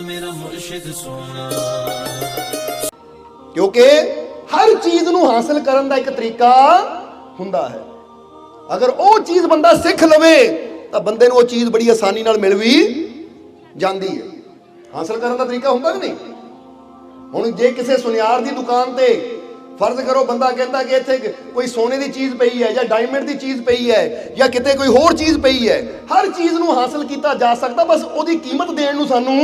मेरा मुर्शिद सोना। क्योंकि हर चीज ਨੂੰ ਹਾਸਲ ਕਰਨ ਦਾ ਇੱਕ ਤਰੀਕਾ ਹੁੰਦਾ ਹੈ। ਅਗਰ ਉਹ ਚੀਜ਼ ਬੰਦਾ ਸਿੱਖ ਲਵੇ ਤਾਂ ਬੰਦੇ ਨੂੰ ਉਹ ਚੀਜ਼ ਬੜੀ ਆਸਾਨੀ ਨਾਲ ਮਿਲ ਵੀ ਜਾਂਦੀ ਹੈ। ਹਾਸਲ ਕਰਨ ਦਾ ਤਰੀਕਾ ਹੁੰਦਾ ਕਿ ਨਹੀਂ? ਹੁਣ ਜੇ ਕਿਸੇ ਸੁਨਿਆਰ ਦੀ ਦੁਕਾਨ ਤੇ ਫਰਜ਼ ਕਰੋ ਬੰਦਾ ਕਹਿੰਦਾ ਕਿ ਇੱਥੇ ਕੋਈ ਸੋਨੇ ਦੀ ਚੀਜ਼ ਪਈ ਹੈ ਜਾਂ ਡਾਇਮੰਡ ਦੀ ਚੀਜ਼ ਪਈ ਹੈ ਜਾਂ ਕਿਤੇ ਕੋਈ ਹੋਰ ਚੀਜ਼ ਪਈ ਹੈ, ਹਰ ਚੀਜ਼ ਨੂੰ ਹਾਸਲ ਕੀਤਾ ਜਾ ਸਕਦਾ, ਬਸ ਉਹਦੀ ਕੀਮਤ ਦੇਣ ਨੂੰ ਸਾਨੂੰ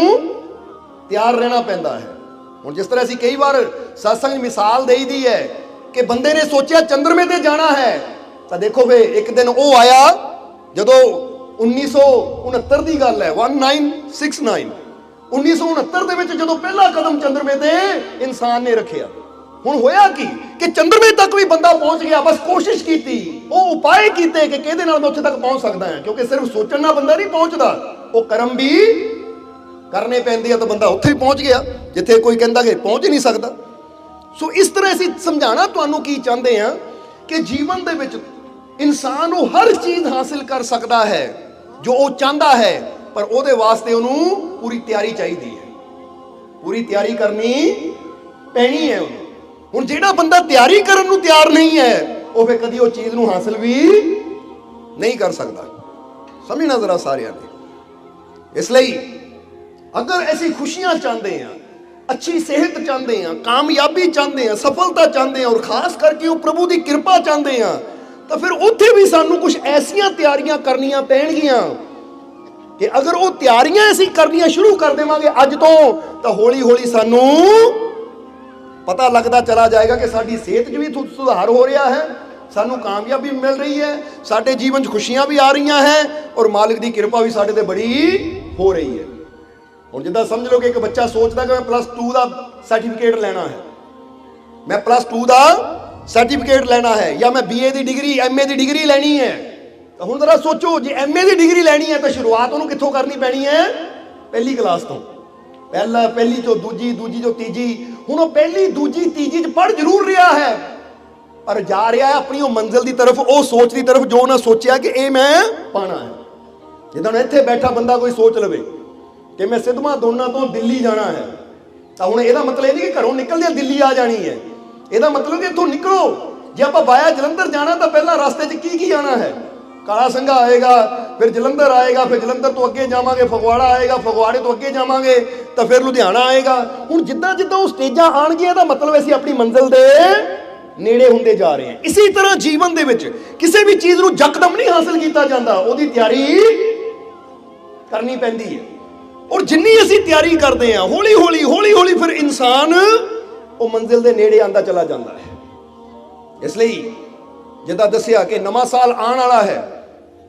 ਤਿਆਰ ਰਹਿਣਾ ਪੈਂਦਾ ਹੈ। ਹੁਣ ਜਿਸ ਤਰ੍ਹਾਂ ਅਸੀਂ ਕਈ ਵਾਰ ਸਤਸੰਗ ਮਿਸਾਲ ਦੇਈਦੀ ਹੈ ਕਿ ਬੰਦੇ ਨੇ ਸੋਚਿਆ ਚੰਦਰਮੇ ਤੇ ਜਾਣਾ ਹੈ, ਤਾਂ ਦੇਖੋ ਵੇ ਇੱਕ ਦਿਨ ਉਹ ਆਇਆ ਜਦੋਂ 1969 ਦੀ ਗੱਲ ਹੈ, 1969 1969 ਦੇ ਵਿੱਚ ਜਦੋਂ ਪਹਿਲਾ ਕਦਮ ਚੰਦਰਮੇ ਤੇ ਇਨਸਾਨ ਨੇ ਰੱਖਿਆ। ਹੁਣ ਹੋਇਆ ਕਿ ਚੰਦਰਮੇ ਤੱਕ ਵੀ ਬੰਦਾ ਪਹੁੰਚ ਗਿਆ, ਬਸ ਕੋਸ਼ਿਸ਼ ਕੀਤੀ, ਉਹ ਉਪਾਅ ਕੀਤੇ ਕਿ ਕਿਹਦੇ ਨਾਲ ਮੈਂ ਉੱਥੇ ਤੱਕ ਪਹੁੰਚ ਸਕਦਾ ਹਾਂ, ਕਿਉਂਕਿ ਸਿਰਫ ਸੋਚਣ ਨਾਲ ਬੰਦਾ ਨਹੀਂ ਪਹੁੰਚਦਾ, ਉਹ ਕਰਮ ਵੀ ਕਰਨੇ ਪੈਂਦੇ ਆ, ਤਾਂ ਬੰਦਾ ਉੱਥੇ ਹੀ ਪਹੁੰਚ ਗਿਆ ਜਿੱਥੇ ਕੋਈ ਕਹਿੰਦਾ ਕਿ ਪਹੁੰਚ ਹੀ ਨਹੀਂ ਸਕਦਾ। ਸੋ ਇਸ ਤਰ੍ਹਾਂ ਅਸੀਂ ਸਮਝਾਣਾ ਤੁਹਾਨੂੰ ਕੀ ਚਾਹੁੰਦੇ ਹਾਂ ਕਿ ਜੀਵਨ ਦੇ ਵਿੱਚ ਇਨਸਾਨ ਉਹ ਹਰ ਚੀਜ਼ ਹਾਸਿਲ ਕਰ ਸਕਦਾ ਹੈ ਜੋ ਉਹ ਚਾਹੁੰਦਾ ਹੈ, ਪਰ ਉਹਦੇ ਵਾਸਤੇ ਉਹਨੂੰ ਪੂਰੀ ਤਿਆਰੀ ਚਾਹੀਦੀ ਹੈ, ਪੂਰੀ ਤਿਆਰੀ ਕਰਨੀ ਪੈਣੀ ਹੈ ਉਹਨੂੰ। ਹੁਣ ਜਿਹੜਾ ਬੰਦਾ ਤਿਆਰੀ ਕਰਨ ਨੂੰ ਤਿਆਰ ਨਹੀਂ ਹੈ, ਉਹ ਫਿਰ ਕਦੀ ਉਹ ਚੀਜ਼ ਨੂੰ ਹਾਸਿਲ ਵੀ ਨਹੀਂ ਕਰ ਸਕਦਾ। ਸਮਝਣਾ ਜ਼ਰਾ ਸਾਰਿਆਂ ਨੇ। ਇਸ ਲਈ ਅਗਰ ਅਸੀਂ ਖੁਸ਼ੀਆਂ ਚਾਹੁੰਦੇ ਹਾਂ, ਅੱਛੀ ਸਿਹਤ ਚਾਹੁੰਦੇ ਹਾਂ, ਕਾਮਯਾਬੀ ਚਾਹੁੰਦੇ ਹਾਂ, ਸਫਲਤਾ ਚਾਹੁੰਦੇ ਹਾਂ, ਔਰ ਖਾਸ ਕਰਕੇ ਉਹ ਪ੍ਰਭੂ ਦੀ ਕਿਰਪਾ ਚਾਹੁੰਦੇ ਹਾਂ, ਤਾਂ ਫਿਰ ਉੱਥੇ ਵੀ ਸਾਨੂੰ ਕੁਝ ਐਸੀਆਂ ਤਿਆਰੀਆਂ ਕਰਨੀਆਂ ਪੈਣਗੀਆਂ ਕਿ ਅਗਰ ਉਹ ਤਿਆਰੀਆਂ ਅਸੀਂ ਕਰਨੀਆਂ ਸ਼ੁਰੂ ਕਰ ਦੇਵਾਂਗੇ ਅੱਜ ਤੋਂ, ਤਾਂ ਹੌਲੀ ਹੌਲੀ ਸਾਨੂੰ ਪਤਾ ਲੱਗਦਾ ਚਲਾ ਜਾਏਗਾ ਕਿ ਸਾਡੀ ਸਿਹਤ 'ਚ ਵੀ ਸੁਧਾਰ ਹੋ ਰਿਹਾ ਹੈ, ਸਾਨੂੰ ਕਾਮਯਾਬੀ ਮਿਲ ਰਹੀ ਹੈ, ਸਾਡੇ ਜੀਵਨ 'ਚ ਖੁਸ਼ੀਆਂ ਵੀ ਆ ਰਹੀਆਂ ਹੈ, ਔਰ ਮਾਲਿਕ ਦੀ ਕਿਰਪਾ ਵੀ ਸਾਡੇ ਤੇ ਬੜੀ ਹੋ ਰਹੀ ਹੈ। ਹੁਣ ਜਿੱਦਾਂ ਸਮਝ ਲਓ ਕਿ ਇੱਕ ਬੱਚਾ ਸੋਚਦਾ ਕਿ ਮੈਂ +2 ਦਾ ਸਰਟੀਫਿਕੇਟ ਲੈਣਾ ਹੈ, ਮੈਂ +2 ਦਾ ਸਰਟੀਫਿਕੇਟ ਲੈਣਾ ਹੈ, ਜਾਂ ਮੈਂ BA ਦੀ ਡਿਗਰੀ MA ਦੀ ਡਿਗਰੀ ਲੈਣੀ ਹੈ, ਤਾਂ ਹੁਣ ਜ਼ਰਾ ਸੋਚੋ ਜੇ MA ਦੀ ਡਿਗਰੀ ਲੈਣੀ ਹੈ ਤਾਂ ਸ਼ੁਰੂਆਤ ਉਹਨੂੰ ਕਿੱਥੋਂ ਕਰਨੀ ਪੈਣੀ ਹੈ? ਪਹਿਲੀ ਕਲਾਸ ਤੋਂ। ਪਹਿਲੀ ਤੋਂ ਦੂਜੀ, ਦੂਜੀ ਤੋਂ ਤੀਜੀ। ਹੁਣ ਉਹ ਪਹਿਲੀ ਦੂਜੀ ਤੀਜੀ 'ਚ ਪੜ੍ਹ ਜ਼ਰੂਰ ਰਿਹਾ ਹੈ, ਪਰ ਜਾ ਰਿਹਾ ਹੈ ਆਪਣੀ ਉਹ ਮੰਜ਼ਿਲ ਦੀ ਤਰਫ, ਉਹ ਸੋਚ ਦੀ ਤਰਫ ਜੋ ਉਹਨਾਂ ਸੋਚਿਆ ਕਿ ਇਹ ਮੈਂ ਪਾਣਾ ਹੈ। ਜਿੱਦਾਂ ਇੱਥੇ ਬੈਠਾ ਬੰਦਾ ਕੋਈ ਸੋਚ ਲਵੇ ਕਿ ਮੈਂ ਸਿੱਧਵਾਂ ਦੋਨਾਂ ਤੋਂ ਦਿੱਲੀ ਜਾਣਾ ਹੈ, ਤਾਂ ਹੁਣ ਇਹਦਾ ਮਤਲਬ ਇਹ ਨਹੀਂ ਕਿ ਘਰੋਂ ਨਿਕਲਦਿਆਂ ਦਿੱਲੀ ਆ ਜਾਣੀ ਹੈ, ਇਹਦਾ ਮਤਲਬ ਕਿ ਇੱਥੋਂ ਨਿਕਲੋ। ਜੇ ਆਪਾਂ ਵਾਇਆ ਜਲੰਧਰ ਜਾਣਾ ਤਾਂ ਪਹਿਲਾਂ ਰਸਤੇ 'ਚ ਕੀ ਆਣਾ ਹੈ? ਕਾਲਾ ਸੰਘਾ ਆਏਗਾ, ਫਿਰ ਜਲੰਧਰ ਆਏਗਾ, ਫਿਰ ਜਲੰਧਰ ਤੋਂ ਅੱਗੇ ਜਾਵਾਂਗੇ ਫਗਵਾੜਾ ਆਏਗਾ, ਫਗਵਾੜੇ ਤੋਂ ਅੱਗੇ ਜਾਵਾਂਗੇ ਤਾਂ ਫਿਰ ਲੁਧਿਆਣਾ ਆਏਗਾ। ਹੁਣ ਜਿੱਦਾਂ ਜਿੱਦਾਂ ਉਹ ਸਟੇਜਾਂ ਆਣਗੀਆਂ ਇਹਦਾ ਮਤਲਬ ਅਸੀਂ ਆਪਣੀ ਮੰਜ਼ਿਲ ਦੇ ਨੇੜੇ ਹੁੰਦੇ ਜਾ ਰਹੇ ਹਾਂ। ਇਸੇ ਤਰ੍ਹਾਂ ਜੀਵਨ ਦੇ ਵਿੱਚ ਕਿਸੇ ਵੀ ਚੀਜ਼ ਨੂੰ ਯਕਦਮ ਨਹੀਂ ਹਾਸਲ ਕੀਤਾ ਜਾਂਦਾ, ਉਹਦੀ ਤਿਆਰੀ ਕਰਨੀ ਪੈਂਦੀ ਹੈ, ਔਰ ਜਿੰਨੀ ਅਸੀਂ ਤਿਆਰੀ ਕਰਦੇ ਹਾਂ ਹੌਲੀ ਹੌਲੀ ਫਿਰ ਇਨਸਾਨ ਉਹ ਮੰਜ਼ਿਲ ਦੇ ਨੇੜੇ ਆਉਂਦਾ ਚਲਾ ਜਾਂਦਾ ਹੈ। ਇਸ ਲਈ ਜਿੱਦਾਂ ਦੱਸਿਆ ਕਿ ਨਵਾਂ ਸਾਲ ਆਉਣ ਵਾਲਾ ਹੈ,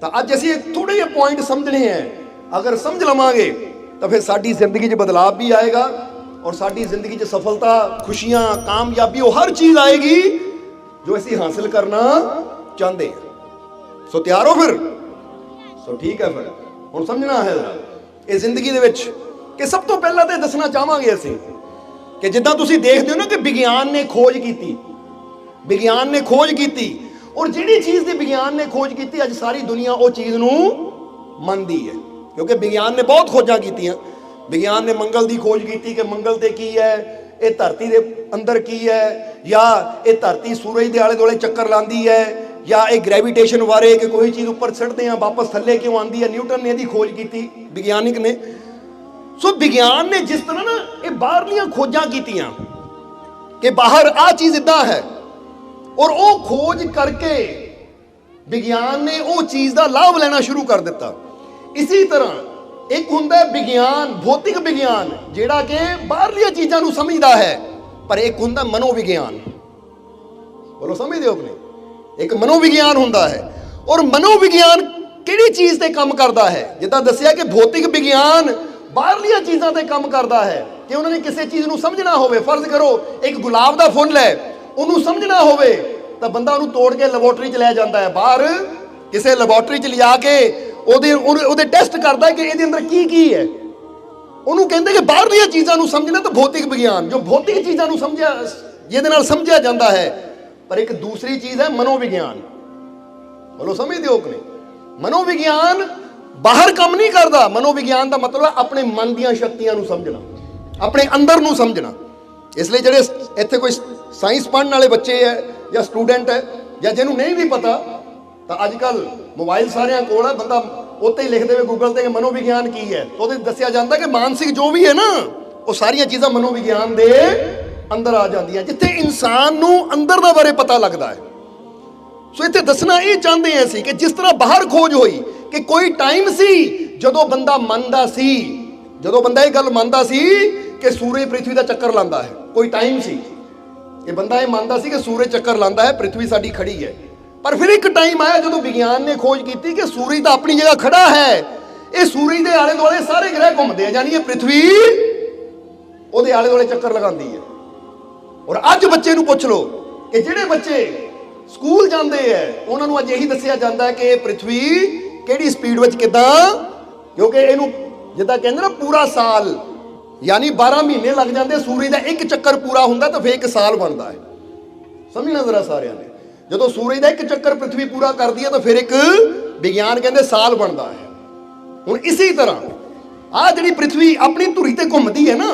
ਤਾਂ ਅੱਜ ਅਸੀਂ ਥੋੜੇ ਜਿਹੇ ਪੁਆਇੰਟ ਸਮਝਣੇ ਹੈ। ਅਗਰ ਸਮਝ ਲਵਾਂਗੇ ਤਾਂ ਫਿਰ ਸਾਡੀ ਜ਼ਿੰਦਗੀ 'ਚ ਬਦਲਾਅ ਵੀ ਆਏਗਾ, ਔਰ ਸਾਡੀ ਜ਼ਿੰਦਗੀ 'ਚ ਸਫਲਤਾ, ਖੁਸ਼ੀਆਂ, ਕਾਮਯਾਬੀ, ਉਹ ਹਰ ਚੀਜ਼ ਆਏਗੀ ਜੋ ਅਸੀਂ ਹਾਸਿਲ ਕਰਨਾ ਚਾਹੁੰਦੇ ਹਾਂ। ਸੋ ਤਿਆਰ ਹੋ ਫਿਰ? ਸੋ ਠੀਕ ਹੈ। ਫਿਰ ਹੁਣ ਸਮਝਣਾ ਹੈ ਇਹ ਜ਼ਿੰਦਗੀ ਦੇ ਵਿੱਚ ਕਿ ਸਭ ਤੋਂ ਪਹਿਲਾਂ ਤਾਂ ਦੱਸਣਾ ਚਾਹਾਂਗੇ ਅਸੀਂ ਕਿ ਜਿੱਦਾਂ ਤੁਸੀਂ ਦੇਖਦੇ ਹੋ ਨਾ ਕਿ ਵਿਗਿਆਨ ਨੇ ਖੋਜ ਕੀਤੀ, ਵਿਗਿਆਨ ਨੇ ਖੋਜ ਕੀਤੀ, ਔਰ ਜਿਹੜੀ ਚੀਜ਼ ਦੀ ਵਿਗਿਆਨ ਨੇ ਖੋਜ ਕੀਤੀ ਅੱਜ ਸਾਰੀ ਦੁਨੀਆ ਉਹ ਚੀਜ਼ ਨੂੰ ਮੰਨਦੀ ਹੈ, ਕਿਉਂਕਿ ਵਿਗਿਆਨ ਨੇ ਬਹੁਤ ਖੋਜਾਂ ਕੀਤੀਆਂ। ਵਿਗਿਆਨ ਨੇ ਮੰਗਲ ਦੀ ਖੋਜ ਕੀਤੀ ਕਿ ਮੰਗਲ ਤੇ ਕੀ ਹੈ, ਇਹ ਧਰਤੀ ਦੇ ਅੰਦਰ ਕੀ ਹੈ, ਜਾਂ ਇਹ ਧਰਤੀ ਸੂਰਜ ਦੇ ਆਲੇ ਦੁਆਲੇ ਚੱਕਰ ਲਾਉਂਦੀ ਹੈ, ਜਾਂ ਇਹ ਗ੍ਰੈਵਿਟੇਸ਼ਨ ਬਾਰੇ ਕਿ ਕੋਈ ਚੀਜ਼ ਉੱਪਰ ਛੱਡਦੇ ਆ ਵਾਪਸ ਥੱਲੇ ਕਿਉਂ ਆਉਂਦੀ ਹੈ। ਨਿਊਟਨ ਨੇ ਇਹਦੀ ਖੋਜ ਕੀਤੀ, ਵਿਗਿਆਨਿਕ ਨੇ। ਸੋ ਵਿਗਿਆਨ ਨੇ ਜਿਸ ਤਰ੍ਹਾਂ ਨਾ ਇਹ ਬਾਹਰਲੀਆਂ ਖੋਜਾਂ ਕੀਤੀਆਂ ਕਿ ਬਾਹਰ ਆਹ ਚੀਜ਼ ਇਦਾਂ ਹੈ, ਔਰ ਉਹ ਖੋਜ ਕਰਕੇ ਵਿਗਿਆਨ ਨੇ ਉਹ ਚੀਜ਼ ਦਾ ਲਾਭ ਲੈਣਾ ਸ਼ੁਰੂ ਕਰ ਦਿੱਤਾ। ਇਸੇ ਤਰ੍ਹਾਂ ਇੱਕ ਹੁੰਦਾ ਹੈ ਵਿਗਿਆਨ, ਭੌਤਿਕ ਵਿਗਿਆਨ, ਜਿਹੜਾ ਕਿ ਬਾਹਰਲੀਆਂ ਚੀਜ਼ਾਂ ਨੂੰ ਸਮਝਦਾ ਹੈ, ਪਰ ਇੱਕ ਹੁੰਦਾ ਮਨੋਵਿਗਿਆਨ। ਬੋਲੋ ਸਮਝਦੇ ਹੋ ਕਿ ਨਹੀਂ? ਇੱਕ ਮਨੋਵਿਗਿਆਨ ਹੁੰਦਾ ਹੈ, ਔਰ ਮਨੋਵਿਗਿਆਨ ਕਿਹੜੀ ਚੀਜ਼ ਤੇ ਕੰਮ ਕਰਦਾ ਹੈ? ਜਿੱਦਾਂ ਦੱਸਿਆ ਕਿ ਭੌਤਿਕ ਵਿਗਿਆਨ ਬਾਹਰਲੀਆਂ ਚੀਜ਼ਾਂ ਤੇ ਕੰਮ ਕਰਦਾ ਹੈ ਕਿ ਉਹਨਾਂ ਨੇ ਕਿਸੇ ਚੀਜ਼ ਨੂੰ ਸਮਝਣਾ ਹੋਵੇ। ਫਰਜ਼ ਕਰੋ ਇੱਕ ਗੁਲਾਬ ਦਾ ਫੁੱਲ ਹੈ, ਉਹਨੂੰ ਸਮਝਣਾ ਹੋਵੇ ਤਾਂ ਬੰਦਾ ਉਹਨੂੰ ਤੋੜ ਕੇ ਲੈਬੋਰਟਰੀ 'ਚ ਲੈ ਜਾਂਦਾ ਹੈ, ਬਾਹਰ ਕਿਸੇ ਲੈਬੋਰਟਰੀ 'ਚ ਲਿਜਾ ਕੇ ਉਹਦੇ ਟੈਸਟ ਕਰਦਾ ਕਿ ਇਹਦੇ ਅੰਦਰ ਕੀ ਹੈ। ਉਹਨੂੰ ਕਹਿੰਦੇ ਕਿ ਬਾਹਰਲੀਆਂ ਚੀਜ਼ਾਂ ਨੂੰ ਸਮਝਣਾ ਤਾਂ ਭੌਤਿਕ ਵਿਗਿਆਨ, ਜੋ ਭੌਤਿਕ ਚੀਜ਼ਾਂ ਨੂੰ ਸਮਝਿਆ, ਜਿਹਦੇ ਨਾਲ ਸਮਝਿਆ ਜਾਂਦਾ ਹੈ। ਪਰ ਇੱਕ ਦੂਸਰੀ ਚੀਜ਼ ਹੈ ਮਨੋਵਿਗਿਆਨ। ਬੋਲੋ ਸਮਝਦੇ ਹੋ ਕਿ ਨਹੀਂ? ਮਨੋਵਿਗਿਆਨ ਬਾਹਰ ਕੰਮ ਨਹੀਂ ਕਰਦਾ। ਮਨੋਵਿਗਿਆਨ ਦਾ ਮਤਲਬ ਹੈ ਆਪਣੇ ਮਨ ਦੀਆਂ ਸ਼ਕਤੀਆਂ ਨੂੰ ਸਮਝਣਾ, ਆਪਣੇ ਅੰਦਰ ਨੂੰ ਸਮਝਣਾ। ਇਸ ਲਈ ਜਿਹੜੇ ਇੱਥੇ ਕੋਈ ਸਾਇੰਸ ਪੜ੍ਹਨ ਵਾਲੇ ਬੱਚੇ ਹੈ ਜਾਂ ਸਟੂਡੈਂਟ ਹੈ ਜਾਂ ਜਿਹਨੂੰ ਨਹੀਂ ਵੀ ਪਤਾ, ਤਾਂ ਅੱਜ ਕੱਲ ਮੋਬਾਈਲ ਸਾਰਿਆਂ ਕੋਲ ਹੈ, ਬੰਦਾ ਉੱਤੇ ਹੀ ਲਿਖ ਦੇਵੇ ਗੂਗਲ ਤੇ ਕਿ ਮਨੋਵਿਗਿਆਨ ਕੀ ਹੈ, ਉਹਦੇ ਦੱਸਿਆ ਜਾਂਦਾ ਕਿ ਮਾਨਸਿਕ ਜੋ ਵੀ ਹੈ ਨਾ, ਉਹ ਸਾਰੀਆਂ ਚੀਜ਼ਾਂ ਮਨੋਵਿਗਿਆਨ ਦੇ ਅੰਦਰ ਆ ਜਾਂਦੀਆਂ, ਜਿੱਥੇ ਇਨਸਾਨ ਨੂੰ ਅੰਦਰ ਦਾ ਬਾਰੇ ਪਤਾ ਲੱਗਦਾ ਹੈ। ਸੋ ਇੱਥੇ ਦੱਸਣਾ ਇਹ ਚਾਹੁੰਦੇ ਹਾਂ ਅਸੀਂ ਕਿ ਜਿਸ ਤਰ੍ਹਾਂ ਬਾਹਰ ਖੋਜ ਹੋਈ ਕਿ ਕੋਈ ਟਾਈਮ ਸੀ ਜਦੋਂ ਬੰਦਾ ਮੰਨਦਾ ਸੀ, ਜਦੋਂ ਬੰਦਾ ਇਹ ਗੱਲ ਮੰਨਦਾ ਸੀ ਕਿ ਸੂਰਜ ਪ੍ਰਿਥਵੀ ਦਾ ਚੱਕਰ ਲਾਉਂਦਾ ਹੈ, ਕੋਈ ਟਾਈਮ ਸੀ ਕਿ ਬੰਦਾ ਇਹ ਮੰਨਦਾ ਸੀ ਕਿ ਸੂਰਜ ਚੱਕਰ ਲਾਉਂਦਾ ਹੈ, ਪ੍ਰਿਥਵੀ ਸਾਡੀ ਖੜੀ ਹੈ। ਪਰ ਫਿਰ ਇੱਕ ਟਾਈਮ ਆਇਆ ਜਦੋਂ ਵਿਗਿਆਨ ਨੇ ਖੋਜ ਕੀਤੀ ਕਿ ਸੂਰਜ ਤਾਂ ਆਪਣੀ ਜਗ੍ਹਾ ਖੜਾ ਹੈ, ਇਹ ਸੂਰਜ ਦੇ ਆਲੇ ਦੁਆਲੇ ਸਾਰੇ ਗ੍ਰਹਿ ਘੁੰਮਦੇ ਆ, ਯਾਨੀ ਇਹ ਪ੍ਰਿਥਵੀ ਉਹਦੇ ਆਲੇ ਦੁਆਲੇ ਚੱਕਰ ਲਗਾਉਂਦੀ ਹੈ। ਔਰ ਅੱਜ ਬੱਚੇ ਨੂੰ ਪੁੱਛ ਲਓ ਕਿ ਜਿਹੜੇ ਬੱਚੇ ਸਕੂਲ ਜਾਂਦੇ ਹੈ, ਉਹਨਾਂ ਨੂੰ ਅੱਜ ਇਹੀ ਦੱਸਿਆ ਜਾਂਦਾ ਹੈ ਕਿ ਇਹ ਪ੍ਰਿਥਵੀ ਕਿਹੜੀ ਸਪੀਡ ਵਿੱਚ ਕਿੱਦਾਂ, ਕਿਉਂਕਿ ਇਹਨੂੰ ਜਿੱਦਾਂ ਕਹਿੰਦੇ ਨਾ ਪੂਰਾ ਸਾਲ, ਯਾਨੀ 12 ਮਹੀਨੇ ਲੱਗ ਜਾਂਦੇ ਸੂਰਜ ਦਾ ਇੱਕ ਚੱਕਰ ਪੂਰਾ ਹੁੰਦਾ ਤਾਂ ਫਿਰ ਇੱਕ ਸਾਲ ਬਣਦਾ ਹੈ। ਸਮਝਣਾ ਜ਼ਰਾ ਸਾਰਿਆਂ ਨੇ, ਜਦੋਂ ਸੂਰਜ ਦਾ ਇੱਕ ਚੱਕਰ ਪ੍ਰਿਥਵੀ ਪੂਰਾ ਕਰਦੀ ਹੈ ਤਾਂ ਫਿਰ ਇੱਕ ਵਿਗਿਆਨ ਕਹਿੰਦੇ ਸਾਲ ਬਣਦਾ ਹੈ। ਹੁਣ ਇਸੇ ਤਰ੍ਹਾਂ ਆਹ ਜਿਹੜੀ ਪ੍ਰਿਥਵੀ ਆਪਣੀ ਧੁਰੀ ਤੇ ਘੁੰਮਦੀ ਹੈ ਨਾ,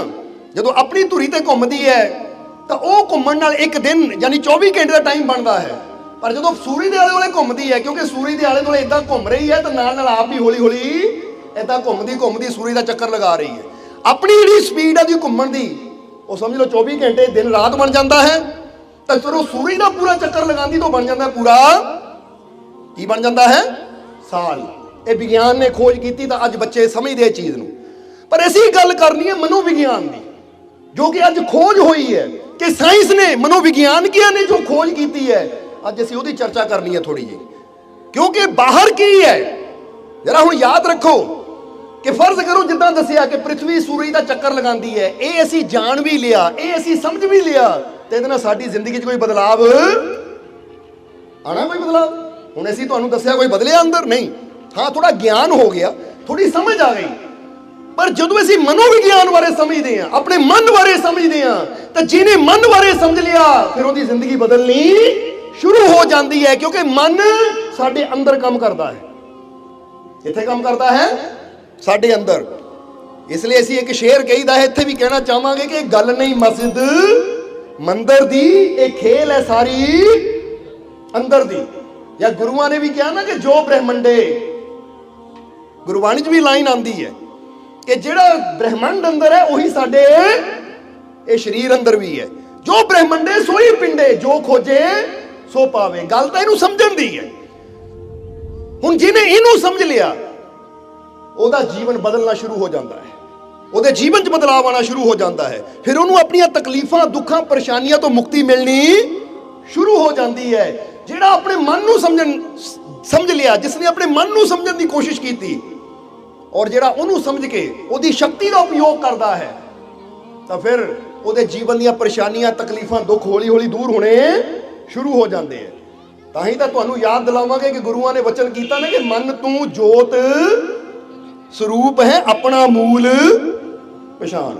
ਜਦੋਂ ਆਪਣੀ ਧੁਰੀ ਤੇ ਘੁੰਮਦੀ ਹੈ ਤਾਂ ਉਹ ਘੁੰਮਣ ਨਾਲ ਇੱਕ ਦਿਨ ਯਾਨੀ 24 ਘੰਟੇ ਦਾ ਟਾਈਮ ਬਣਦਾ ਹੈ। ਪਰ ਜਦੋਂ ਸੂਰਜ ਦੇ ਆਲੇ ਦੁਆਲੇ ਘੁੰਮਦੀ ਹੈ, ਕਿਉਂਕਿ ਸੂਰਜ ਦੇ ਆਲੇ ਦੁਆਲੇ ਇਦਾਂ ਘੁੰਮ ਰਹੀ ਹੈ ਤਾਂ ਨਾਲ ਨਾਲ ਆਪ ਵੀ ਹੌਲੀ ਹੌਲੀ ਇਦਾਂ ਘੁੰਮਦੀ ਸੂਰਜ ਦਾ ਚੱਕਰ ਲਗਾ ਰਹੀ ਹੈ। ਆਪਣੀ ਜਿਹੜੀ ਸਪੀਡ ਆ ਦੀ ਘੁੰਮਣ ਦੀ, ਉਹ ਸਮਝ ਲਓ 24 ਘੰਟੇ ਦਿਨ ਰਾਤ ਬਣ ਜਾਂਦਾ ਹੈ। ਤਾਂ ਜਦੋਂ ਸੂਰਜ ਦਾ ਪੂਰਾ ਚੱਕਰ ਲਗਾਉਂਦੀ ਤਾਂ ਬਣ ਜਾਂਦਾ ਪੂਰਾ, ਕੀ ਬਣ ਜਾਂਦਾ ਹੈ, ਸਾਲ। ਇਹ ਵਿਗਿਆਨ ਨੇ ਖੋਜ ਕੀਤੀ ਤਾਂ ਅੱਜ ਬੱਚੇ ਸਮਝਦੇ ਇਸ ਚੀਜ਼ ਨੂੰ। ਪਰ ਅਸੀਂ ਗੱਲ ਕਰਨੀ ਹੈ ਮਨੋਵਿਗਿਆਨ ਦੀ, ਜੋ ਕਿ ਅੱਜ ਖੋਜ ਹੋਈ ਹੈ ਕਿ ਸਾਇੰਸ ਨੇ, ਮਨੋਵਿਗਿਆਨਕਿਆਂ ਨੇ ਜੋ ਖੋਜ ਕੀਤੀ ਹੈ, ਅੱਜ ਅਸੀਂ ਉਹਦੀ ਚਰਚਾ ਕਰਨੀ ਹੈ ਥੋੜੀ ਜਿਹੀ। ਕਿਉਂਕਿ ਬਾਹਰ ਕੀ ਹੈ ਜਰਾ ਹੁਣ ਯਾਦ ਰੱਖੋ ਕਿ ਫਰਜ਼ ਕਰੋ ਜਿੱਦਾਂ ਦੱਸਿਆ ਕਿ ਪ੍ਰਿਥਵੀ ਸੂਰਜ ਦਾ ਚੱਕਰ ਲਗਾਉਂਦੀ ਹੈ, ਇਹ ਅਸੀਂ ਜਾਣ ਵੀ ਲਿਆ, ਇਹ ਅਸੀਂ ਸਮਝ ਵੀ ਲਿਆ, ਤੇ ਇਹਦੇ ਨਾਲ ਸਾਡੀ ਜ਼ਿੰਦਗੀ 'ਚ ਕੋਈ ਬਦਲਾਵ ਆਣਾ, ਕੋਈ ਬਦਲਾਵ। ਹੁਣ ਅਸੀਂ ਤੁਹਾਨੂੰ ਦੱਸਿਆ ਕੋਈ ਬਦਲਿਆ ਅੰਦਰ ਨਹੀਂ, ਹਾਂ ਥੋੜਾ ਗਿਆਨ ਹੋ ਗਿਆ, ਥੋੜੀ ਸਮਝ ਆ ਗਈ। ਪਰ ਜਦੋਂ ਅਸੀਂ ਮਨੋਵਿਗਿਆਨ ਬਾਰੇ ਸਮਝਦੇ ਹਾਂ, ਆਪਣੇ ਮਨ ਬਾਰੇ ਸਮਝਦੇ ਹਾਂ, ਤਾਂ ਜਿਹਨੇ ਮਨ ਬਾਰੇ ਸਮਝ ਲਿਆ ਫਿਰ ਉਹਦੀ ਜ਼ਿੰਦਗੀ ਬਦਲਣੀ ਸ਼ੁਰੂ ਹੋ ਜਾਂਦੀ ਹੈ। ਕਿਉਂਕਿ ਮਨ ਸਾਡੇ ਅੰਦਰ ਕੰਮ ਕਰਦਾ ਹੈ। ਕਿੱਥੇ ਕੰਮ ਕਰਦਾ ਹੈ? ਸਾਡੇ ਅੰਦਰ। ਇਸ ਲਈ ਅਸੀਂ ਇੱਕ ਸ਼ੇਰ ਕਹੀਦਾ ਹੈ, ਇੱਥੇ ਵੀ ਕਹਿਣਾ ਚਾਹਾਂਗੇ ਕਿ ਗੱਲ ਨਹੀਂ ਮਸਜਿਦ ਮੰਦਰ ਦੀ, ਇਹ ਖੇਲ ਹੈ ਸਾਰੀ ਅੰਦਰ ਦੀ। ਜਾਂ ਗੁਰੂਆਂ ਨੇ ਵੀ ਕਿਹਾ ਨਾ ਕਿ ਜੋ ਬ੍ਰਹਮੰਡੇ, ਗੁਰਬਾਣੀ 'ਚ ਵੀ ਲਾਈਨ ਆਉਂਦੀ ਹੈ ਕਿ ਜਿਹੜਾ ਬ੍ਰਹਮੰਡ ਅੰਦਰ ਹੈ ਉਹੀ ਸਾਡੇ ਇਹ ਸਰੀਰ ਅੰਦਰ ਵੀ ਹੈ। ਜੋ ਬ੍ਰਹਮੰਡੇ ਸੋਈ ਪਿੰਡੇ, ਜੋ ਖੋਜੇ ਸੋ ਪਾਵੇ। ਗੱਲ ਤਾਂ ਇਹਨੂੰ ਸਮਝਣ ਦੀ ਹੈ। ਹੁਣ ਜਿਹਨੇ ਇਹਨੂੰ ਸਮਝ ਲਿਆ ਉਹਦਾ ਜੀਵਨ ਬਦਲਣਾ ਸ਼ੁਰੂ ਹੋ ਜਾਂਦਾ ਹੈ, ਉਹਦੇ ਜੀਵਨ 'ਚ ਬਦਲਾਅ ਆਉਣਾ ਸ਼ੁਰੂ ਹੋ ਜਾਂਦਾ ਹੈ। ਫਿਰ ਉਹਨੂੰ ਆਪਣੀਆਂ ਤਕਲੀਫਾਂ, ਦੁੱਖਾਂ, ਪਰੇਸ਼ਾਨੀਆਂ ਤੋਂ ਮੁਕਤੀ ਮਿਲਣੀ ਸ਼ੁਰੂ ਹੋ ਜਾਂਦੀ ਹੈ। ਜਿਹੜਾ ਆਪਣੇ ਮਨ ਨੂੰ ਸਮਝ ਲਿਆ, ਜਿਸ ਨੇ ਆਪਣੇ ਮਨ ਨੂੰ ਸਮਝਣ ਦੀ ਕੋਸ਼ਿਸ਼ ਕੀਤੀ ਔਰ ਜਿਹੜਾ ਉਹਨੂੰ ਸਮਝ ਕੇ ਉਹਦੀ ਸ਼ਕਤੀ ਦਾ ਉਪਯੋਗ ਕਰਦਾ ਹੈ, ਤਾਂ ਫਿਰ ਉਹਦੇ ਜੀਵਨ ਦੀਆਂ ਪਰੇਸ਼ਾਨੀਆਂ, ਤਕਲੀਫਾਂ, ਦੁੱਖ ਹੌਲੀ ਹੌਲੀ ਦੂਰ ਹੋਣੇ ਸ਼ੁਰੂ ਹੋ ਜਾਂਦੇ ਹੈ। ਤਾਂ ਹੀ ਤਾਂ ਤੁਹਾਨੂੰ ਯਾਦ ਦਿਲਾਵਾਂਗੇ ਕਿ ਗੁਰੂਆਂ ਨੇ ਵਚਨ ਕੀਤਾ ਨਾ ਕਿ ਮਨ ਤੂੰ ਜੋਤ ਸਰੂਪ ਹੈ, ਆਪਣਾ ਮੂਲ ਪਛਾਣ।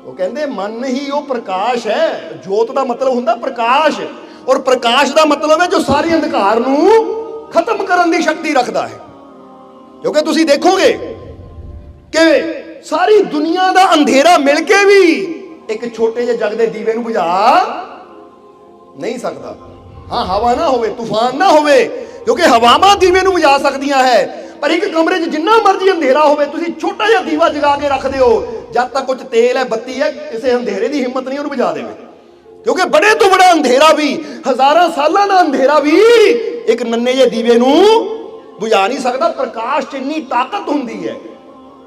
ਉਹ ਕਹਿੰਦੇ ਮਨ ਹੀ ਉਹ ਪ੍ਰਕਾਸ਼ ਹੈ। ਜੋਤ ਦਾ ਮਤਲਬ ਹੁੰਦਾ ਪ੍ਰਕਾਸ਼, ਔਰ ਪ੍ਰਕਾਸ਼ ਦਾ ਮਤਲਬ ਹੈ ਜੋ ਸਾਰੇ ਅੰਧਕਾਰ ਨੂੰ ਖਤਮ ਕਰਨ ਦੀ ਸ਼ਕਤੀ ਰੱਖਦਾ ਹੈ। ਕਿਉਂਕਿ ਤੁਸੀਂ ਦੇਖੋਗੇ ਕਿ ਸਾਰੀ ਦੁਨੀਆ ਦਾ ਅੰਧੇਰਾ ਮਿਲ ਕੇ ਵੀ ਇੱਕ ਛੋਟੇ ਜਿਹੇ ਜਗ ਦੇ ਦੀਵੇ ਨੂੰ ਬੁਝਾ ਨਹੀਂ ਸਕਦਾ। ਹਾਂ, ਹਵਾ ਨਾ ਹੋਵੇ, ਤੂਫਾਨ ਨਾ ਹੋਵੇ, ਕਿਉਂਕਿ ਹਵਾਵਾਂ ਦੀਵੇ ਨੂੰ ਬੁਝਾ ਸਕਦੀਆਂ ਹੈ, ਪਰ ਇੱਕ ਕਮਰੇ 'ਚ ਜਿੰਨਾ ਮਰਜ਼ੀ ਅੰਧੇਰਾ ਹੋਵੇ, ਤੁਸੀਂ ਛੋਟਾ ਜਿਹਾ ਦੀਵਾ ਜਗਾ ਕੇ ਰੱਖਦੇ ਹੋ, ਜਦ ਤੱਕ ਕੁਝ ਤੇਲ ਹੈ, ਬੱਤੀ ਹੈ, ਕਿਸੇ ਅੰਧੇਰੇ ਦੀ ਹਿੰਮਤ ਨਹੀਂ ਉਹਨੂੰ ਬੁਝਾ ਦੇਵੇ। ਕਿਉਂਕਿ ਬੜੇ ਤੋਂ ਬੜਾ ਅੰਧੇਰਾ ਵੀ, ਹਜ਼ਾਰਾਂ ਸਾਲਾਂ ਦਾ ਅੰਧੇਰਾ ਵੀ ਇੱਕ ਨੰਨੇ ਜਿਹੇ ਦੀਵੇ ਨੂੰ ਬੁਝਾ ਨਹੀਂ ਸਕਦਾ। ਪ੍ਰਕਾਸ਼ 'ਚ ਇੰਨੀ ਤਾਕਤ ਹੁੰਦੀ ਹੈ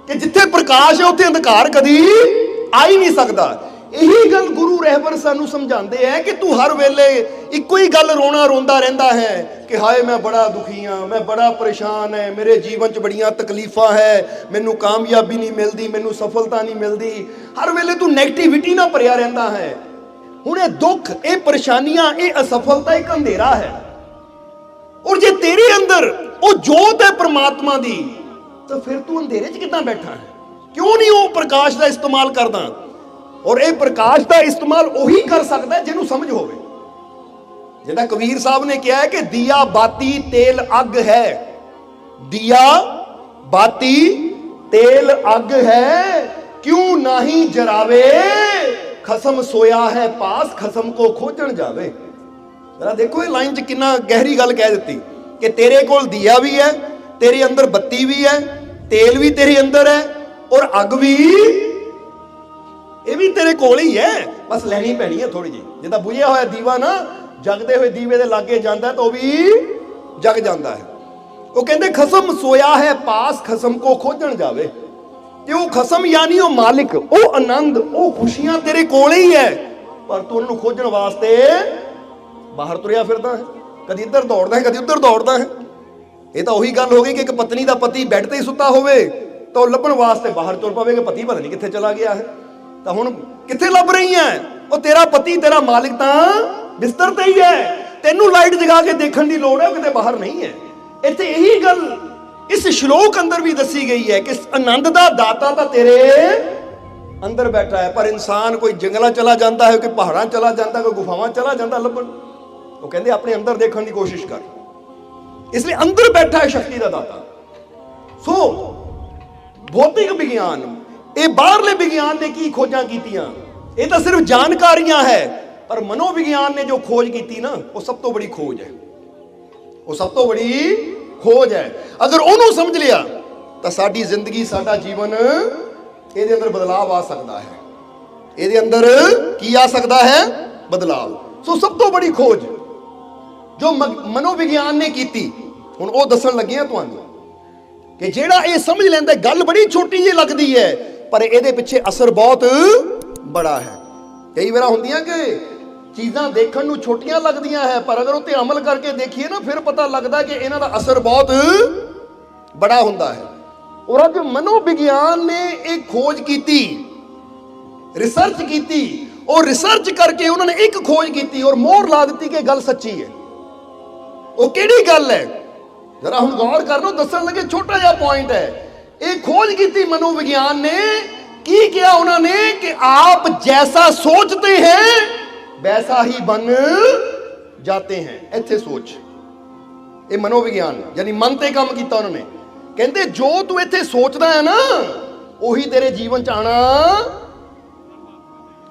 ਕਿ ਜਿੱਥੇ ਪ੍ਰਕਾਸ਼ ਹੈ ਉੱਥੇ ਅੰਧਕਾਰ ਕਦੀ ਆ ਹੀ ਨਹੀਂ ਸਕਦਾ। ਇਹੀ ਗੱਲ ਗੁਰੂ ਰਹਿਬਰ ਸਾਨੂੰ ਸਮਝਾਉਂਦੇ ਹੈ ਕਿ ਤੂੰ ਹਰ ਵੇਲੇ ਇੱਕੋ ਹੀ ਗੱਲ ਰੋਂਦਾ ਰਹਿੰਦਾ ਹੈ ਕਿ ਹਾਏ ਮੈਂ ਬੜਾ ਦੁਖੀ ਹਾਂ, ਮੈਂ ਬੜਾ ਪਰੇਸ਼ਾਨ ਹੈ, ਮੇਰੇ ਜੀਵਨ 'ਚ ਬੜੀਆਂ ਤਕਲੀਫਾਂ ਹੈ, ਮੈਨੂੰ ਕਾਮਯਾਬੀ ਨਹੀਂ ਮਿਲਦੀ, ਮੈਨੂੰ ਸਫਲਤਾ ਨਹੀਂ ਮਿਲਦੀ। ਹਰ ਵੇਲੇ ਤੂੰ ਨੈਗੇਟਿਵਿਟੀ ਨਾਲ ਭਰਿਆ ਰਹਿੰਦਾ ਹੈ। ਹੁਣ ਇਹ ਦੁੱਖ, ਇਹ ਪਰੇਸ਼ਾਨੀਆਂ, ਇਹ ਅਸਫਲਤਾ ਇੱਕ ਅੰਧੇਰਾ ਹੈ। ਔਰ ਜੇ ਤੇਰੇ ਅੰਦਰ ਉਹ ਜੋਤ ਹੈ ਪ੍ਰਮਾਤਮਾ ਦੀ, ਤਾਂ ਫਿਰ ਤੂੰ ਅੰਧੇਰੇ 'ਚ ਕਿੱਦਾਂ ਬੈਠਾ ਹੈ? ਕਿਉਂ ਨਹੀਂ ਉਹ ਪ੍ਰਕਾਸ਼ ਦਾ ਇਸਤੇਮਾਲ ਕਰਦਾ? ਔਰ ਇਹ ਪ੍ਰਕਾਸ਼ ਦਾ ਇਸਤੇਮਾਲ ਉਹੀ ਕਰ ਸਕਦਾ ਜਿਹਨੂੰ ਸਮਝ ਹੋਵੇ। ਜਿੱਦਾਂ ਕਬੀਰ ਸਾਹਿਬ ਨੇ ਕਿਹਾ ਹੈ ਕਿ ਦੀਆ ਬਾਤੀ ਤੇਲ ਅੱਗ ਹੈ, ਦੀਆ बाती तेल अग है क्यों नाही जरावे, खसम सोया है पास खसम को खोजन जावे। जरा देखो ये लाइन च कितना गहरी गल कह दी कि तेरे कोल दिया भी है, तेरे अंदर बत्ती भी है, तेल भी तेरे अंदर है और अग भी ये भी तेरे कोल ही है, बस लैनी पैनी है थोड़ी जी। जिदा बुझिया होया दीवा ना जगदे हुए दीवे दे लागे जाता है तो भी जग जाता है। वो कहते खसम सोया है पास खसम को खोजन जावे, कि वो खसम यानी वो मालिक, वो आनंद, वो खुशियां तेरे कोल ही है, पर तू उन्होंने खोजन वास्ते बाहर तुरिया फिरदा है, कदी इधर दौड़दा है कदी उधर दौड़दा है। ये तो वही गल हो गई कि एक पत्नी का पति बैड ते ही सुता होवे तो लभण वास्ते बाहर तुर पवे कि पति पता नहीं कित्थे चला गया है, तो हुण कित्थे लभ रही है? वो तेरा पति तेरा मालिक तां बिस्तर ते ही है, तेनू लाइट जगा के देखण दी लोड़ है, किते बाहर नहीं है। इत्थे यही गल इस श्लोक अंदर भी दसी गई है कि आनंद दा दाता तां तेरे अंदर बैठा है, पर इंसान कोई जंगला चला जाता है, कोई पहाड़ां चला जाता है, कोई गुफावां चला जाता लभण। वो कहते अपने अंदर देखने की कोशिश कर, इसलिए अंदर बैठा है शक्ति का दाता। सो भौतिक विज्ञान ये बाहरले विज्ञान ने की खोजां कीतियां, ये तो सिर्फ जानकारियां है, पर मनोविज्ञान ने जो खोज की ना वो सब तो बड़ी खोज है, वो सब तो बड़ी खोज है। अगर उन्होंने समझ लिया तो साडी जिंदगी साडा जीवन ये अंदर बदलाव आ सकता है, ये अंदर की आ सकता है बदलाव। सो सब तो बड़ी खोज जो मनोविज्ञान ने की हुण वो दसन लगे हैं तुहानूं कि जेड़ा ये समझ लैंदा गल बड़ी छोटी जी लगती है, पर ये पिछे असर बहुत बड़ा है। कई बार होंदियां कि चीज़ां देखण नूं छोटियां लगदियां है, पर अगर उत्ते अमल करके देखिए ना फिर पता लगता कि इन्हां दा असर बहुत बड़ा हुंदा है। और अज मनोविज्ञान ने एक खोज की, रिसर्च की, और रिसर्च करके उन्होंने एक खोज की और मोहर ला दी कि गल सच्ची है। वो केड़ी गल है जरा हुण गौर करनो, दसन लगे छोटा जा पॉइंट है। एक खोज की मनोविज्ञान ने की किया उन्होंने कि आप जैसा सोचते हैं वैसा ही बन जाते हैं। इत्थे सोच ये मनोविज्ञान यानी मन ते काम किया उन्होंने, कहते जो तू इत्थे सोचदा है ना उही तेरे जीवन च आना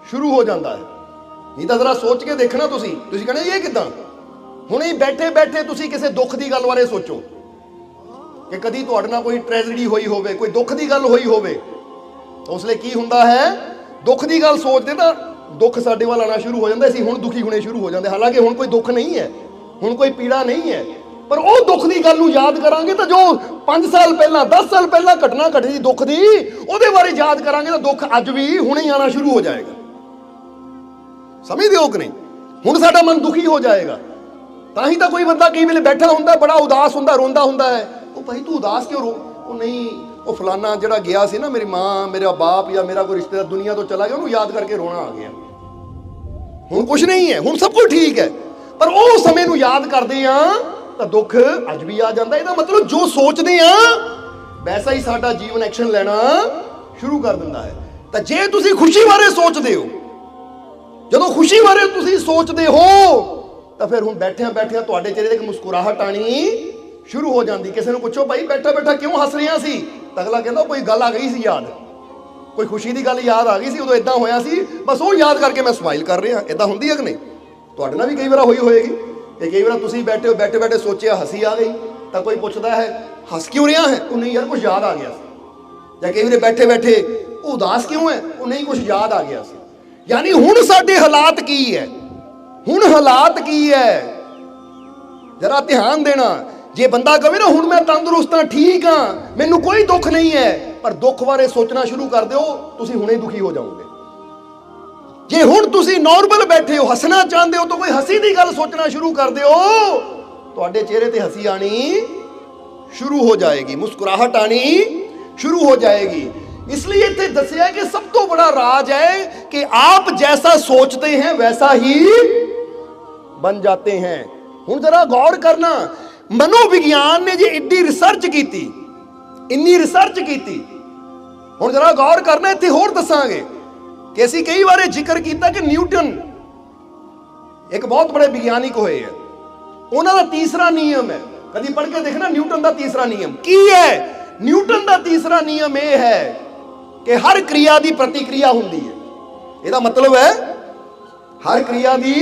शुरू हो जाता है। नहीं तो जरा सोच के देखना, तुसी कहना ये किदां हुणे बैठे बैठे तुसी किसी दुख की गल बारे सोचो कि कदी तुहाडे नाल कोई ट्रेजेडी हुई होवे, कोई दुख की गल हुई होवे, तो उसले की हुंदा है दुख की गल सोचते तो दुख साडे वाल आना शुरू हो जाता, असीं हुण दुखी होने शुरू हो जाते, हालांकि हुण कोई दुख नहीं है, हुण कोई पीड़ा नहीं है, पर वो दुख की गल नूं याद करांगे तो जो 5 साल पहला 10 साल पहला घटना घटी दुख की उहदे बारे याद करांगे तो दुख अज भी हुणे ही आना शुरू हो जाएगा। समझदे हो कि नहीं? हुण साडा मन दुखी हो जाएगा। ताही तो कोई बंदा कई वेले बैठा हुंदा बड़ा उदास हुंदा रोंदा हुंदा है, वो भाई तू उदास क्यों रो? वो नहीं वो फलाना जिहड़ा गया सी ना, मेरी माँ मेरा बाप या मेरा कोई रिश्तेदार दुनिया तो चला गया, उन्होंने याद करके रोना आ गया। हुण कुछ नहीं है, हुण सब कुछ ठीक है, पर वो समय नूं याद करदे आ तो दुख अज भी आ जाता। इसदा मतलब जो सोचते आ वैसा ही साडा जीवन एक्शन लेना शुरू कर दिंदा है। तो जे तुसीं खुशी बारे सोचते हो, जदों खुशी बारे तुसीं सोचते हो तो फिर हुण बैठिया बैठिया तुहाडे चेहरे ते एक मुस्कुराहट आनी शुरू हो जाती। किसी ने पूछो भाई बैठा बैठा क्यों हस रहा सी, तो अगला कहता कोई गल आ गई सी याद, कोई खुशी की गल याद आ गई सी, उदों इदां होया सी, बस वो याद करके मैं स्माइल कर रहा। इदां हुंदी है कि नहीं? तुहाडे नाल भी कई बार होई होएगी कि कई बार तुसीं बैठे बैठे सोचिया हसी आ गई, तो कोई पुछदा है हस क्यों रहा है? वो नहीं यार कुछ याद आ गया सी। या कई बार बैठे बैठे उदास क्यों है? वो नहीं कुछ याद आ गया सी। यानी हुण साडे हालात की है, हुण हालात की है, जरा ध्यान देना। जे बंदा कहे ना हुण मैं तंदुरुस्त हाँ ठीक हाँ मैनू कोई दुख नहीं है, पर दुख बारे सोचना शुरू कर दो तुसीं हुणे दुखी हो जाओगे। जे हुण तुसीं नॉर्मल बैठे हो हसना चाहते हो तो कोई हसी की गल सोचना शुरू कर दो, तुहाडे चेहरे ते हसी आनी शुरू हो जाएगी, मुस्कुराहट आनी शुरू हो जाएगी। इसलिए इत्थे दस्सिया कि सब तो बड़ा राज है कि आप जैसा सोचते हैं वैसा ही बन जाते हैं। हुण जरा गौर करना, मनोविज्ञान ने जे इतनी रिसर्च की, इन्नी रिसर्च की, हुण जरा गौर करना। इत्थे होर दसांगे कि असीं कई बार जिक्र किया कि न्यूटन एक बहुत बड़े विज्ञानिक होए हैं, उन्हां दा तीसरा नियम है, कदी पढ़ के देखना न्यूटन का तीसरा नियम की है। न्यूटन का तीसरा नियम यह है कि हर क्रिया की प्रतिक्रिया होंदी है। ਇਹਦਾ मतलब है हर क्रिया की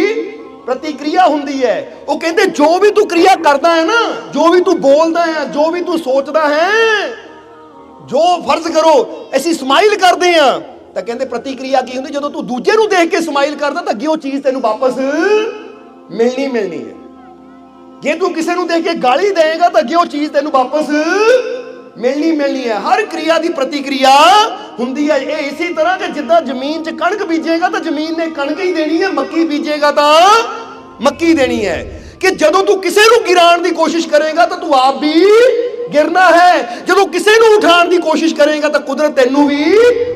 प्रतिक्रिया होंदी है। वो कहते जो भी तू क्रिया करता है ना, जो भी तू बोलता है, जो भी तू सोचता है, जो फर्ज करो ऐसी स्माइल करते हैं तो कहते प्रतिक्रिया की होंदी, जो तू दूजे नूं देख के स्माइल करदा तो अगे वो चीज तेनू वापस मिलनी मिलनी है। जे तू किसी नूं देख के गाली देगा तो अगे वो चीज तेनू वापस मिलनी मिलनी है। हर क्रिया की प्रतिक्रिया हुंदी है। ये इसी तरह कि जिद्दां जमीन च कणक बीजेगा तो जमीन ने कणक ही देनी है, मक्की बीजेगा तो मक्की देनी है। कि जदों तू किसी नूं गिराण की कोशिश करेगा तो तू आप भी गिरना है, जदों किसी नूं उठाण की कोशिश करेगा तो कुदरत तैनूं भी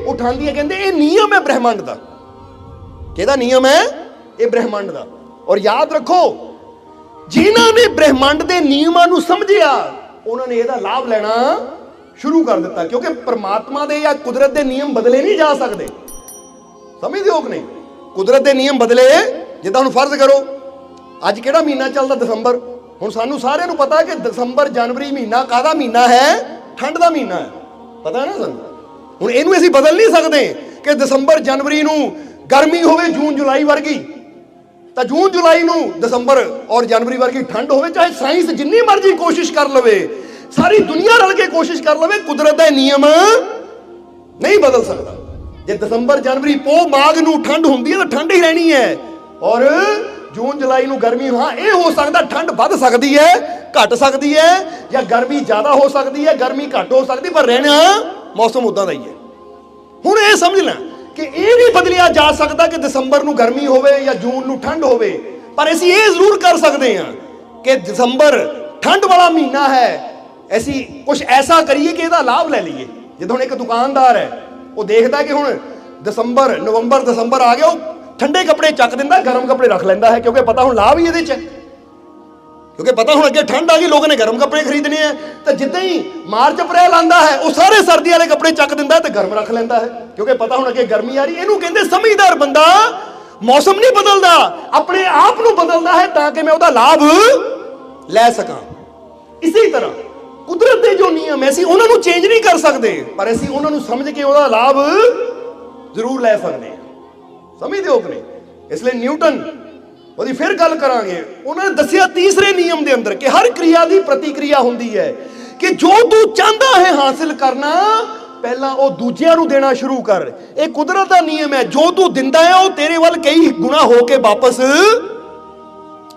उठांदी है। कहंदे ये नियम है ब्रह्मांड का। किहदा नियम है? ये ब्रह्मांड का। और याद रखो जिन्हां ने ब्रह्मांड के नियमां नूं समझिया उन्होंने इसका लाभ लेना शुरू कर दिता, क्योंकि परमात्मा दे या कुदरत के नियम बदले नहीं जा सकते। समझदे हो कि नहीं? कुदरत के नियम बदले जिद्दां हुण फर्ज करो अज किहड़ा महीना चलदा? दसंबर। हुण सानू सारिआं नूं पता है कि दसंबर जनवरी महीना काहदा महीना है? ठंड का महीना है, पता है ना सानू। हुण इहनूं असीं बदल नहीं सकते कि दसंबर जनवरी नूं गर्मी होवे जून जुलाई वर्गी, तो जून जुलाई नूं दसंबर और जनवरी वर्गी ठंड होवे। चाहे साइंस जिन्नी मर्जी कोशिश कर लवे, सारी दुनिया रल के कोशिश कर लवे, कुदरत का नियम नहीं बदल सकता। जे दसंबर जनवरी पो माघ नूं ठंड हुंदी है तो ठंड ही रहनी है, और जून जुलाई नूं गर्मी। हाँ ये हो सकता ठंड वध सकती है, घट सकती है, या गर्मी ज्यादा हो सकती है, गर्मी घट हो सकती, पर रहना मौसम उदां दा ही है। हुण ये समझना कि यह नहीं बदलिया जा सकता कि दसंबर नूं गर्मी होवे या जून नूं ठंड होवे, पर असीं ये जरूर कर सकते हैं कि दिसंबर ठंड वाला महीना है, ऐसी कुछ ऐसा करिए कि इसका लाभ ले लीए। जो हुण एक दुकानदार है वो देखता है कि हुण दसंबर नवंबर दसंबर आ गया, वो ठंडे कपड़े चक दिंदा, गर्म कपड़े रख लैंदा है, क्योंकि पता हुण लाभ ही इहदे च है, क्योंकि पता हुण अगे ठंड आ गई, लोगों ने गर्म कपड़े खरीदने हैं। तो जिद्दां ही मार्च अप्रैल आंदा है वो सारे सर्दी वाले कपड़े चक दिंदा है तो गर्म रख लैंदा है, क्योंकि पता हुण अगे गर्मी आ रही। इहनूं कहंदे समझदार बंदा मौसम नहीं बदलदा, अपने आप नूं बदलदा है ताकि मैं उसदा लाभ लै सकां। इसी तरह कुदरत के जो नियम है असीं उन्हां नूं चेंज नहीं कर सकते, पर असीं उन्हां नूं समझ के उसदा लाभ जरूर लै सकते हैं। समझदे हो कि नहीं? इसलिए न्यूटन ਉਹਦੀ फिर गल करांगे, उन्होंने दसिया तीसरे नियम के अंदर कि हर क्रिया की प्रतिक्रिया होंदी है, कि जो तू चाहता है हासिल करना पहला वो दूजिਆਂ ਨੂੰ देना शुरू कर। एक कुदरत का नियम है, जो तू दिंदा है वो तेरे वाल कई गुना होके वापस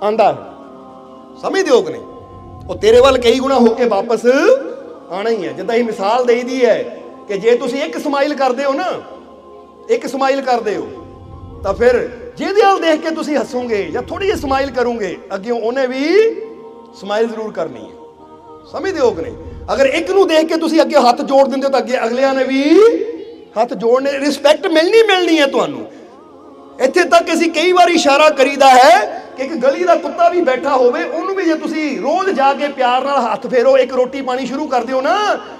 आंदा है। समझदे हो कि नहीं? वो तेरे वाल कई गुना होके वापस आना ही है। जिद्दां ही मिसाल देई दी है कि जे तुसीं एक स्माइल करदे हो ना, एक स्माइल करदे हो तो फिर ਜਿਹਦੇ ਵੱਲ देख के तुसीं हसोगे या थोड़ी जी स्माइल करोगे अगे उन्हें भी स्माइल जरूर करनी है। समझदे हो कि नहीं? अगर एक नूं देख के तुसीं अगे हथ जोड़ दिंदे हो तो अगे अगलियां ने भी हथ जोड़ने, रिस्पैक्ट मिलनी है तुहानूं। इत्थे तक असीं कई बार इशारा करीदा है कि एक गली का कुत्ता भी बैठा होवे, उन्होंने भी जे तुसीं रोज़ जाके प्यार नाल हथ फेरो, एक रोटी पानी शुरू कर दिओ ना,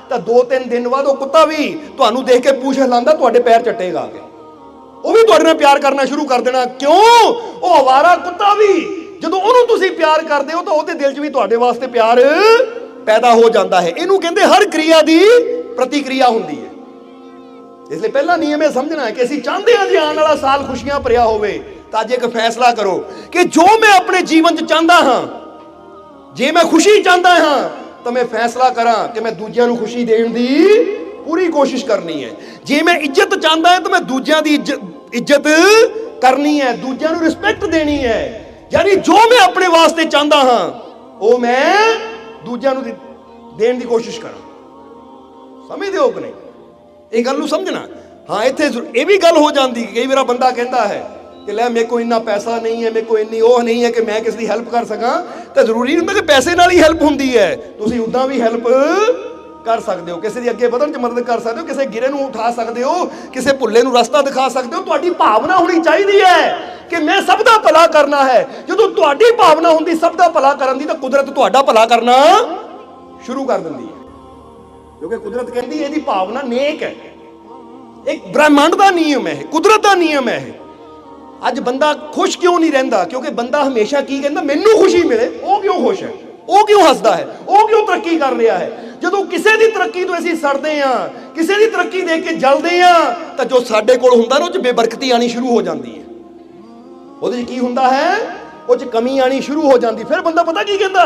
तो 2-3 दिन बाद वो कुत्ता भी तुहानूं देख के पूछ हिलांदा, तुहाडे पैर चट्टेगा आके, वो भी तुहाडे नाल प्यार करना शुरू कर देना। क्यों? वो आवारा कुत्ता भी जदों उहनूं तुसीं प्यार करदे हो तो उहदे दिल 'च भी तुहाडे वास्ते प्यार पैदा हो जाता है। इहनूं कहंदे हर क्रिया की प्रतिक्रिया हुंदी है। इसलिए पहला नियम यह समझना है कि असीं चाहते हैं कि आने वाला साल खुशियां भरिया होवे, तो अज एक फैसला करो कि जो मैं अपने जीवन च चाहता हाँ, जे मैं खुशी चाहता हाँ, तो मैं फैसला करा कि मैं दूजिਆਂ ਨੂੰ खुशी देण दी पूरी कोशिश करनी है। जे मैं इज्जत चाहता है तो मैं दूजिਆਂ ਦੀ इज्जत करनी है, दूजिਆਂ ਨੂੰ रिस्पैक्ट देनी है। यानी जो मैं अपने वास्ते चाहता हाँ वो मैं दूजिਆਂ ਨੂੰ देण ਦੀ कोशिश करा। समझदे हो कि नहीं? ये गल समझना। हाँ इत्थे ये भी गल हो जाती, कई बार बंदा कहता है कि लै मेरे को इन्ना पैसा नहीं है, मेरे को इन्नी वो नहीं है कि मैं किसी की हैल्प कर सकां, तो जरूरी नहीं कि पैसे नाल ही हैल्प होंदी है। तुसीं उदां भी हैल्प कर सकते हो, किसी की अगे वधण च मदद कर सकते हो, किसी गिरे नूं उठा सकते हो, किसी भुल्ले नूं रस्ता दिखा सकते हो। तुहाडी भावना होनी चाहिए है कि मैं सब दा भला करना है। जदों तुहाडी भावना हुंदी सब दा भला करन दी, तो कुदरत तुहाडा भला करना शुरू कर दिंदी है, क्योंकि कुदरत कहती है इहदी भावना नेक है। एक ब्रह्मांड का नियम है, कुदरत का नियम है। अज बंदा खुश क्यों नहीं रहिंदा? क्योंकि बंदा हमेशा की कहता मैनू खुशी मिले। वो क्यों खुश है? वो क्यों हसदा है? वो क्यों तरक्की कर रहा है? ਜਦੋਂ ਕਿਸੇ ਦੀ ਤਰੱਕੀ ਤੋਂ ਅਸੀਂ ਸੜਦੇ ਆ, ਕਿਸੇ ਦੀ ਤਰੱਕੀ ਦੇਖ ਕੇ ਜਲਦੇ ਆ, ਤਾਂ ਜੋ ਸਾਡੇ ਕੋਲ ਹੁੰਦਾ ਨਾ ਉਹ 'ਚ ਬੇਬਰਕਤੀ ਆਣੀ ਸ਼ੁਰੂ ਹੋ ਜਾਂਦੀ ਹੈ। ਉਹਦੇ 'ਚ ਕੀ ਹੁੰਦਾ ਹੈ, ਉਹ 'ਚ ਕਮੀ ਆਣੀ ਸ਼ੁਰੂ ਹੋ ਜਾਂਦੀ। ਫਿਰ ਬੰਦਾ ਪਤਾ ਕੀ ਕਹਿੰਦਾ,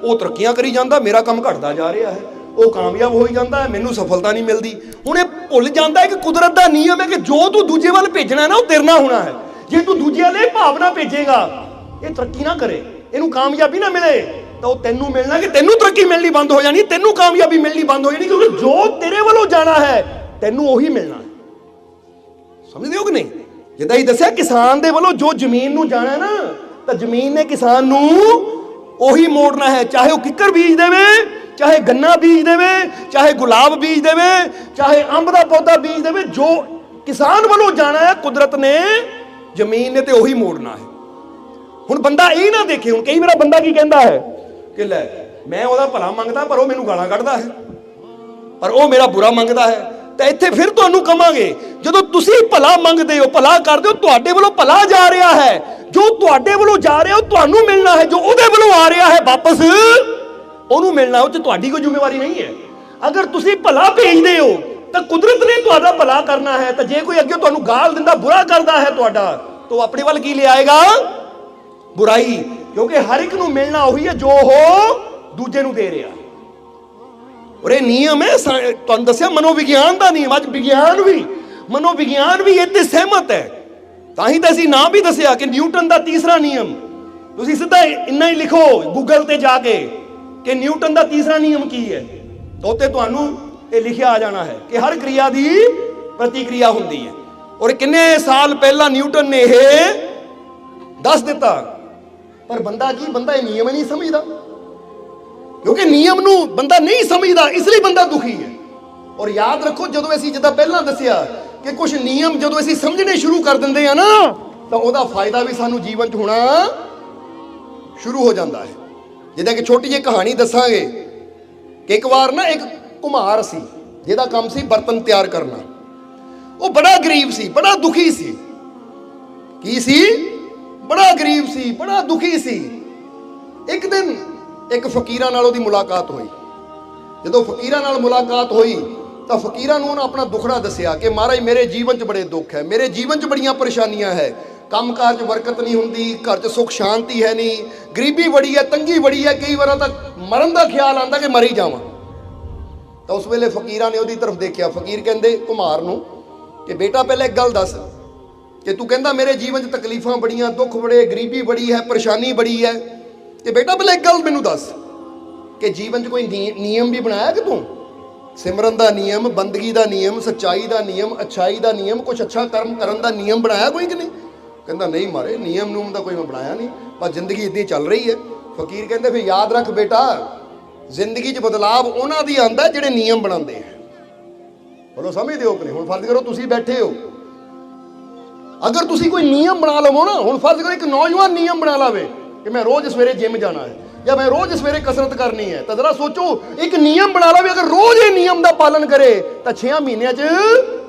ਉਹ ਤਰੱਕੀਆਂ ਕਰੀ ਜਾਂਦਾ, ਮੇਰਾ ਕੰਮ ਘਟਦਾ ਜਾ ਰਿਹਾ ਹੈ, ਉਹ ਕਾਮਯਾਬ ਹੋਈ ਜਾਂਦਾ ਹੈ, ਮੈਨੂੰ ਸਫਲਤਾ ਨਹੀਂ ਮਿਲਦੀ। ਹੁਣ ਇਹ ਭੁੱਲ ਜਾਂਦਾ ਹੈ ਕਿ ਕੁਦਰਤ ਦਾ ਨਿਯਮ ਹੈ ਕਿ ਜੋ ਤੂੰ ਦੂਜੇ ਵੱਲ ਭੇਜਣਾ ਹੈ ਨਾ, ਉਹ ਤੇਰੇ ਨਾਲ ਹੋਣਾ ਹੈ। ਜੇ ਤੂੰ ਦੂਜੇ ਵੱਲ ਭਾਵਨਾ ਭੇਜੇਗਾ, ਇਹ ਤਰੱਕੀ ਨਾ ਕਰੇ, ਇਹਨੂੰ ਕਾਮਯਾਬੀ ਨਾ ਮਿਲੇ, ਤਾਂ ਉਹ ਤੈਨੂੰ ਮਿਲਣਾ ਕਿ ਤੈਨੂੰ ਤਰੱਕੀ ਮਿਲਣੀ ਬੰਦ ਹੋ ਜਾਣੀ, ਤੈਨੂੰ ਕਾਮਯਾਬੀ ਮਿਲਣੀ ਬੰਦ ਹੋ ਜਾਣੀ, ਕਿਉਂਕਿ ਜੋ ਤੇਰੇ ਵੱਲੋਂ ਜਾਣਾ ਹੈ ਤੈਨੂੰ ਉਹੀ ਮਿਲਣਾ ਹੈ। ਸਮਝਦੇ ਹੋ ਕਿ ਨਹੀਂ? ਜਿੱਦਾਂ ਹੀ ਦੱਸਿਆ, ਕਿਸਾਨ ਦੇ ਵੱਲੋਂ ਜੋ ਜ਼ਮੀਨ ਨੂੰ ਜਾਣਾ ਹੈ ਨਾ, ਤਾਂ ਜ਼ਮੀਨ ਨੇ ਕਿਸਾਨ ਨੂੰ ਉਹੀ ਮੋੜਨਾ ਹੈ। ਚਾਹੇ ਉਹ ਕਿੱਕਰ ਬੀਜ ਦੇਵੇ, ਚਾਹੇ ਗੰਨਾ ਬੀਜ ਦੇਵੇ, ਚਾਹੇ ਗੁਲਾਬ ਬੀਜ ਦੇਵੇ, ਚਾਹੇ ਅੰਬ ਦਾ ਪੌਦਾ ਬੀਜ ਦੇਵੇ, ਜੋ ਕਿਸਾਨ ਵੱਲੋਂ ਜਾਣਾ ਹੈ ਕੁਦਰਤ ਨੇ, ਜ਼ਮੀਨ ਨੇ ਤੇ ਉਹੀ ਮੋੜਨਾ ਹੈ। ਹੁਣ ਬੰਦਾ ਇਹ ਨਾ ਦੇਖੇ, ਹੁਣ ਕਈ ਵਾਰ ਬੰਦਾ ਕੀ ਕਹਿੰਦਾ ਹੈ ਕਿ ਲੈ ਮੈਂ ਉਹਦਾ ਭਲਾ ਮੰਗਦਾ ਪਰ ਉਹ ਮੈਨੂੰ ਗਾਲਾਂ ਕੱਢਦਾ ਹੈ, ਪਰ ਉਹ ਮੇਰਾ ਬੁਰਾ ਮੰਗਦਾ ਹੈ। ਤਾਂ ਇੱਥੇ ਫਿਰ ਤੁਹਾਨੂੰ ਕਵਾਂਗੇ, ਜਦੋਂ ਤੁਸੀਂ ਭਲਾ ਮੰਗਦੇ ਹੋ, ਭਲਾ ਕਰਦੇ ਹੋ, ਤੁਹਾਡੇ ਵੱਲੋਂ ਭਲਾ ਜਾ ਰਿਹਾ ਹੈ, ਜੋ ਤੁਹਾਡੇ ਵੱਲੋਂ ਜਾ ਰਿਹਾ ਉਹ ਤੁਹਾਨੂੰ ਮਿਲਣਾ ਹੈ, ਜੋ ਉਹਦੇ ਵੱਲੋਂ ਆ ਰਿਹਾ ਹੈ ਵਾਪਸ ਉਹਨੂੰ ਮਿਲਣਾ, ਉਹ 'ਚ ਤੁਹਾਡੀ ਕੋਈ ਜ਼ਿੰਮੇਵਾਰੀ ਨਹੀਂ ਹੈ। ਅਗਰ ਤੁਸੀਂ ਭਲਾ ਭੇਜਦੇ ਹੋ ਤਾਂ ਕੁਦਰਤ ਨੇ ਤੁਹਾਡਾ ਭਲਾ ਕਰਨਾ ਹੈ, ਤਾਂ ਜੇ ਕੋਈ ਅੱਗੇ ਤੁਹਾਨੂੰ ਗਾਲ ਦਿੰਦਾ, ਬੁਰਾ ਕਰਦਾ ਹੈ ਤੁਹਾਡਾ, ਤਾਂ ਆਪਣੇ ਵੱਲ ਕੀ ਲਿਆਏਗਾ? ਬੁਰਾਈ, ਕਿਉਂਕਿ ਹਰ ਇੱਕ ਨੂੰ ਮਿਲਣਾ ਉਹੀ ਹੈ ਜੋ ਉਹ ਦੂਜੇ ਨੂੰ ਦੇ ਰਿਹਾ। ਔਰ ਇਹ ਨਿਯਮ ਹੈ, ਤੁਹਾਨੂੰ ਦੱਸਿਆ ਮਨੋਵਿਗਿਆਨ ਦਾ ਨਿਯਮ। ਅੱਜ ਵਿਗਿਆਨ ਵੀ, ਮਨੋਵਿਗਿਆਨ ਵੀ ਇਹ ਤੇ ਸਹਿਮਤ ਹੈ। ਤਾਂ ਹੀ ਤਾਂ ਅਸੀਂ ਨਾਮ ਵੀ ਦੱਸਿਆ ਕਿ ਨਿਊਟਨ ਦਾ ਤੀਸਰਾ ਨਿਯਮ। ਤੁਸੀਂ ਸਿੱਧਾ ਇੰਨਾ ਹੀ ਲਿਖੋ ਗੂਗਲ ਤੇ ਜਾ ਕੇ ਕਿ ਨਿਊਟਨ ਦਾ ਤੀਸਰਾ ਨਿਯਮ ਕੀ ਹੈ, ਤਾਂ ਉੱਤੇ ਤੁਹਾਨੂੰ ਇਹ ਲਿਖਿਆ ਆ ਜਾਣਾ ਹੈ ਕਿ ਹਰ ਕਿਰਿਆ ਦੀ ਪ੍ਰਤੀਕਿਰਿਆ ਹੁੰਦੀ ਹੈ। ਔਰ ਕਿੰਨੇ ਸਾਲ ਪਹਿਲਾਂ ਨਿਊਟਨ ਨੇ ਇਹ ਦੱਸ ਦਿੱਤਾ, ਪਰ ਬੰਦਾ ਕੀ, ਬੰਦਾ ਇਹ ਨਿਯਮ ਨਹੀਂ ਸਮਝਦਾ, ਕਿਉਂਕਿ ਨਿਯਮ ਨੂੰ ਬੰਦਾ ਨਹੀਂ ਸਮਝਦਾ, ਇਸ ਲਈ ਬੰਦਾ ਦੁਖੀ ਹੈ। ਔਰ ਯਾਦ ਰੱਖੋ, ਜਦੋਂ ਅਸੀਂ ਜਿੱਦਾਂ ਪਹਿਲਾਂ ਦੱਸਿਆ ਕਿ ਕੁਝ ਨਿਯਮ ਜਦੋਂ ਅਸੀਂ ਸਮਝਣੇ ਸ਼ੁਰੂ ਕਰ ਦਿੰਦੇ ਆ ਨਾ, ਤਾਂ ਉਹਦਾ ਫਾਇਦਾ ਵੀ ਸਾਨੂੰ ਜੀਵਨ 'ਚ ਹੋਣਾ ਸ਼ੁਰੂ ਹੋ ਜਾਂਦਾ ਹੈ। ਜਿੱਦਾਂ ਕਿ ਛੋਟੀ ਜਿਹੀ ਕਹਾਣੀ ਦੱਸਾਂਗੇ ਕਿ ਇੱਕ ਵਾਰ ਨਾ ਇੱਕ ਘੁਮਾਰ ਸੀ, ਜਿਹਦਾ ਕੰਮ ਸੀ ਬਰਤਨ ਤਿਆਰ ਕਰਨਾ। ਉਹ ਬੜਾ ਗਰੀਬ ਸੀ, ਬੜਾ ਦੁਖੀ ਸੀ। ਕੀ ਸੀ? ਬੜਾ ਗਰੀਬ ਸੀ, ਬੜਾ ਦੁਖੀ ਸੀ। ਇੱਕ ਦਿਨ ਇੱਕ ਫਕੀਰਾਂ ਨਾਲ ਉਹਦੀ ਮੁਲਾਕਾਤ ਹੋਈ। ਜਦੋਂ ਫਕੀਰਾਂ ਨਾਲ ਮੁਲਾਕਾਤ ਹੋਈ ਤਾਂ ਫਕੀਰਾਂ ਨੂੰ ਉਹਨਾਂ ਆਪਣਾ ਦੁੱਖੜਾ ਦੱਸਿਆ ਕਿ ਮਹਾਰਾਜ ਮੇਰੇ ਜੀਵਨ 'ਚ ਬੜੇ ਦੁੱਖ ਹੈ, ਮੇਰੇ ਜੀਵਨ 'ਚ ਬੜੀਆਂ ਪਰੇਸ਼ਾਨੀਆਂ ਹੈ, ਕੰਮਕਾਰ 'ਚ ਬਰਕਤ ਨਹੀਂ ਹੁੰਦੀ, ਘਰ 'ਚ ਸੁੱਖ ਸ਼ਾਂਤੀ ਹੈ ਨਹੀਂ, ਗਰੀਬੀ ਬੜੀ ਹੈ, ਤੰਗੀ ਬੜੀ ਹੈ, ਕਈ ਵਾਰਾਂ ਤਾਂ ਮਰਨ ਦਾ ਖਿਆਲ ਆਉਂਦਾ ਕਿ ਮਰ ਹੀ ਜਾਵਾਂ। ਤਾਂ ਉਸ ਵੇਲੇ ਫਕੀਰਾਂ ਨੇ ਉਹਦੀ ਤਰਫ ਦੇਖਿਆ। ਫਕੀਰ ਕਹਿੰਦੇ ਕੁਮਾਰ ਨੂੰ ਕਿ ਬੇਟਾ ਪਹਿਲਾਂ ਇੱਕ ਗੱਲ ਦੱਸ ਕਿ ਤੂੰ ਕਹਿੰਦਾ ਮੇਰੇ ਜੀਵਨ 'ਚ ਤਕਲੀਫਾਂ ਬੜੀਆਂ, ਦੁੱਖ ਬੜੇ, ਗਰੀਬੀ ਬੜੀ ਹੈ, ਪਰੇਸ਼ਾਨੀ ਬੜੀ ਹੈ, ਤੇ ਬੇਟਾ ਪਹਿਲਾਂ ਇੱਕ ਗੱਲ ਮੈਨੂੰ ਦੱਸ ਕਿ ਜੀਵਨ 'ਚ ਕੋਈ ਨਿਯਮ ਵੀ ਬਣਾਇਆ ਕਿ ਤੂੰ? ਸਿਮਰਨ ਦਾ ਨਿਯਮ, ਬੰਦਗੀ ਦਾ ਨਿਯਮ, ਸੱਚਾਈ ਦਾ ਨਿਯਮ, ਅੱਛਾਈ ਦਾ ਨਿਯਮ, ਕੁਛ ਅੱਛਾ ਕਰਮ ਕਰਨ ਦਾ ਨਿਯਮ ਬਣਾਇਆ ਕੋਈ ਕਿ ਨਹੀਂ? ਕਹਿੰਦਾ ਨਹੀਂ ਮਾਰੇ, ਨਿਯਮ ਨੂਮ ਦਾ ਕੋਈ ਮੈਂ ਬਣਾਇਆ ਨਹੀਂ, ਪਰ ਜ਼ਿੰਦਗੀ ਇੱਦਾਂ ਚੱਲ ਰਹੀ ਹੈ। ਫਕੀਰ ਕਹਿੰਦੇ ਫਿਰ ਯਾਦ ਰੱਖ ਬੇਟਾ, ਜ਼ਿੰਦਗੀ 'ਚ ਬਦਲਾਵ ਉਹਨਾਂ ਦੀ ਆਉਂਦਾ ਜਿਹੜੇ ਨਿਯਮ ਬਣਾਉਂਦੇ ਆ। ਬੋਲੋ ਸਮਝਦੇ ਹੋ ਕਿ ਨਹੀਂ? ਹੁਣ ਫਰਜ਼ ਕਰੋ ਤੁਸੀਂ ਬੈਠੇ ਹੋ, ਅਗਰ ਤੁਸੀਂ ਕੋਈ ਨਿਯਮ ਬਣਾ ਲਵੋ ਨਾ, ਹੁਣ ਫਰਜ਼ ਕਰੋ ਇੱਕ ਨੌਜਵਾਨ ਨਿਯਮ ਬਣਾ ਲਵੇ ਕਿ ਮੈਂ ਰੋਜ਼ ਸਵੇਰੇ ਜਿਮ ਜਾਣਾ ਹੈ ਜਾਂ ਮੈਂ ਰੋਜ਼ ਸਵੇਰੇ ਕਸਰਤ ਕਰਨੀ ਹੈ, ਤਾਂ ਜ਼ਰਾ ਸੋਚੋ, ਇੱਕ ਨਿਯਮ ਬਣਾ ਲਵੇ, ਅਗਰ ਰੋਜ਼ ਇਹ ਨਿਯਮ ਦਾ ਪਾਲਨ ਕਰੇ ਤਾਂ 6 ਮਹੀਨਿਆਂ 'ਚ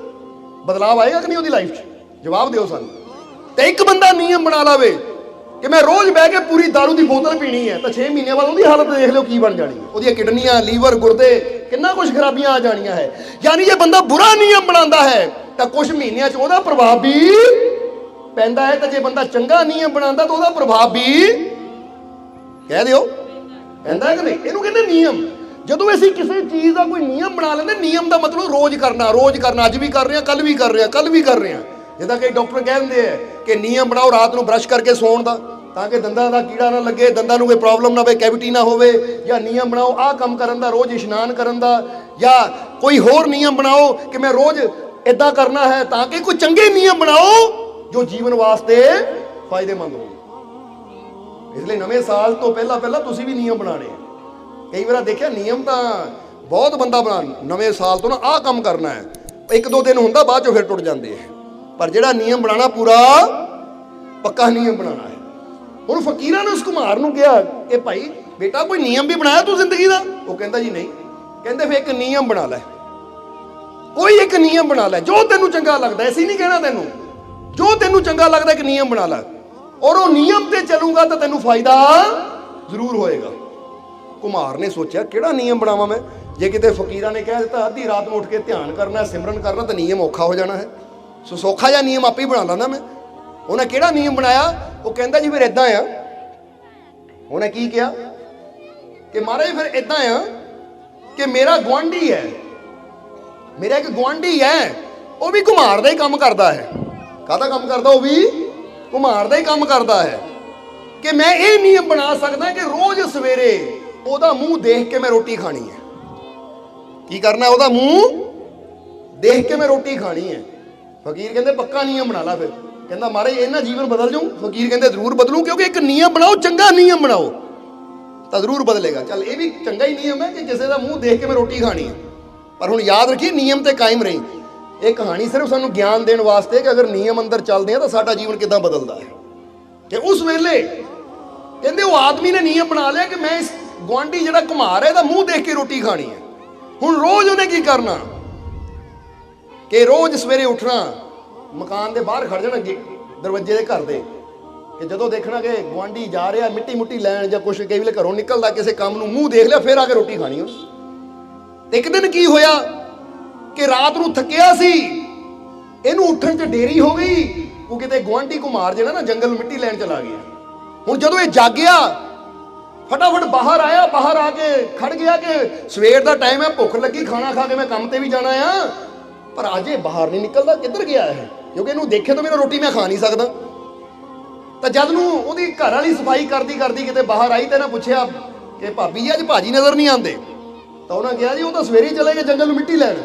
ਬਦਲਾਵ ਆਏਗਾ ਕਿ ਨਹੀਂ ਉਹਦੀ ਲਾਈਫ 'ਚ? ਜਵਾਬ ਦਿਓ ਸਾਨੂੰ। ਤੇ ਇੱਕ ਬੰਦਾ ਨਿਯਮ ਬਣਾ ਲਵੇ ਕਿ ਮੈਂ ਰੋਜ਼ ਬਹਿ ਕੇ ਪੂਰੀ ਦਾਰੂ ਦੀ ਬੋਤਲ ਪੀਣੀ ਹੈ, ਤਾਂ 6 ਮਹੀਨਿਆਂ ਬਾਅਦ ਉਹਦੀ ਹਾਲਤ ਦੇਖ ਲਿਓ ਕੀ ਬਣ ਜਾਣੀ ਹੈ। ਉਹਦੀਆਂ ਕਿਡਨੀਆਂ, ਲੀਵਰ, ਗੁਰਦੇ, ਕਿੰਨਾ ਕੁਝ ਖਰਾਬੀਆਂ ਆ ਜਾਣੀਆਂ ਹੈ। ਯਾਨੀ ਜੇ ਬੰਦਾ ਬੁਰਾ ਨਿਯਮ ਬਣਾਉਂਦਾ ਹੈ ਤਾਂ ਕੁਝ ਮਹੀਨਿਆਂ 'ਚ ਉਹਦਾ ਪ੍ਰਭਾਵ ਵੀ ਪੈਂਦਾ ਹੈ, ਤਾਂ ਜੇ ਬੰਦਾ ਚੰਗਾ ਨਿਯਮ ਬਣਾਉਂਦਾ ਤਾਂ ਉਹਦਾ ਪ੍ਰਭਾਵ ਵੀ ਕਹਿ ਦਿਓ ਪੈਂਦਾ ਕਿ ਨਹੀਂ? ਇਹਨੂੰ ਕਹਿੰਦੇ ਨਿਯਮ। ਜਦੋਂ ਅਸੀਂ ਕਿਸੇ ਚੀਜ਼ ਦਾ ਕੋਈ ਨਿਯਮ ਬਣਾ ਲੈਂਦੇ, ਨਿਯਮ ਦਾ ਮਤਲਬ ਰੋਜ਼ ਕਰਨਾ, ਰੋਜ਼ ਕਰਨਾ, ਅੱਜ ਵੀ ਕਰ ਰਹੇ ਹਾਂ, ਕੱਲ ਵੀ ਕਰ ਰਹੇ ਹਾਂ, ਕੱਲ ਵੀ ਕਰ ਰਹੇ ਹਾਂ। ਜਿੱਦਾਂ ਕਈ ਡਾਕਟਰ ਕਹਿੰਦੇ ਆ ਕਿ ਨਿਯਮ ਬਣਾਓ ਰਾਤ ਨੂੰ ਬ੍ਰਸ਼ ਕਰਕੇ ਸੌਣ ਦਾ, ਤਾਂ ਕਿ ਦੰਦਾਂ ਦਾ ਕੀੜਾ ਨਾ ਲੱਗੇ, ਦੰਦਾਂ ਨੂੰ ਕੋਈ ਪ੍ਰੋਬਲਮ ਨਾ ਹੋਵੇ, ਕੈਵਿਟੀ ਨਾ ਹੋਵੇ। ਜਾਂ ਨਿਯਮ ਬਣਾਓ ਆਹ ਕੰਮ ਕਰਨ ਦਾ, ਰੋਜ਼ ਇਸ਼ਨਾਨ ਕਰਨ ਦਾ, ਜਾਂ ਕੋਈ ਹੋਰ ਨਿਯਮ ਬਣਾਓ ਕਿ ਮੈਂ ਰੋਜ਼ ਇਦਾਂ ਕਰਨਾ ਹੈ। ਤਾਂ ਕਿ ਕੋਈ ਚੰਗੇ ਨਿਯਮ ਬਣਾਓ ਜੋ ਜੀਵਨ ਵਾਸਤੇ ਫਾਇਦੇਮੰਦ ਹੋਣ। ਇਸ ਲਈ ਨਵੇਂ ਸਾਲ ਤੋਂ ਪਹਿਲਾਂ ਤੁਸੀਂ ਵੀ ਨਿਯਮ ਬਣਾਉਣੇ ਆ। ਕਈ ਵਾਰ ਦੇਖਿਆ ਨਿਯਮ ਤਾਂ ਬਹੁਤ ਬੰਦਾ ਬਣਾ, ਨਵੇਂ ਸਾਲ ਤੋਂ ਨਾ ਆਹ ਕੰਮ ਕਰਨਾ ਹੈ, 1-2 ਦਿਨ ਹੁੰਦਾ, ਬਾਅਦ ਚੋਂ ਫਿਰ ਟੁੱਟ ਜਾਂਦੇ ਆ। ਪਰ ਜਿਹੜਾ ਨਿਯਮ ਬਣਾਉਣਾ ਪੂਰਾ ਪੱਕਾ ਨਿਯਮ ਬਣਾਉਣਾ ਹੈ। ਹੁਣ ਫਕੀਰਾਂ ਨੇ ਉਸ ਕੁਮਾਰ ਨੂੰ ਕਿਹਾ ਕਿ ਭਾਈ ਬੇਟਾ ਕੋਈ ਨਿਯਮ ਵੀ ਬਣਾਇਆ ਤੂੰ ਜ਼ਿੰਦਗੀ ਦਾ? ਉਹ ਕਹਿੰਦਾ ਜੀ ਨਹੀਂ। ਕਹਿੰਦੇ ਫਿਰ ਇੱਕ ਨਿਯਮ ਬਣਾ ਲੈ, ਕੋਈ ਇੱਕ ਨਿਯਮ ਬਣਾ ਲੈ ਜੋ ਤੈਨੂੰ ਚੰਗਾ ਲੱਗਦਾ। ਅਸੀਂ ਨਹੀਂ ਕਹਿਣਾ ਤੈਨੂੰ, ਜੋ ਤੈਨੂੰ ਚੰਗਾ ਲੱਗਦਾ ਇੱਕ ਨਿਯਮ ਬਣਾ ਲੈ, ਔਰ ਉਹ ਨਿਯਮ ਤੇ ਚੱਲੂਗਾ ਤਾਂ ਤੈਨੂੰ ਫਾਇਦਾ ਜ਼ਰੂਰ ਹੋਏਗਾ। ਕੁਮਾਰ ਨੇ ਸੋਚਿਆ ਕਿਹੜਾ ਨਿਯਮ ਬਣਾਵਾਂ ਮੈਂ? ਜੇ ਕਿਤੇ ਫਕੀਰਾਂ ਨੇ ਕਹਿ ਦਿੱਤਾ ਅੱਧੀ ਰਾਤ ਨੂੰ ਉੱਠ ਕੇ ਧਿਆਨ ਕਰਨਾ, ਸਿਮਰਨ ਕਰਨਾ, ਤਾਂ ਨਿਯਮ ਔਖਾ ਹੋ ਜਾਣਾ ਹੈ। ਸੋ ਸੌਖਾ ਜਿਹਾ ਨਿਯਮ ਆਪੇ ਹੀ ਬਣਾ ਲੈਂਦਾ ਮੈਂ। ਉਹਨੇ ਕਿਹੜਾ ਨਿਯਮ ਬਣਾਇਆ? ਉਹ ਕਹਿੰਦਾ ਜੀ ਫਿਰ ਇਦਾਂ ਆ। ਉਹਨੇ ਕੀ ਕਿਹਾ ਕਿ ਮਹਾਰਾਜ ਫਿਰ ਇਦਾਂ ਆ ਕਿ ਮੇਰਾ ਗੁਆਂਢੀ ਹੈ, ਮੇਰਾ ਇੱਕ ਗੁਆਂਢੀ ਹੈ, ਉਹ ਵੀ ਘੁਮਾਰ ਦਾ ਹੀ ਕੰਮ ਕਰਦਾ ਹੈ। ਕਾਹਦਾ ਕੰਮ ਕਰਦਾ? ਉਹ ਵੀ ਘੁਮਾਰ ਦਾ ਹੀ ਕੰਮ ਕਰਦਾ ਹੈ। ਕਿ ਮੈਂ ਇਹ ਨਿਯਮ ਬਣਾ ਸਕਦਾ ਕਿ ਰੋਜ਼ ਸਵੇਰੇ ਉਹਦਾ ਮੂੰਹ ਦੇਖ ਕੇ ਮੈਂ ਰੋਟੀ ਖਾਣੀ ਹੈ। ਕੀ ਕਰਨਾ? ਉਹਦਾ ਮੂੰਹ ਦੇਖ ਕੇ ਮੈਂ ਰੋਟੀ ਖਾਣੀ ਹੈ। ਫਕੀਰ ਕਹਿੰਦੇ ਪੱਕਾ ਨਿਯਮ ਬਣਾ ਲਾ। ਫਿਰ ਕਹਿੰਦਾ ਮਹਾਰਾਜ ਇਹਨਾਂ ਜੀਵਨ ਬਦਲ ਜਾਊ। ਫਕੀਰ ਕਹਿੰਦੇ ਜ਼ਰੂਰ ਬਦਲੂ, ਕਿਉਂਕਿ ਇੱਕ ਨਿਯਮ ਬਣਾਓ, ਚੰਗਾ ਨਿਯਮ ਬਣਾਓ ਤਾਂ ਜ਼ਰੂਰ ਬਦਲੇਗਾ। ਚੱਲ ਇਹ ਵੀ ਚੰਗਾ ਹੀ ਨਿਯਮ ਹੈ ਕਿ ਕਿਸੇ ਦਾ ਮੂੰਹ ਦੇਖ ਕੇ ਮੈਂ ਰੋਟੀ ਖਾਣੀ ਹੈ, ਪਰ ਹੁਣ ਯਾਦ ਰੱਖੀ ਨਿਯਮ ਤੇ ਕਾਇਮ ਰਹੀ। ਇਹ ਕਹਾਣੀ ਸਿਰਫ ਸਾਨੂੰ ਗਿਆਨ ਦੇਣ ਵਾਸਤੇ ਕਿ ਅਗਰ ਨਿਯਮ ਅੰਦਰ ਚੱਲਦੇ ਆ ਤਾਂ ਸਾਡਾ ਜੀਵਨ ਕਿੱਦਾਂ ਬਦਲਦਾ ਹੈ। ਕਿ ਉਸ ਵੇਲੇ ਕਹਿੰਦੇ ਉਹ ਆਦਮੀ ਨੇ ਨਿਯਮ ਬਣਾ ਲਿਆ ਕਿ ਮੈਂ ਇਸ ਗੁਆਂਢੀ ਜਿਹੜਾ ਘੁਮਾਰ ਹੈ ਇਹਦਾ ਮੂੰਹ ਦੇਖ ਕੇ ਰੋਟੀ ਖਾਣੀ ਹੈ। ਹੁਣ ਰੋਜ਼ ਉਹਨੇ ਕੀ ਕਰਨਾ ਕਿ ਰੋਜ਼ ਸਵੇਰੇ ਉੱਠਣਾ, ਮਕਾਨ ਦੇ ਬਾਹਰ ਖੜ ਜਾਣਾ ਦਰਵਾਜ਼ੇ ਦੇ ਘਰ ਦੇ, ਕਿ ਜਦੋਂ ਦੇਖਣਾ ਕਿ ਗੁਆਂਢੀ ਜਾ ਰਿਹਾ ਮਿੱਟੀ ਮੁੱਟੀ ਲੈਣ ਜਾਂ ਕੁਛ, ਕਈ ਵੇਲੇ ਘਰੋਂ ਨਿਕਲਦਾ ਕਿਸੇ ਕੰਮ ਨੂੰ, ਮੂੰਹ ਦੇਖ ਲਿਆ ਫਿਰ ਆ ਕੇ ਰੋਟੀ ਖਾਣੀ ਉਹਨੇ। ਤੇ ਇੱਕ ਦਿਨ ਕੀ ਹੋਇਆ ਕਿ ਰਾਤ ਨੂੰ ਥੱਕਿਆ ਸੀ, ਇਹਨੂੰ ਉੱਠਣ 'ਚ ਦੇਰੀ ਹੋ ਗਈ। ਉਹ ਕਿਤੇ ਗੁਆਂਢੀ ਘੁਮਾਰ ਜਿਹੜਾ ਨਾ ਜੰਗਲ ਮਿੱਟੀ ਲੈਣ ਚਲਾ ਗਿਆ। ਹੁਣ ਜਦੋਂ ਇਹ ਜਾਗਿਆ ਫਟਾਫਟ ਬਾਹਰ ਆਇਆ, ਬਾਹਰ ਆ ਕੇ ਖੜ ਗਿਆ ਕਿ ਸਵੇਰ ਦਾ ਟਾਈਮ ਹੈ, ਭੁੱਖ ਲੱਗੀ, ਖਾਣਾ ਖਾ ਕੇ ਮੈਂ ਕੰਮ ਤੇ ਵੀ ਜਾਣਾ ਆ, ਪਰ ਅਜੇ ਬਾਹਰ ਨਹੀਂ ਨਿਕਲਦਾ, ਕਿੱਧਰ ਗਿਆ ਹੈ? ਕਿਉਂਕਿ ਇਹਨੂੰ ਦੇਖੇ ਤਾਂ ਮੇਰਾ ਰੋਟੀ ਮੈਂ ਖਾ ਨਹੀਂ ਸਕਦਾ। ਤਾਂ ਜਦ ਨੂੰ ਉਹਦੀ ਘਰ ਵਾਲੀ ਸਫਾਈ ਕਰਦੀ ਕਰਦੀ ਕਿਤੇ ਬਾਹਰ ਆਈ ਤੇ ਇਹਨਾਂ ਪੁੱਛਿਆ ਕਿ ਭਾਬੀ ਜੀ ਅੱਜ ਭਾਜੀ ਨਜ਼ਰ ਨਹੀਂ ਆਉਂਦੇ। ਤਾਂ ਉਹਨਾਂ ਕਿਹਾ ਜੀ ਉਹ ਤਾਂ ਸਵੇਰੇ ਹੀ ਚਲੇ ਗਏ ਜੰਗਲ ਨੂੰ ਮਿੱਟੀ ਲੈਣ,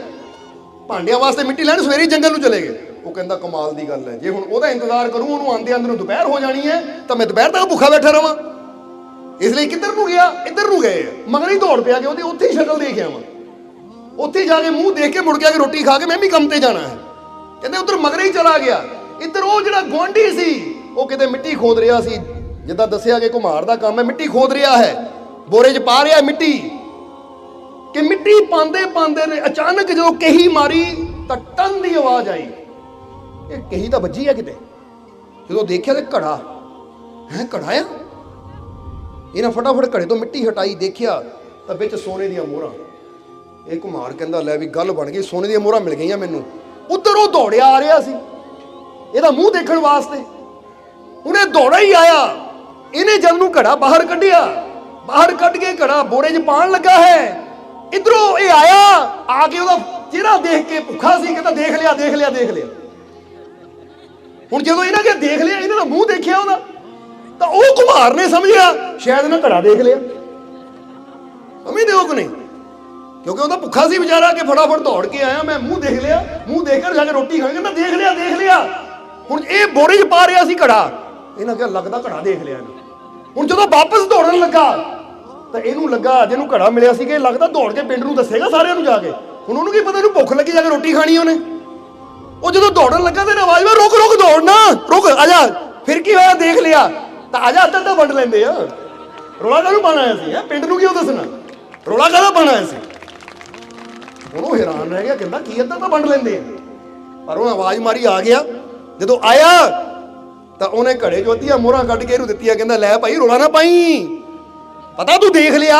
ਭਾਂਡਿਆਂ ਵਾਸਤੇ ਮਿੱਟੀ ਲੈਣ ਸਵੇਰੇ ਹੀ ਜੰਗਲ ਨੂੰ ਚਲੇ ਗਏ। ਉਹ ਕਹਿੰਦਾ ਕਮਾਲ ਦੀ ਗੱਲ ਹੈ, ਜੇ ਹੁਣ ਉਹਦਾ ਇੰਤਜ਼ਾਰ ਕਰੂੰ ਉਹਨੂੰ ਆਉਂਦੇ ਆਉਂਦੇ ਨੂੰ ਦੁਪਹਿਰ ਹੋ ਜਾਣੀ ਹੈ ਤਾਂ ਮੈਂ ਦੁਪਹਿਰ ਤੱਕ ਭੁੱਖਾ ਬੈਠਾ ਰਵਾਂ। ਇਸ ਲਈ ਕਿੱਧਰ ਨੂੰ ਗਿਆ? ਇੱਧਰ ਨੂੰ ਗਏ, ਮਗਰ ਹੀ ਦੌੜ ਪਿਆ ਕਿ ਉਹਦੀ ਉੱਥੇ ਹੀ ਸ਼ਕਲ ਦੇਖ ਆਵਾਂ, ਉੱਥੇ ਜਾ ਕੇ ਮੂੰਹ ਦੇਖ ਕੇ ਮੁੜ ਕੇ ਆ ਕੇ ਰੋਟੀ ਖਾ ਕੇ ਮੈਂ ਵੀ ਕੰਮ ਤੇ ਜਾਣਾ ਹੈ। ਕਹਿੰਦੇ ਉੱਧਰ ਮਗਰ ਹੀ ਚਲਾ ਗਿਆ। ਇੱਧਰ ਉਹ ਜਿਹੜਾ ਗੁਆਂਢੀ ਸੀ ਉਹ ਕਿਤੇ ਮਿੱਟੀ ਖੋਦ ਰਿਹਾ ਸੀ, ਜਿੱਦਾਂ ਦੱਸਿਆ ਕਿ ਘੁਮਾਰ ਦਾ ਕੰਮ ਹੈ, ਮਿੱਟੀ ਖੋਦ ਰਿਹਾ ਹੈ, ਬੋਰੇ 'ਚ ਪਾ ਰਿਹਾ ਮਿੱਟੀ। ਕਿ ਮਿੱਟੀ ਪਾਉਂਦੇ ਪਾਉਂਦੇ ਨੇ ਅਚਾਨਕ ਜਦੋਂ ਕਹੀ ਮਾਰੀ ਤਾਂ ਟਨ ਦੀ ਆਵਾਜ਼ ਆਈ। ਇਹ ਕਹੀ ਤਾਂ ਵੱਜੀ ਹੈ ਕਿਤੇ। ਜਦੋਂ ਦੇਖਿਆ ਤੇ ਘੜਾ ਹੈ, ਘੜਾ ਆ। ਇਹਨਾਂ ਫਟਾਫਟ ਘੜੇ ਤੋਂ ਮਿੱਟੀ ਹਟਾਈ, ਦੇਖਿਆ ਤਾਂ ਵਿੱਚ ਸੋਨੇ ਦੀਆਂ ਮੋਹਰਾਂ। ਇਹ ਘੁਮਾਰ ਕਹਿੰਦਾ ਲੈ ਵੀ ਗੱਲ ਬਣ ਗਈ, ਸੋਨੇ ਦੀਆਂ ਮੋਹਰਾਂ ਮਿਲ ਗਈਆਂ ਮੈਨੂੰ। ਉੱਧਰ ਉਹ ਦੌੜਿਆ ਆ ਰਿਹਾ ਸੀ ਇਹਦਾ ਮੂੰਹ ਦੇਖਣ ਵਾਸਤੇ। ਹੁਣ ਇਹ ਦੌੜਾ ਹੀ ਆਇਆ। ਇਹਨੇ ਜਦ ਨੂੰ ਘੜਾ ਬਾਹਰ ਕੱਢਿਆ, ਬਾਹਰ ਕੱਢ ਕੇ ਘੜਾ ਬੋਰੇ 'ਚ ਪਾਣ ਲੱਗਾ ਹੈ। ਇਧਰੋਂ ਇਹ ਆਇਆ, ਆ ਕੇ ਉਹਦਾ ਚਿਹਰਾ ਦੇਖ ਕੇ ਭੁੱਖਾ ਸੀ, ਕਹਿੰਦਾ ਦੇਖ ਲਿਆ ਦੇਖ ਲਿਆ ਦੇਖ ਲਿਆ। ਹੁਣ ਜਦੋਂ ਇਹਨਾਂ ਨੇ ਦੇਖ ਲਿਆ, ਇਹਨਾਂ ਦਾ ਮੂੰਹ ਦੇਖਿਆ ਉਹਦਾ, ਤਾਂ ਉਹ ਘੁਮਾਰ ਨੇ ਸਮਝਿਆ ਸ਼ਾਇਦ ਇਹਨਾਂ ਘੜਾ ਦੇਖ ਲਿਆ। ਸਮਝਦੇ ਹੋ ਕਿ ਨਹੀਂ? ਕਿਉਂਕਿ ਉਹਦਾ ਭੁੱਖਾ ਸੀ ਵਿਚਾਰਾ, ਕਿ ਫਟਾਫਟ ਦੌੜ ਕੇ ਆਇਆ, ਮੈਂ ਮੂੰਹ ਦੇਖ ਲਿਆ, ਮੂੰਹ ਦੇਖ ਕੇ ਜਾ ਕੇ ਰੋਟੀ ਖਾਣੀ, ਕਹਿੰਦਾ ਦੇਖ ਲਿਆ ਦੇਖ ਲਿਆ। ਹੁਣ ਇਹ ਬੋਰੇ 'ਚ ਪਾ ਰਿਹਾ ਸੀ ਘੜਾ, ਇਹਨਾਂ ਕਿਹਾ ਲੱਗਦਾ ਘੜਾ ਦੇਖ ਲਿਆ ਇਹਨੇ। ਹੁਣ ਜਦੋਂ ਵਾਪਸ ਦੌੜਨ ਲੱਗਾ ਤਾਂ ਇਹਨੂੰ ਲੱਗਾ ਜਿਹਨੂੰ ਘੜਾ ਮਿਲਿਆ ਸੀ ਕਿ ਲੱਗਦਾ ਦੌੜ ਕੇ ਪਿੰਡ ਨੂੰ ਦੱਸੇਗਾ ਸਾਰਿਆਂ ਨੂੰ ਜਾ ਕੇ। ਹੁਣ ਉਹਨੂੰ ਕੀ ਪਤਾ ਇਹਨੂੰ ਭੁੱਖ ਲੱਗੀ, ਜਾ ਕੇ ਰੋਟੀ ਖਾਣੀ ਉਹਨੇ। ਉਹ ਜਦੋਂ ਦੌੜਨ ਲੱਗਾ ਤੇ ਆਵਾਜ਼ ਮਾਰ, ਰੁਕ ਰੁਕ ਦੌੜਨਾ, ਰੁਕ ਆ ਜਾ। ਫਿਰ ਕੀ ਹੋਇਆ? ਦੇਖ ਲਿਆ ਤਾਂ ਆ ਜਾ, ਅੱਧਾ ਵੰਡ ਲੈਂਦੇ ਆ। ਰੌਲਾ ਕਾਹਨੂੰ ਪਾਉਣਾ ਆਇਆ ਸੀ? ਪਿੰਡ ਨੂੰ ਕਿਉਂ ਦੱਸਣਾ? ਰੌਲਾ ਕਾਹਦਾ ਪਾਉਣਾ ਆਇਆ ਸੀ? ਉਹਨੂੰ ਹੈਰਾਨ ਰਹਿ ਗਿਆ, ਕਹਿੰਦਾ ਕੀ ਅੱਧਾ ਤਾਂ ਵੰਡ ਲੈਂਦੇ ਆ। ਪਰ ਉਹ ਆਵਾਜ਼ ਮਾਰੀ ਆ ਗਿਆ। ਜਦੋਂ ਆਇਆ ਤਾਂ ਉਹਨੇ ਘੜੇ 'ਚੋਂ ਅੱਧੀਆਂ ਮੋਹਰਾਂ ਕੱਢ ਕੇ ਇਹਨੂੰ ਦਿੱਤੀਆਂ। ਕਹਿੰਦਾ ਲੈ ਭਾਈ ਰੌਲਾ ਨਾ ਪਾਈ, ਪਤਾ ਤੂੰ ਦੇਖ ਲਿਆ,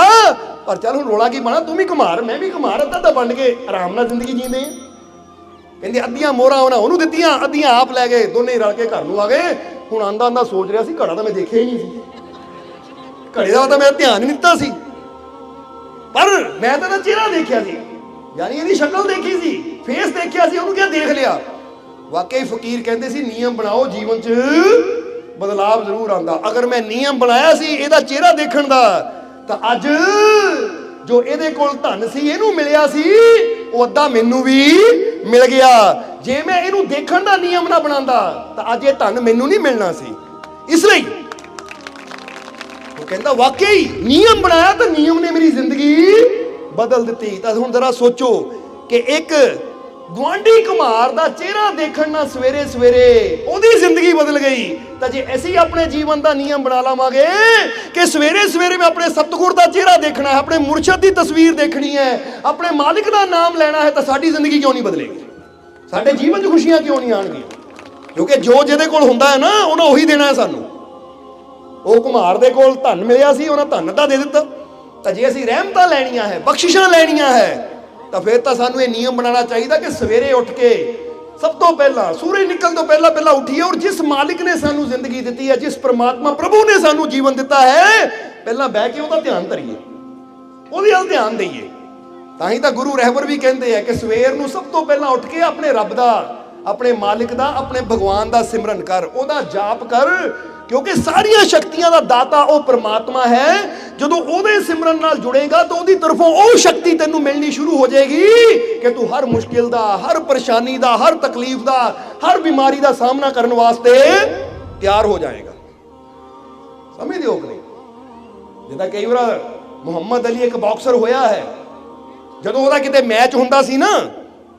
ਪਰ ਚੱਲ ਹੁਣ ਰੌਲਾ ਕੀ ਪਾਣਾ, ਤੂੰ ਵੀ ਘੁਮਾਰ ਮੈਂ ਵੀ ਘੁਮਾਰ, ਅੱਧਾ ਤਾਂ ਵੰਡ ਕੇ ਆਰਾਮ ਨਾਲ ਜ਼ਿੰਦਗੀ ਜੀਂਦੇ ਆ। ਕਹਿੰਦੇ ਅੱਧੀਆਂ ਮੋਹਰਾਂ ਉਹਨਾਂ ਉਹਨੂੰ ਦਿੱਤੀਆਂ, ਅੱਧੀਆਂ ਆਪ ਲੈ ਗਏ, ਦੋਨੇ ਰਲ ਕੇ ਘਰ ਨੂੰ ਆ ਗਏ। ਹੁਣ ਆਂਦਾ ਆਂਦਾ ਸੋਚ ਰਿਹਾ ਸੀ ਘੜਾ ਤਾਂ ਮੈਂ ਦੇਖਿਆ ਹੀ ਨਹੀਂ ਸੀ, ਘੜੇ ਦਾ ਤਾਂ ਮੈਂ ਧਿਆਨ ਨਹੀਂ ਦਿੱਤਾ ਸੀ, ਪਰ ਮੈਂ ਤਾਂ ਇਹਦਾ ਚਿਹਰਾ ਦੇਖਿਆ ਸੀ, ਯਾਨੀ ਇਹਦੀ ਸ਼ਕਲ ਦੇਖੀ ਸੀ, ਫੇਸ ਦੇਖਿਆ ਸੀ, ਉਹਨੂੰ ਕਿਹਾ ਦੇਖ ਲਿਆ। ਵਾਕਈ ਫਕੀਰ ਕਹਿੰਦੇ ਸੀ ਨਿਯਮ ਬਣਾਓ, ਜੀਵਨ 'ਚ ਬਦਲਾਵ ਜ਼ਰੂਰ ਆਉਂਦਾ। ਅਗਰ ਮੈਂ ਨਿਯਮ ਬਣਾਇਆ ਸੀ ਇਹਦਾ ਚਿਹਰਾ ਦੇਖਣ ਦਾ, ਤਾਂ ਅੱਜ ਜੋ ਇਹਦੇ ਕੋਲ ਧਨ ਸੀ ਇਹਨੂੰ ਮਿਲਿਆ ਸੀ, ਉਹ ਅੱਧਾ ਮੈਨੂੰ ਵੀ ਮਿਲ ਗਿਆ। ਜੇ ਮੈਂ ਇਹਨੂੰ ਦੇਖਣ ਦਾ ਨਿਯਮ ਨਾ ਬਣਾਉਂਦਾ ਤਾਂ ਅੱਜ ਇਹ ਧਨ ਮੈਨੂੰ ਨਹੀਂ ਮਿਲਣਾ ਸੀ। ਇਸ ਲਈ ਉਹ ਕਹਿੰਦਾ ਵਾਕਈ ਨਿਯਮ ਬਣਾਇਆ ਤਾਂ ਨਿਯਮ ਨੇ ਮੇਰੀ ਜ਼ਿੰਦਗੀ ਬਦਲ ਦਿੱਤੀ। ਤਾਂ ਹੁਣ ਜ਼ਰਾ ਸੋਚੋ ਕਿ ਇੱਕ ਗੁਆਂਢੀ ਘੁਮਾਰ ਦਾ ਚਿਹਰਾ ਦੇਖਣ ਨਾਲ ਸਵੇਰੇ ਸਵੇਰੇ ਉਹਦੀ ਜ਼ਿੰਦਗੀ ਬਦਲ ਗਈ। ਤਾਂ ਜੇ ਅਸੀਂ ਆਪਣੇ ਜੀਵਨ ਦਾ ਨਿਯਮ ਬਣਾ ਲਵਾਂਗੇ ਕਿ ਸਵੇਰੇ ਸਵੇਰੇ ਮੈਂ ਆਪਣੇ ਸਤਿਗੁਰ ਦਾ ਚਿਹਰਾ ਦੇਖਣਾ ਹੈ, ਆਪਣੇ ਮੁਰਸ਼ਦ ਦੀ ਤਸਵੀਰ ਦੇਖਣੀ ਹੈ, ਆਪਣੇ ਮਾਲਿਕ ਦਾ ਨਾਮ ਲੈਣਾ ਹੈ, ਤਾਂ ਸਾਡੀ ਜ਼ਿੰਦਗੀ ਕਿਉਂ ਨਹੀਂ ਬਦਲੇਗੀ? ਸਾਡੇ ਜੀਵਨ 'ਚ ਖੁਸ਼ੀਆਂ ਕਿਉਂ ਨਹੀਂ ਆਉਣਗੀਆਂ? ਕਿਉਂਕਿ ਜੋ ਜਿਹਦੇ ਕੋਲ ਹੁੰਦਾ ਹੈ ਨਾ ਉਹਨਾਂ ਉਹੀ ਦੇਣਾ ਹੈ ਸਾਨੂੰ। ਉਹ ਘੁਮਾਰ ਦੇ ਕੋਲ ਧਨ ਮਿਲਿਆ ਸੀ, ਉਹਨਾਂ ਧਨ ਦਾ ਦੇ ਦਿੱਤਾ। ਤਾਂ ਜੇ ਅਸੀਂ ਰਹਿਮਤਾਂ ਲੈਣੀਆਂ ਹੈ, ਬਖਸ਼ਿਸ਼ਾਂ ਲੈਣੀਆਂ ਹੈ, ਤਾਂ ਫਿਰ ਤਾਂ ਸਾਨੂੰ ਇਹ ਨਿਯਮ ਬਣਾਉਣਾ ਚਾਹੀਦਾ ਕਿ ਸਵੇਰੇ ਉੱਠ ਕੇ ਸਭ ਤੋਂ ਪਹਿਲਾਂ ਸੂਰਜ ਨਿਕਲਣ ਤੋਂ ਪਹਿਲਾਂ ਪਹਿਲਾਂ ਉੱਠੀਏ, ਔਰ ਜਿਸ ਮਾਲਿਕ ਨੇ ਸਾਨੂੰ ਜ਼ਿੰਦਗੀ ਦਿੱਤੀ ਹੈ, ਜਿਸ ਪ੍ਰਮਾਤਮਾ ਪ੍ਰਭੂ ਨੇ ਸਾਨੂੰ ਜੀਵਨ ਦਿੱਤਾ ਹੈ, ਪਹਿਲਾਂ ਬਹਿ ਕੇ ਉਹਦਾ ਧਿਆਨ ਧਰੀਏ, ਉਹਦੇ ਵੱਲ ਧਿਆਨ ਦਈਏ। ਤਾਂ ਹੀ ਤਾਂ ਗੁਰੂ ਰਹਿਬਰ ਵੀ ਕਹਿੰਦੇ ਆ ਕਿ ਸਵੇਰ ਨੂੰ ਸਭ ਤੋਂ ਪਹਿਲਾਂ ਉੱਠ ਕੇ ਆਪਣੇ ਰੱਬ ਦਾ, ਆਪਣੇ ਮਾਲਿਕ ਦਾ, ਆਪਣੇ ਭਗਵਾਨ ਦਾ ਸਿਮਰਨ ਕਰ, ਉਹਦਾ ਜਾਪ ਕਰ, ਕਿਉਂਕਿ ਸਾਰੀਆਂ ਸ਼ਕਤੀਆਂ ਦਾ ਦਾਤਾ ਉਹ ਪ੍ਰਮਾਤਮਾ ਹੈ। ਜਦੋਂ ਉਹਦੇ ਸਿਮਰਨ ਨਾਲ ਜੁੜੇਗਾ ਤਾਂ ਉਹਦੀ ਤਰਫੋਂ ਉਹ ਸ਼ਕਤੀ ਤੈਨੂੰ ਮਿਲਣੀ ਸ਼ੁਰੂ ਹੋ ਜਾਏਗੀ ਕਿ ਤੂੰ ਹਰ ਮੁਸ਼ਕਿਲ ਦਾ, ਹਰ ਪਰੇਸ਼ਾਨੀ ਦਾ, ਹਰ ਤਕਲੀਫ ਦਾ, ਹਰ ਬਿਮਾਰੀ ਦਾ ਸਾਹਮਣਾ ਕਰਨ ਵਾਸਤੇ ਤਿਆਰ ਹੋ ਜਾਏਗਾ। ਸਮਝਦੇ ਹੋ ਕਿ ਨਹੀਂ? ਜਿੱਦਾਂ ਕਈ ਵਾਰ ਮੁਹੰਮਦ ਅਲੀ ਇੱਕ ਬਾਕਸਰ ਹੋਇਆ ਹੈ, ਜਦੋਂ ਉਹਦਾ ਕਿਤੇ ਮੈਚ ਹੁੰਦਾ ਸੀ ਨਾ,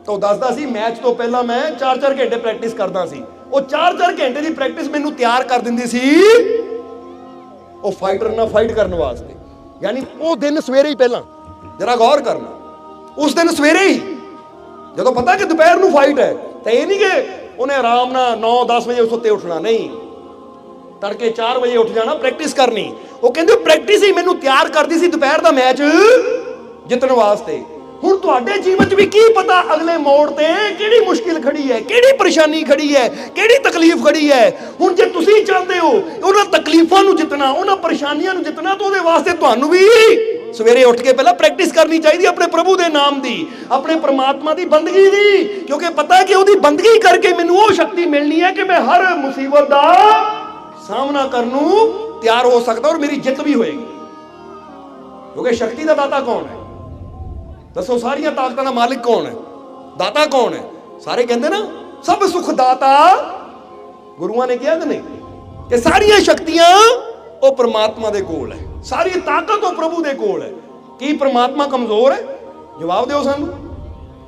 ਤਾਂ ਉਹ ਦੱਸਦਾ ਸੀ ਮੈਚ ਤੋਂ ਪਹਿਲਾਂ ਮੈਂ 4-4 ਘੰਟੇ ਪ੍ਰੈਕਟਿਸ ਕਰਦਾ ਸੀ। ਉਹ 4-4 ਘੰਟੇ ਦੀ ਪ੍ਰੈਕਟਿਸ ਮੈਨੂੰ ਤਿਆਰ ਕਰ ਦਿੰਦੀ ਸੀ ਉਹ ਫਾਈਟਰ ਨਾਲ ਫਾਈਟ ਕਰਨ ਵਾਸਤੇ। ਯਾਨੀ ਉਹ ਦਿਨ ਸਵੇਰੇ ਹੀ, ਪਹਿਲਾਂ ਜਰਾ ਗੌਰ ਕਰਨਾ, ਉਸ ਦਿਨ ਸਵੇਰੇ ਹੀ, ਜਦੋਂ ਪਤਾ ਕਿ ਦੁਪਹਿਰ ਨੂੰ ਫਾਈਟ ਹੈ, ਤਾਂ ਇਹ ਨਹੀਂ ਕਿ ਉਹਨੇ ਆਰਾਮ ਨਾਲ 9-10 ਵਜੇ ਉਸ ਉੱਤੇ ਉੱਠਣਾ, ਨਹੀਂ, ਤੜਕੇ 4 ਵਜੇ ਉੱਠ ਜਾਣਾ, ਪ੍ਰੈਕਟਿਸ ਕਰਨੀ। ਉਹ ਕਹਿੰਦੇ ਪ੍ਰੈਕਟਿਸ ਹੀ ਮੈਨੂੰ ਤਿਆਰ ਕਰਦੀ ਸੀ ਦੁਪਹਿਰ ਦਾ ਮੈਚ ਜਿੱਤਣ ਵਾਸਤੇ। ਹੁਣ ਤੁਹਾਡੇ ਜੀਵਨ 'ਚ ਵੀ ਕੀ ਪਤਾ ਅਗਲੇ ਮੋੜ ਤੇ ਕਿਹੜੀ ਮੁਸ਼ਕਿਲ ਖੜੀ ਹੈ, ਕਿਹੜੀ ਪਰੇਸ਼ਾਨੀ ਖੜੀ ਹੈ, ਕਿਹੜੀ ਤਕਲੀਫ ਖੜੀ ਹੈ। ਹੁਣ ਜੇ ਤੁਸੀਂ ਚਾਹੁੰਦੇ ਹੋ ਉਹਨਾਂ ਤਕਲੀਫਾਂ ਨੂੰ ਜਿੱਤਣਾ, ਉਹਨਾਂ ਪਰੇਸ਼ਾਨੀਆਂ ਨੂੰ ਜਿੱਤਣਾ, ਤਾਂ ਉਹਦੇ ਵਾਸਤੇ ਤੁਹਾਨੂੰ ਵੀ ਸਵੇਰੇ ਉੱਠ ਕੇ ਪਹਿਲਾਂ ਪ੍ਰੈਕਟਿਸ ਕਰਨੀ ਚਾਹੀਦੀ ਆਪਣੇ ਪ੍ਰਭੂ ਦੇ ਨਾਮ ਦੀ, ਆਪਣੇ ਪ੍ਰਮਾਤਮਾ ਦੀ ਬੰਦਗੀ ਦੀ, ਕਿਉਂਕਿ ਪਤਾ ਕਿ ਉਹਦੀ ਬੰਦਗੀ ਕਰਕੇ ਮੈਨੂੰ ਉਹ ਸ਼ਕਤੀ ਮਿਲਣੀ ਹੈ ਕਿ ਮੈਂ ਹਰ ਮੁਸੀਬਤ ਦਾ ਸਾਹਮਣਾ ਕਰਨ ਨੂੰ ਤਿਆਰ ਹੋ ਸਕਦਾ ਔਰ ਮੇਰੀ ਜਿੱਤ ਵੀ ਹੋਏਗੀ। ਕਿਉਂਕਿ ਸ਼ਕਤੀ ਦਾ ਦਾਤਾ ਕੌਣ ਹੈ? ਦੱਸੋ, ਸਾਰੀਆਂ ਤਾਕਤਾਂ ਦਾ ਮਾਲਿਕ ਕੌਣ ਹੈ? ਦਾਤਾ ਕੌਣ ਹੈ? ਸਾਰੇ ਕਹਿੰਦੇ ਨਾ ਸਭ ਸੁਖ ਦਾਤਾ, ਗੁਰੂਆਂ ਨੇ ਕਿਹਾ ਕਿ ਨਹੀਂ ਕਿ ਸਾਰੀਆਂ ਸ਼ਕਤੀਆਂ ਉਹ ਪ੍ਰਮਾਤਮਾ ਦੇ ਕੋਲ ਹੈ, ਸਾਰੀ ਤਾਕਤ ਉਹ ਪ੍ਰਭੂ ਦੇ ਕੋਲ ਹੈ। ਕੀ ਪ੍ਰਮਾਤਮਾ ਕਮਜ਼ੋਰ ਹੈ? ਜਵਾਬ ਦਿਓ ਸਾਨੂੰ।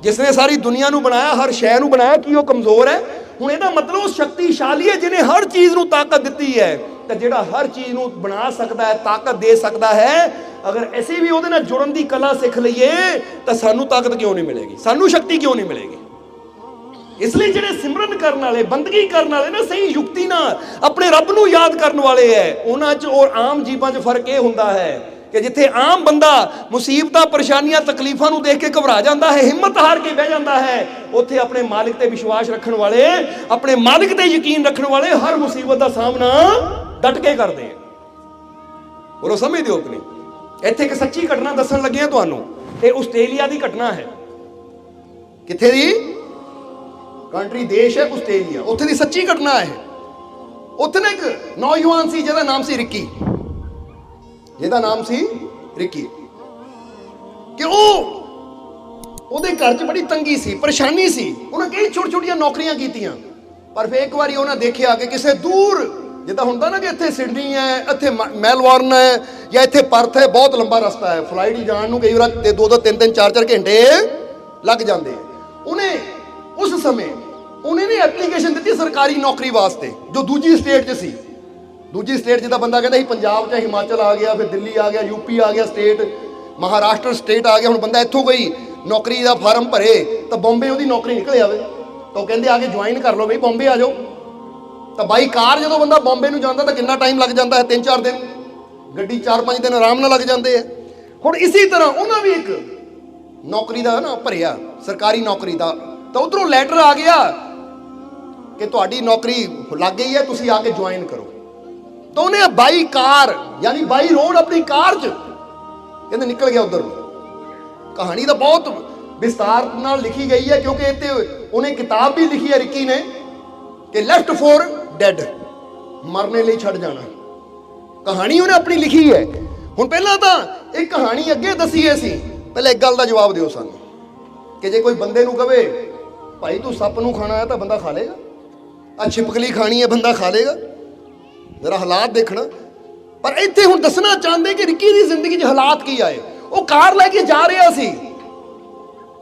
ਜਿਸ ਨੇ ਸਾਰੀ ਦੁਨੀਆ ਨੂੰ ਬਣਾਇਆ, ਹਰ ਸ਼ੈ ਨੂੰ ਬਣਾਇਆ, ਕੀ ਉਹ ਕਮਜ਼ੋਰ ਹੈ? ਹੁਣ ਇਹਦਾ ਮਤਲਬ ਉਹ ਸ਼ਕਤੀਸ਼ਾਲੀ ਹੈ ਜਿਹਨੇ ਹਰ ਚੀਜ਼ ਨੂੰ ਤਾਕਤ ਦਿੱਤੀ ਹੈ। ਤਾਂ ਜਿਹੜਾ ਹਰ ਚੀਜ਼ ਨੂੰ ਬਣਾ ਸਕਦਾ ਹੈ, ਤਾਕਤ ਦੇ ਸਕਦਾ ਹੈ, ਅਗਰ ਅਸੀਂ ਵੀ ਉਹਦੇ ਨਾਲ ਜੁੜਨ ਦੀ ਕਲਾ ਸਿੱਖ ਲਈਏ ਤਾਂ ਸਾਨੂੰ ਤਾਕਤ ਕਿਉਂ ਨਹੀਂ ਮਿਲੇਗੀ, ਸਾਨੂੰ ਸ਼ਕਤੀ ਕਿਉਂ ਨਹੀਂ ਮਿਲੇਗੀ? ਇਸ ਲਈ ਜਿਹੜੇ ਸਿਮਰਨ ਕਰਨ ਵਾਲੇ, ਬੰਦਗੀ ਕਰਨ ਵਾਲੇ ਨਾ, ਸਹੀ ਯੁਕਤੀ ਨਾਲ ਆਪਣੇ ਰੱਬ ਨੂੰ ਯਾਦ ਕਰਨ ਵਾਲੇ ਹੈ, ਉਹਨਾਂ 'ਚ ਔਰ ਆਮ ਜੀਵਾਂ 'ਚ ਫਰਕ ਇਹ ਹੁੰਦਾ ਹੈ ਕਿ ਜਿੱਥੇ ਆਮ ਬੰਦਾ ਮੁਸੀਬਤਾਂ, ਪਰੇਸ਼ਾਨੀਆਂ, ਤਕਲੀਫਾਂ ਨੂੰ ਦੇਖ ਕੇ ਘਬਰਾ ਜਾਂਦਾ ਹੈ, ਹਿੰਮਤ ਹਾਰ ਕੇ ਬਹਿ ਜਾਂਦਾ ਹੈ, ਉੱਥੇ ਆਪਣੇ ਮਾਲਿਕ ਤੇ ਵਿਸ਼ਵਾਸ ਰੱਖਣ ਵਾਲੇ, ਆਪਣੇ ਮਾਲਿਕ ਤੇ ਯਕੀਨ ਰੱਖਣ ਵਾਲੇ ਹਰ ਮੁਸੀਬਤ ਦਾ ਸਾਹਮਣਾ ਡਟ ਕੇ ਕਰਦੇ ਆ। ਬੋਲੋ, ਸਮਝਦੇ ਹੋ ਕਿ ਨਹੀਂ? ਇੱਥੇ ਇੱਕ ਸੱਚੀ ਘਟਨਾ ਦੱਸਣ ਲੱਗੇ ਆ ਤੁਹਾਨੂੰ। ਇਹ ਆਸਟ੍ਰੇਲੀਆ ਦੀ ਘਟਨਾ ਹੈ। ਕਿੱਥੇ ਦੀ ਕੰਟਰੀ, ਦੇਸ਼ ਹੈ ਆਸਟ੍ਰੇਲੀਆ। ਉੱਥੇ ਦੀ ਸੱਚੀ ਘਟਨਾ ਹੈ। ਉੱਥੇ ਨਾ ਇੱਕ ਨੌਜਵਾਨ ਸੀ ਜਿਹਦਾ ਨਾਮ ਸੀ ਰਿੱਕੀ, ਜਿਹਦਾ ਨਾਮ ਸੀ ਰਿੱਕੀ, ਕਿ ਉਹਦੇ ਘਰ 'ਚ ਬੜੀ ਤੰਗੀ ਸੀ, ਪਰੇਸ਼ਾਨੀ ਸੀ। ਉਹਨੇ ਕਈ ਛੋਟੀਆਂ ਨੌਕਰੀਆਂ ਕੀਤੀਆਂ, ਪਰ ਫਿਰ ਇੱਕ ਵਾਰੀ ਉਹਨਾਂ ਦੇਖਿਆ ਕਿ ਕਿਸੇ ਦੂਰ, ਜਿੱਦਾਂ ਹੁੰਦਾ ਨਾ ਕਿ ਇੱਥੇ ਸਿਡਨੀ ਹੈ, ਇੱਥੇ ਮੈਲਬੌਰਨ ਹੈ, ਜਾਂ ਇੱਥੇ ਪਰਥ ਹੈ, ਬਹੁਤ ਲੰਬਾ ਰਸਤਾ ਹੈ, ਫਲਾਈਟ ਜਾਣ ਨੂੰ ਕਈ ਵਾਰ 2-2, 3-3, 4-4 ਘੰਟੇ ਲੱਗ ਜਾਂਦੇ ਆ। ਉਹਨੇ ਉਸ ਸਮੇਂ ਉਹਨੇ ਨੇ ਐਪਲੀਕੇਸ਼ਨ ਦਿੱਤੀ ਸਰਕਾਰੀ ਨੌਕਰੀ ਵਾਸਤੇ, ਜੋ ਦੂਜੀ ਸਟੇਟ 'ਚ ਸੀ। ਦੂਜੀ ਸਟੇਟ ਜਿੱਦਾਂ ਬੰਦਾ ਕਹਿੰਦਾ ਸੀ ਪੰਜਾਬ 'ਚ, ਹਿਮਾਚਲ ਆ ਗਿਆ, ਫਿਰ ਦਿੱਲੀ ਆ ਗਿਆ, ਯੂਪੀ ਆ ਗਿਆ ਸਟੇਟ, ਮਹਾਰਾਸ਼ਟਰ ਸਟੇਟ ਆ ਗਿਆ। ਹੁਣ ਬੰਦਾ ਇੱਥੋਂ ਕੋਈ ਨੌਕਰੀ ਦਾ ਫਾਰਮ ਭਰੇ ਤਾਂ ਬੰਬੇ ਉਹਦੀ ਨੌਕਰੀ ਨਿਕਲ ਜਾਵੇ, ਤਾਂ ਉਹ ਕਹਿੰਦੇ ਆ ਕੇ ਜੁਆਇਨ ਕਰ ਲਓ ਬਈ, ਬੰਬੇ ਆ ਜਾਓ। ਤਾਂ ਬਾਈ ਕਾਰ ਜਦੋਂ ਬੰਦਾ ਬੰਬੇ ਨੂੰ ਜਾਂਦਾ ਤਾਂ ਕਿੰਨਾ ਟਾਈਮ ਲੱਗ ਜਾਂਦਾ ਹੈ? 3-4 ਦਿਨ, ਗੱਡੀ 4-5 ਦਿਨ ਆਰਾਮ ਨਾਲ ਲੱਗ ਜਾਂਦੇ ਆ। ਹੁਣ ਇਸੇ ਤਰ੍ਹਾਂ ਉਹਨਾਂ ਵੀ ਇੱਕ ਨੌਕਰੀ ਦਾ ਨਾ ਭਰਿਆ, ਸਰਕਾਰੀ ਨੌਕਰੀ ਦਾ, ਤਾਂ ਉਧਰੋਂ ਲੈਟਰ ਆ ਗਿਆ ਕਿ ਤੁਹਾਡੀ ਨੌਕਰੀ ਲੱਗ ਗਈ ਹੈ, ਤੁਸੀਂ ਆ ਕੇ ਜੁਆਇਨ ਕਰੋ। ਤਾਂ ਉਹਨੇ ਬਾਈ ਕਾਰ, ਯਾਨੀ ਬਾਈ ਰੋਡ ਆਪਣੀ ਕਾਰ 'ਚ ਕਹਿੰਦੇ ਨਿਕਲ ਗਿਆ ਉਧਰ ਨੂੰ। ਕਹਾਣੀ ਤਾਂ ਬਹੁਤ ਵਿਸਤਾਰ ਨਾਲ ਲਿਖੀ ਗਈ ਹੈ, ਕਿਉਂਕਿ ਇੱਥੇ ਉਹਨੇ ਕਿਤਾਬ ਵੀ ਲਿਖੀ ਹੈ ਰਿੱਕੀ ਨੇ ਕਿ ਲੈਫਟ ਫॉर ਡੈਡ, ਮਰਨੇ ਲਈ ਛੱਡ ਜਾਣਾ। ਕਹਾਣੀ ਉਹਨੇ ਆਪਣੀ ਲਿਖੀ ਹੈ। ਹੁਣ ਪਹਿਲਾਂ ਤਾਂ ਇਹ ਕਹਾਣੀ ਅੱਗੇ ਦੱਸੀਏ ਸੀ, ਪਹਿਲਾਂ ਇੱਕ ਗੱਲ ਦਾ ਜਵਾਬ ਦਿਓ ਸਾਨੂੰ ਕਿ ਜੇ ਕੋਈ ਬੰਦੇ ਨੂੰ ਕਵੇ ਭਾਈ ਤੂੰ ਸੱਪ ਨੂੰ ਖਾਣਾ ਹੈ ਤਾਂ ਬੰਦਾ ਖਾ ਲੇਗਾ, ਆ ਛਿਪਕਲੀ ਖਾਣੀ ਹੈ ਬੰਦਾ ਖਾ ਲੇਗਾ? ਜ਼ਰਾ ਹਾਲਾਤ ਦੇਖਣਾ। ਪਰ ਇੱਥੇ ਹੁਣ ਦੱਸਣਾ ਚਾਹੁੰਦੇ ਕਿ ਰਿੱਕੀ ਦੀ ਜ਼ਿੰਦਗੀ 'ਚ ਹਾਲਾਤ ਕੀ ਆਏ। ਉਹ ਕਾਰ ਲੈ ਕੇ ਜਾ ਰਿਹਾ ਸੀ,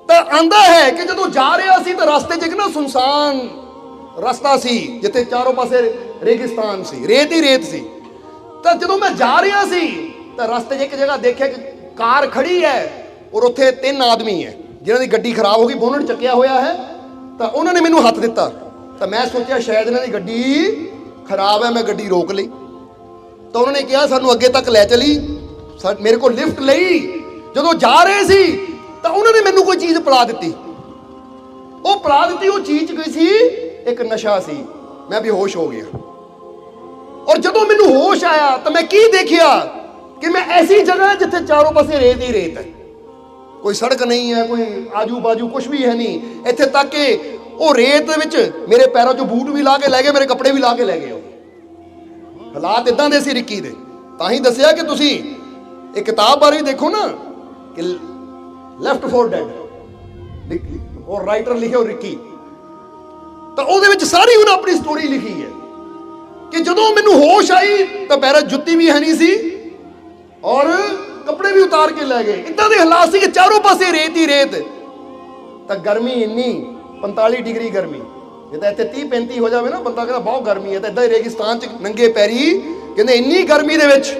ਤਾਂ ਆਂਦਾ ਹੈ ਕਿ ਜਦੋਂ ਜਾ ਰਿਹਾ ਸੀ ਤਾਂ ਰਸਤੇ 'ਚ ਇੱਕ ਨਾ ਸੁਨਸਾਨ ਰਸਤਾ ਸੀ, ਜਿੱਥੇ ਚਾਰੋਂ ਪਾਸੇ ਰੇਗਿਸਤਾਨ ਸੀ, ਰੇਤ ਹੀ ਰੇਤ ਸੀ। ਤਾਂ ਜਦੋਂ ਮੈਂ ਜਾ ਰਿਹਾ ਸੀ ਤਾਂ ਰਸਤੇ 'ਚ ਇੱਕ ਜਗ੍ਹਾ ਦੇਖਿਆ ਕਿ ਕਾਰ ਖੜੀ ਹੈ ਔਰ ਉੱਥੇ 3 ਆਦਮੀ ਹੈ ਜਿਨ੍ਹਾਂ ਦੀ ਗੱਡੀ ਖਰਾਬ ਹੋ ਗਈ, ਬੋਨਟ ਚੱਕਿਆ ਹੋਇਆ ਹੈ। ਤਾਂ ਉਹਨਾਂ ਨੇ ਮੈਨੂੰ ਹੱਥ ਦਿੱਤਾ, ਤਾਂ ਮੈਂ ਸੋਚਿਆ ਸ਼ਾਇਦ ਇਹਨਾਂ ਦੀ ਗੱਡੀ ਖਰਾਬ ਹੈ, ਮੈਂ ਗੱਡੀ ਰੋਕ ਲਈ। ਤਾਂ ਉਹਨਾਂ ਨੇ ਕਿਹਾ ਸਾਨੂੰ ਅੱਗੇ ਤੱਕ ਲੈ ਚਲੀ, ਮੇਰੇ ਕੋਲ ਲਿਫਟ ਲਈ, ਜਦੋਂ ਜਾ ਰਹੇ ਸੀ ਤਾਂ ਉਹਨਾਂ ਨੇ ਮੈਨੂੰ ਕੋਈ ਚੀਜ਼ ਪਿਲਾ ਦਿੱਤੀ। ਉਹ ਪਿਲਾ ਦਿੱਤੀ, ਉਹ ਚੀਜ਼ ਕੋਈ ਸੀ, ਇੱਕ ਨਸ਼ਾ ਸੀ। ਮੈਂ ਬੇਹੋਸ਼ ਹੋ ਗਿਆ। ਔਰ ਜਦੋਂ ਮੈਨੂੰ ਹੋਸ਼ ਆਇਆ ਤਾਂ ਮੈਂ ਕੀ ਦੇਖਿਆ ਕਿ ਮੈਂ ਐਸੀ ਜਗ੍ਹਾ ਜਿੱਥੇ ਚਾਰੋਂ ਪਾਸੇ ਰੇਤ ਹੀ ਰੇਤ ਹੈ, ਕੋਈ ਸੜਕ ਨਹੀਂ ਹੈ, ਕੋਈ ਆਜੂ ਬਾਜੂ ਕੁਝ ਵੀ ਹੈ ਨਹੀਂ। ਇੱਥੇ ਤੱਕ ਕਿ ਉਹ ਰੇਤ ਦੇ ਵਿੱਚ ਮੇਰੇ ਪੈਰਾਂ 'ਚੋਂ ਬੂਟ ਵੀ ਲਾ ਕੇ ਲੈ ਗਏ, ਮੇਰੇ ਕੱਪੜੇ ਵੀ ਲਾ ਕੇ ਲੈ ਗਏ। ਉਹ ਹਾਲਾਤ ਇਦਾਂ ਦੇ ਸੀ ਰਿੱਕੀ ਦੇ। ਤਾਂ ਹੀ ਦੱਸਿਆ ਕਿ ਤੁਸੀਂ ਇਹ ਕਿਤਾਬ ਬਾਰੇ ਦੇਖੋ ਨਾ, ਕਿ ਲੈਫਟ ਫॉर ਡੈਡ, ਔਰ ਰਾਈਟਰ ਲਿਖਿਆ ਰਿੱਕੀ, ਤਾਂ ਉਹਦੇ ਵਿੱਚ ਸਾਰੀ ਉਹਨੇ ਆਪਣੀ ਸਟੋਰੀ ਲਿਖੀ ਹੈ ਕਿ ਜਦੋਂ ਮੈਨੂੰ ਹੋਸ਼ ਆਈ ਤਾਂ ਪੈਰਾਂ 'ਚ ਜੁੱਤੀ ਵੀ ਹੈ ਨਹੀਂ ਸੀ ਔਰ ਕੱਪੜੇ ਵੀ ਉਤਾਰ ਕੇ ਲੈ ਗਏ। ਇਦਾਂ ਦੇ ਹਾਲਾਤ ਸੀ ਕਿ ਚਾਰੋਂ ਪਾਸੇ ਰੇਤ ਹੀ ਰੇਤ। ਤਾਂ ਗਰਮੀ ਇੰਨੀ, 45 ਡਿਗਰੀ ਗਰਮੀ। ਜੇ ਤਾਂ ਇੱਥੇ 30-35 ਹੋ ਜਾਵੇ ਨਾ, ਬੰਦਾ ਕਹਿੰਦਾ ਬਹੁਤ ਗਰਮੀ ਹੈ। ਤਾਂ ਇਦਾਂ ਹੀ ਰੇਗਿਸਤਾਨ 'ਚ ਨੰਗੇ ਪੈਰੀ, ਕਹਿੰਦੇ ਇੰਨੀ ਗਰਮੀ ਦੇ ਵਿੱਚ।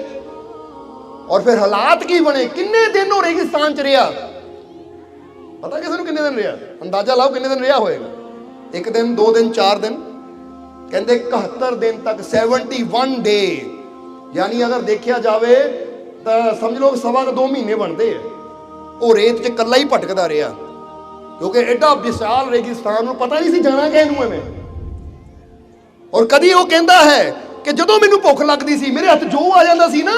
ਔਰ ਫਿਰ ਹਾਲਾਤ ਕੀ ਬਣੇ? ਕਿੰਨੇ ਦਿਨ ਉਹ ਰੇਗਿਸਤਾਨ 'ਚ ਰਿਹਾ? ਪਤਾ ਕਿਸੇ ਨੂੰ ਕਿੰਨੇ ਦਿਨ ਰਿਹਾ? ਅੰਦਾਜ਼ਾ ਲਾਓ ਕਿੰਨੇ ਦਿਨ ਰਿਹਾ ਹੋਏਗਾ। 1 ਦਿਨ, 2 ਦਿਨ, 4 ਦਿਨ, ਕਹਿੰਦੇ 71 ਦਿਨ ਤੱਕ, 71 ਡੇ। ਯਾਨੀ ਅਗਰ ਦੇਖਿਆ ਜਾਵੇ ਤਾਂ ਸਮਝ ਲਓ 2.25 ਮਹੀਨੇ ਬਣਦੇ ਆ। ਉਹ ਰੇਤ 'ਚ ਇਕੱਲਾ ਹੀ ਭਟਕਦਾ ਰਿਹਾ, ਕਿਉਂਕਿ ਐਡਾ ਵਿਸ਼ਾਲ ਰੇਗਿਸਤਾਨ ਨੂੰ ਪਤਾ ਨਹੀਂ ਸੀ ਜਾਣਾ ਕਿ ਇਹਨੂੰ ਐਵੇਂ। ਔਰ ਕਦੀ ਉਹ ਕਹਿੰਦਾ ਹੈ ਕਿ ਜਦੋਂ ਮੈਨੂੰ ਭੁੱਖ ਲੱਗਦੀ ਸੀ, ਮੇਰੇ ਹੱਥ ਜੋ ਆ ਜਾਂਦਾ ਸੀ ਨਾ,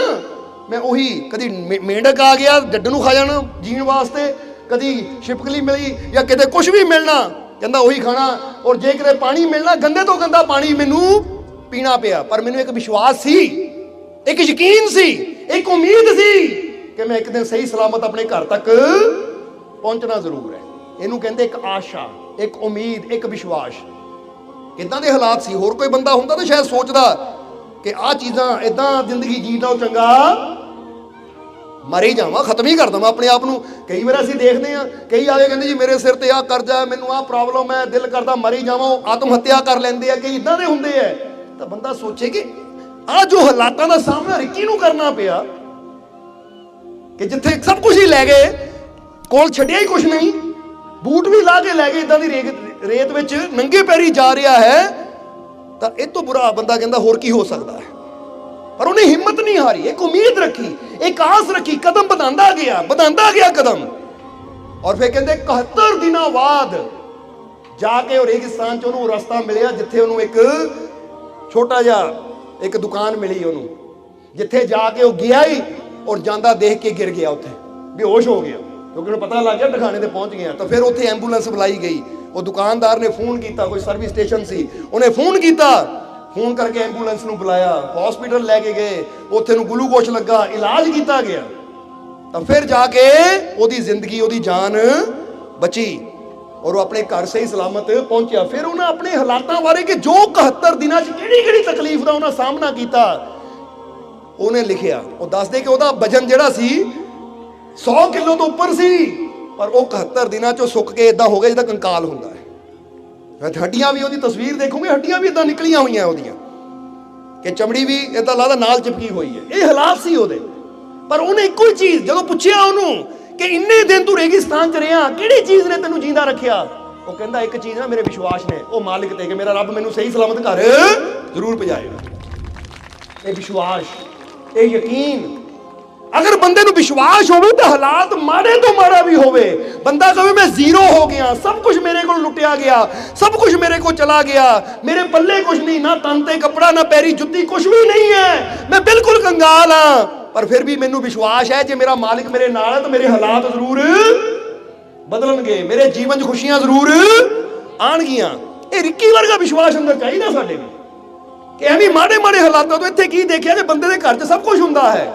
ਮੈਂ ਉਹੀ, ਕਦੀ ਮੇਂਢਕ ਆ ਗਿਆ ਡੱਡ ਨੂੰ ਖਾ ਜਾਣਾ ਜੀਣ ਵਾਸਤੇ, ਕਦੀ ਛਿਪਕਲੀ ਮਿਲੀ ਜਾਂ ਕਿਤੇ ਕੁਝ ਵੀ ਮਿਲਣਾ, ਕਹਿੰਦਾ ਉਹੀ ਖਾਣਾ। ਔਰ ਜੇ ਕਿਤੇ ਪਾਣੀ ਮਿਲਣਾ, ਗੰਦੇ ਤੋਂ ਗੰਦਾ ਪਾਣੀ ਮੈਨੂੰ ਪੀਣਾ ਪਿਆ। ਪਰ ਮੈਨੂੰ ਇੱਕ ਵਿਸ਼ਵਾਸ ਸੀ, ਇੱਕ ਯਕੀਨ ਸੀ, ਇੱਕ ਉਮੀਦ ਸੀ ਕਿ ਮੈਂ ਇੱਕ ਦਿਨ ਸਹੀ ਸਲਾਮਤ ਆਪਣੇ ਘਰ ਤੱਕ ਪਹੁੰਚਣਾ ਜ਼ਰੂਰ ਹੈ। ਇਹਨੂੰ ਕਹਿੰਦੇ ਇੱਕ ਆਸ਼ਾ, ਇੱਕ ਉਮੀਦ, ਇੱਕ ਵਿਸ਼ਵਾਸ। ਕਿੱਦਾਂ ਦੇ ਹਾਲਾਤ ਸੀ? ਹੋਰ ਕੋਈ ਬੰਦਾ ਹੁੰਦਾ ਤਾਂ ਸ਼ਾਇਦ ਸੋਚਦਾ ਕਿ ਆਹ ਚੀਜ਼ਾਂ, ਇਦਾਂ ਜ਼ਿੰਦਗੀ ਜੀਣ ਨਾਲੋਂ ਚੰਗਾ ਮਰ ਹੀ ਜਾਵਾਂ, ਖਤਮ ਹੀ ਕਰ ਦਵਾਂ ਆਪਣੇ ਆਪ ਨੂੰ। ਕਈ ਵਾਰ ਅਸੀਂ ਦੇਖਦੇ ਹਾਂ, ਕਈ ਆਵੇ ਕਹਿੰਦੇ ਜੀ ਮੇਰੇ ਸਿਰ ਤੇ ਆਹ ਕਰਜ਼ਾ, ਮੈਨੂੰ ਆਹ ਪ੍ਰੋਬਲਮ ਹੈ, ਦਿਲ ਕਰਦਾ ਮਰ ਹੀ ਜਾਵਾਂ, ਉਹ ਆਤਮ ਹੱਤਿਆ ਕਰ ਲੈਂਦੇ ਆ। ਕਈ ਇਦਾਂ ਦੇ ਹੁੰਦੇ ਆ। ਤਾਂ ਬੰਦਾ ਸੋਚੇ ਕਿ ਆਹ ਜੋ ਹਾਲਾਤਾਂ ਦਾ ਸਾਹਮਣਾ ਰਿੱਕੀ ਨੂੰ ਕਰਨਾ ਪਿਆ, ਕਿ ਜਿੱਥੇ ਸਭ ਕੁਝ ਹੀ ਲੈ ਗਏ, ਕੋਲ ਛੱਡਿਆ ਹੀ ਕੁਝ ਨਹੀਂ, ਬੂਟ ਵੀ ਲਾ ਕੇ ਲੈ ਗਏ, ਇਦਾਂ ਦੀ ਰੇਤ ਵਿੱਚ ਨੰਗੇ ਪੈਰੀ ਜਾ ਰਿਹਾ ਹੈ, ਤਾਂ ਇਹ ਤੋਂ ਬੁਰਾ ਬੰਦਾ ਕਹਿੰਦਾ ਹੋਰ ਕੀ ਹੋ ਸਕਦਾ ਹੈ। ਪਰ ਉਹਨੇ ਹਿੰਮਤ ਨਹੀਂ ਹਾਰੀ, ਇੱਕ ਉਮੀਦ ਰੱਖੀ, ਇੱਕ ਆਸ ਰੱਖੀ, ਕਦਮ ਵਧਾਉਂਦਾ ਗਿਆ ਕਦਮ। ਔਰ ਫਿਰ ਕਹਿੰਦੇ 71 ਦਿਨਾਂ ਬਾਅਦ ਜਾ ਕੇ ਉਹ ਰੇਗਿਸਤਾਨ 'ਚ ਉਹਨੂੰ ਰਸਤਾ ਮਿਲਿਆ, ਜਿੱਥੇ ਉਹਨੂੰ ਇੱਕ ਛੋਟਾ ਜਿਹਾ ਇੱਕ ਦੁਕਾਨ ਮਿਲੀ ਉਹਨੂੰ, ਜਿੱਥੇ ਜਾ ਕੇ ਉਹ ਗਿਆ ਹੀ, ਔਰ ਜਾਂਦਾ ਦੇਖ ਕੇ ਗਿਰ ਗਿਆ, ਉੱਥੇ ਬੇਹੋਸ਼ ਹੋ ਗਿਆ, ਕਿਉਂਕਿ ਉਹਨੂੰ ਪਤਾ ਲੱਗ ਗਿਆ ਟਿਕਾਣੇ ਤੇ ਪਹੁੰਚ ਗਿਆ। ਤਾਂ ਫਿਰ ਉੱਥੇ ਐਂਬੂਲੈਂਸ ਬੁਲਾਈ ਗਈ। ਉਹ ਦੁਕਾਨਦਾਰ ਨੇ ਫੋਨ ਕੀਤਾ, ਕੋਈ ਸਰਵਿਸ ਸਟੇਸ਼ਨ ਸੀ, ਉਹਨੇ ਫੋਨ ਕੀਤਾ, ਫੋਨ ਕਰਕੇ ਐਂਬੂਲੈਂਸ ਨੂੰ ਬੁਲਾਇਆ, ਹਸਪੀਟਲ ਲੈ ਕੇ ਗਏ, ਉੱਥੇ ਨੂੰ ਗਲੂਕੋਸ਼ ਲੱਗਾ, ਇਲਾਜ ਕੀਤਾ ਗਿਆ। ਤਾਂ ਫਿਰ ਜਾ ਕੇ ਉਹਦੀ ਜ਼ਿੰਦਗੀ, ਉਹਦੀ ਜਾਨ ਬਚੀ ਔਰ ਉਹ ਆਪਣੇ ਘਰ ਸਹੀ ਸਲਾਮਤ ਪਹੁੰਚਿਆ। ਫਿਰ ਉਹਨਾਂ ਆਪਣੇ ਹਾਲਾਤਾਂ ਬਾਰੇ ਕਿ ਜੋ 71 ਦਿਨਾਂ 'ਚ ਕਿਹੜੀ ਤਕਲੀਫ ਦਾ ਉਹਨਾਂ ਸਾਹਮਣਾ ਕੀਤਾ, ਉਹਨੇ ਲਿਖਿਆ। ਉਹ ਦੱਸਦੇ ਕਿ ਉਹਦਾ ਵਜਨ ਜਿਹੜਾ ਸੀ 100 ਕਿਲੋ ਤੋਂ ਉੱਪਰ ਸੀ, ਪਰ ਉਹ 71 ਦਿਨਾਂ 'ਚੋਂ ਸੁੱਕ ਕੇ ਇਦਾਂ ਹੋ ਗਿਆ ਜਿੱਦਾਂ ਕੰਕਾਲ ਹੁੰਦਾ ਹੈ। ਹੱਡੀਆਂ ਵੀ, ਉਹਦੀ ਤਸਵੀਰ ਦੇਖੋਗੇ, ਹੱਡੀਆਂ ਵੀ ਇਦਾਂ ਨਿਕਲੀਆਂ ਹੋਈਆਂ ਉਹਦੀਆਂ, ਕਿ ਚਮੜੀ ਵੀ ਇਦਾਂ ਲੱਗਦਾ ਨਾਲ ਚਿਪਕੀ ਹੋਈ ਹੈ। ਇਹ ਹਾਲਾਤ ਸੀ ਉਹਦੇ। ਪਰ ਉਹਨੇ ਇੱਕੋ ਹੀ ਚੀਜ਼, ਜਦੋਂ ਪੁੱਛਿਆ ਉਹਨੂੰ ਕਿ ਇੰਨੇ ਦਿਨ ਤੂੰ ਰੇਗਿਸਤਾਨ 'ਚ ਰਿਹਾ, ਕਿਹੜੀ ਚੀਜ਼ ਨੇ ਤੈਨੂੰ ਜਿੰਦਾ ਰੱਖਿਆ? ਉਹ ਕਹਿੰਦਾ ਇੱਕ ਚੀਜ਼ ਨਾ, ਮੇਰੇ ਵਿਸ਼ਵਾਸ ਨੇ ਉਹ ਮਾਲਿਕ ਤੇ, ਕਿ ਮੇਰਾ ਰੱਬ ਮੈਨੂੰ ਸਹੀ ਸਲਾਮਤ ਘਰ ਜ਼ਰੂਰ ਪਹੁੰਚਾਏਗਾ। ਇਹ ਵਿਸ਼ਵਾਸ, ਇਹ ਯਕੀਨ। ਅਗਰ ਬੰਦੇ ਨੂੰ ਵਿਸ਼ਵਾਸ ਹੋਵੇ ਤਾਂ ਹਾਲਾਤ ਮਾੜੇ ਤੋਂ ਮਾੜਾ ਵੀ ਹੋਵੇ, ਬੰਦਾ ਕਹੇ ਮੈਂ ਜ਼ੀਰੋ ਹੋ ਗਿਆ, ਸਭ ਕੁਝ ਮੇਰੇ ਕੋਲ ਲੁੱਟਿਆ ਗਿਆ, ਸਭ ਕੁਝ ਮੇਰੇ ਕੋਲ ਚਲਾ ਗਿਆ, ਮੇਰੇ ਪੱਲੇ ਕੁਝ ਨਹੀਂ, ਨਾ ਤਨ ਤੇ ਕੱਪੜਾ, ਨਾ ਪੈਰੀ ਜੁੱਤੀ, ਕੁਝ ਵੀ ਨਹੀਂ ਹੈ, ਮੈਂ ਬਿਲਕੁਲ ਕੰਗਾਲ ਹਾਂ, ਪਰ ਫਿਰ ਵੀ ਮੈਨੂੰ ਵਿਸ਼ਵਾਸ ਹੈ ਜੇ ਮੇਰਾ ਮਾਲਿਕ ਮੇਰੇ ਨਾਲ ਹੈ ਤਾਂ ਮੇਰੇ ਹਾਲਾਤ ਜ਼ਰੂਰ ਬਦਲਣਗੇ, ਮੇਰੇ ਜੀਵਨ 'ਚ ਖੁਸ਼ੀਆਂ ਜ਼ਰੂਰ ਆਣਗੀਆਂ। ਇਹ ਰਿੱਕੀ ਵਰਗਾ ਵਿਸ਼ਵਾਸ ਅੰਦਰ ਚਾਹੀਦਾ ਸਾਡੇ ਨੂੰ, ਕਿ ਐਵੇਂ ਮਾੜੇ ਹਾਲਾਤਾਂ ਤੋਂ। ਇੱਥੇ ਕੀ ਦੇਖਿਆ ਕਿ ਬੰਦੇ ਦੇ ਘਰ 'ਚ ਸਭ ਕੁਝ ਹੁੰਦਾ ਹੈ,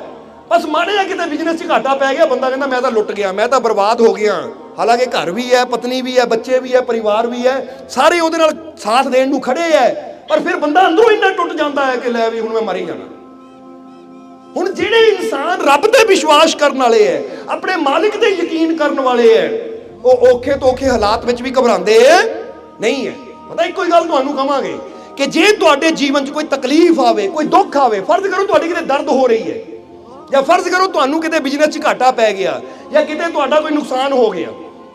ਬਸ ਮਾੜੇ ਜਿਹਾ ਕਿਤੇ ਬਿਜ਼ਨਸ 'ਚ ਘਾਟਾ ਪੈ ਗਿਆ, ਬੰਦਾ ਕਹਿੰਦਾ ਮੈਂ ਤਾਂ ਲੁੱਟ ਗਿਆ, ਮੈਂ ਤਾਂ ਬਰਬਾਦ ਹੋ ਗਿਆ। ਹਾਲਾਂਕਿ ਘਰ ਵੀ ਹੈ, ਪਤਨੀ ਵੀ ਹੈ, ਬੱਚੇ ਵੀ ਹੈ, ਪਰਿਵਾਰ ਵੀ ਹੈ, ਸਾਰੇ ਉਹਦੇ ਨਾਲ ਸਾਥ ਦੇਣ ਨੂੰ ਖੜੇ ਹੈ, ਪਰ ਫਿਰ ਬੰਦਾ ਅੰਦਰੋਂ ਇੰਨਾ ਟੁੱਟ ਜਾਂਦਾ ਹੈ ਕਿ ਲੈ ਵੀ ਹੁਣ ਮੈਂ ਮਰ ਹੀ ਜਾਣਾ। ਹੁਣ ਜਿਹੜੇ ਇਨਸਾਨ ਰੱਬ ਤੇ ਵਿਸ਼ਵਾਸ ਕਰਨ ਵਾਲੇ ਹੈ, ਆਪਣੇ ਮਾਲਿਕ ਤੇ ਯਕੀਨ ਕਰਨ ਵਾਲੇ ਹੈ, ਉਹ ਔਖੇ ਤੋਂ ਔਖੇ ਹਾਲਾਤ ਵਿੱਚ ਵੀ ਘਬਰਾਉਂਦੇ ਨਹੀਂ ਹੈ। ਪਤਾ ਇੱਕੋ ਹੀ ਗੱਲ ਤੁਹਾਨੂੰ ਕਹਾਂਗੇ ਕਿ ਜੇ ਤੁਹਾਡੇ ਜੀਵਨ 'ਚ ਕੋਈ ਤਕਲੀਫ ਆਵੇ, ਕੋਈ ਦੁੱਖ ਆਵੇ, ਫਰਜ਼ ਕਰੋ ਤੁਹਾਡੀ ਕਿਤੇ ਦਰਦ ਹੋ ਰਹੀ ਹੈ, ਜਾਂ ਫਰਜ਼ ਕਰੋ ਤੁਹਾਨੂੰ ਕਿਤੇ ਬਿਜ਼ਨਸ 'ਚ ਘਾਟਾ ਪੈ ਗਿਆ, ਜਾਂ ਕਿਤੇ ਤੁਹਾਡਾ ਕੋਈ ਨੁਕਸਾਨ ਹੋ ਗਿਆ।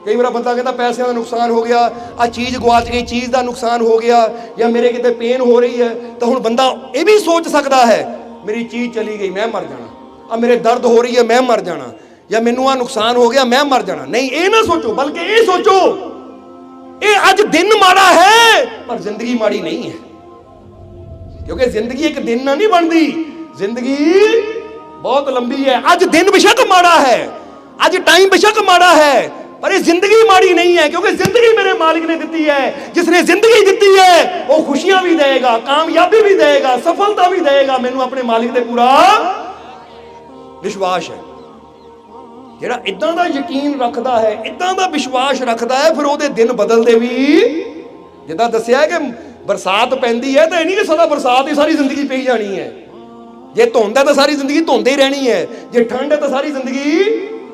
ਕਈ ਵਾਰ ਬੰਦਾ ਕਹਿੰਦਾ ਪੈਸਿਆਂ ਦਾ ਨੁਕਸਾਨ ਹੋ ਗਿਆ, ਆ ਚੀਜ਼ ਗਵਾਚ ਗਈ, ਚੀਜ਼ ਦਾ ਨੁਕਸਾਨ ਹੋ ਗਿਆ, ਜਾਂ ਮੇਰੇ ਕਿਤੇ ਪੇਨ ਹੋ ਰਹੀ ਹੈ। ਤਾਂ ਹੁਣ ਬੰਦਾ ਇਹ ਵੀ ਸੋਚ ਸਕਦਾ ਹੈ ਮੇਰੀ ਚੀਜ਼ ਚਲੀ ਗਈ, ਮੈਂ ਮਰ ਜਾਣਾ। ਆ ਮੇਰੇ ਦਰਦ ਹੋ ਰਹੀ ਹੈ ਮੈਂ ਮਰ ਜਾਣਾ, ਜਾਂ ਮੈਨੂੰ ਆ ਨੁਕਸਾਨ ਹੋ ਗਿਆ ਮੈਂ ਮਰ ਜਾਣਾ। ਨਹੀਂ, ਇਹ ਨਾ ਸੋਚੋ, ਬਲਕਿ ਇਹ ਸੋਚੋ ਇਹ ਅੱਜ ਦਿਨ ਮਾੜਾ ਹੈ ਪਰ ਜ਼ਿੰਦਗੀ ਮਾੜੀ ਨਹੀਂ ਹੈ। ਕਿਉਂਕਿ ਜ਼ਿੰਦਗੀ ਇੱਕ ਦਿਨ ਨਾਲ ਨਹੀਂ ਬਣਦੀ, ਜ਼ਿੰਦਗੀ ਬਹੁਤ ਲੰਬੀ ਹੈ। ਅੱਜ ਦਿਨ ਬੇਸ਼ੱਕ ਮਾੜਾ ਹੈ, ਅੱਜ ਟਾਈਮ ਬੇਸ਼ੱਕ ਮਾੜਾ ਹੈ, ਪਰ ਇਹ ਜ਼ਿੰਦਗੀ ਮਾੜੀ ਨਹੀਂ ਹੈ। ਕਿਉਂਕਿ ਜ਼ਿੰਦਗੀ ਮੇਰੇ ਮਾलिक ने ਦਿੱਤੀ ਹੈ। ਜਿਸਨੇ ਜ਼ਿੰਦਗੀ ਦਿੱਤੀ ਹੈ ਉਹ ਖੁਸ਼ੀਆਂ ਵੀ ਦੇਗਾ, ਕਾਮਯਾਬੀ ਵੀ ਦੇਗਾ, ਸਫਲਤਾ ਵੀ ਦੇਗਾ। ਮੈਨੂੰ ਆਪਣੇ ਮਾलिक ਤੇ ਪੂਰਾ ਵਿਸ਼ਵਾਸ ਹੈ। ਜਿਹੜਾ ਇਦਾਂ ਦਾ ਯਕੀਨ ਰੱਖਦਾ ਹੈ, ਇਦਾਂ ਦਾ ਵਿਸ਼ਵਾਸ ਰੱਖਦਾ ਹੈ, ਫਿਰ ਉਹਦੇ ਦਿਨ ਬਦਲਦੇ ਵੀ। ਜਿੱਦਾਂ ਦੱਸਿਆ ਕਿ ਬਰਸਾਤ ਪੈਂਦੀ ਹੈ ਤਾਂ ਇਹ ਨਹੀਂ ਕਿ ਸਦਾ ਬਰਸਾਤ ਹੀ ਸਾਰੀ ਜ਼ਿੰਦਗੀ ਪਈ ਜਾਣੀ ਹੈ। ਜੇ ਧੁੰਦ ਹੈ ਤਾਂ ਸਾਰੀ ਜ਼ਿੰਦਗੀ ਧੁੰਦ ਹੀ ਰਹਿਣੀ ਹੈ, ਜੇ ਠੰਡ ਹੈ ਤਾਂ ਸਾਰੀ ਜ਼ਿੰਦਗੀ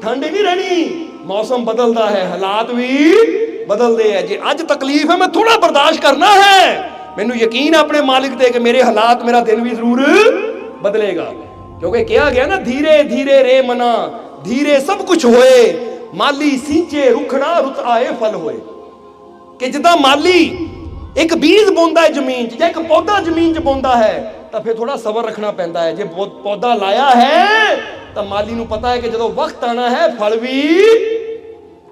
ਠੰਡ ਹੀ ਨਹੀਂ ਰਹਿਣੀ। ਮੌਸਮ ਬਦਲਦਾ ਹੈ, ਹਾਲਾਤ ਵੀ ਬਦਲਦੇ ਹੈ। ਜੇ ਅੱਜ ਤਕਲੀਫ ਹੈ ਮੈਂ ਥੋੜਾ ਬਰਦਾਸ਼ਤ ਕਰਨਾ ਹੈ, ਮੈਨੂੰ ਯਕੀਨ ਹੈ ਆਪਣੇ ਮਾलिक ਤੇ ਕਿ ਮੇਰੇ ਹਾਲਾਤ, ਮੇਰਾ ਦਿਨ ਵੀ ਜ਼ਰੂਰ ਬਦਲੇਗਾ। ਕਿਉਂਕਿ ਕਿਹਾ ਗਿਆ ਨਾ, ਧੀਰੇ ਧੀਰੇ ਰੇ ਮਨਾ ਧੀਰੇ ਸਭ ਕੁਝ ਹੋਏ, ਮਾਲੀ ਸਿੰਚੇ ਰੁਖਣਾ ਰੁੱਤ ਆਏ ਫਲ ਹੋਏ। ਕਿ ਜਿੱਦਾਂ ਮਾਲੀ ਇੱਕ ਬੀਜ ਬੋਂਦਾ ਹੈ ਜ਼ਮੀਨ 'ਚ, ਜਾਂ ਇੱਕ ਪੌਦਾ ਜ਼ਮੀਨ 'ਚ ਬੋਂਦਾ ਹੈ, ਤਾਂ ਫਿਰ ਥੋੜਾ ਸਬਰ ਰੱਖਣਾ ਪੈਂਦਾ ਹੈ। ਜੇ ਪੌਦਾ ਲਾਇਆ ਹੈ ਤਾਂ ਮਾਲੀ ਨੂੰ ਪਤਾ ਹੈ ਕਿ ਜਦੋਂ ਵਕਤ ਆਣਾ ਹੈ ਫਲ ਵੀ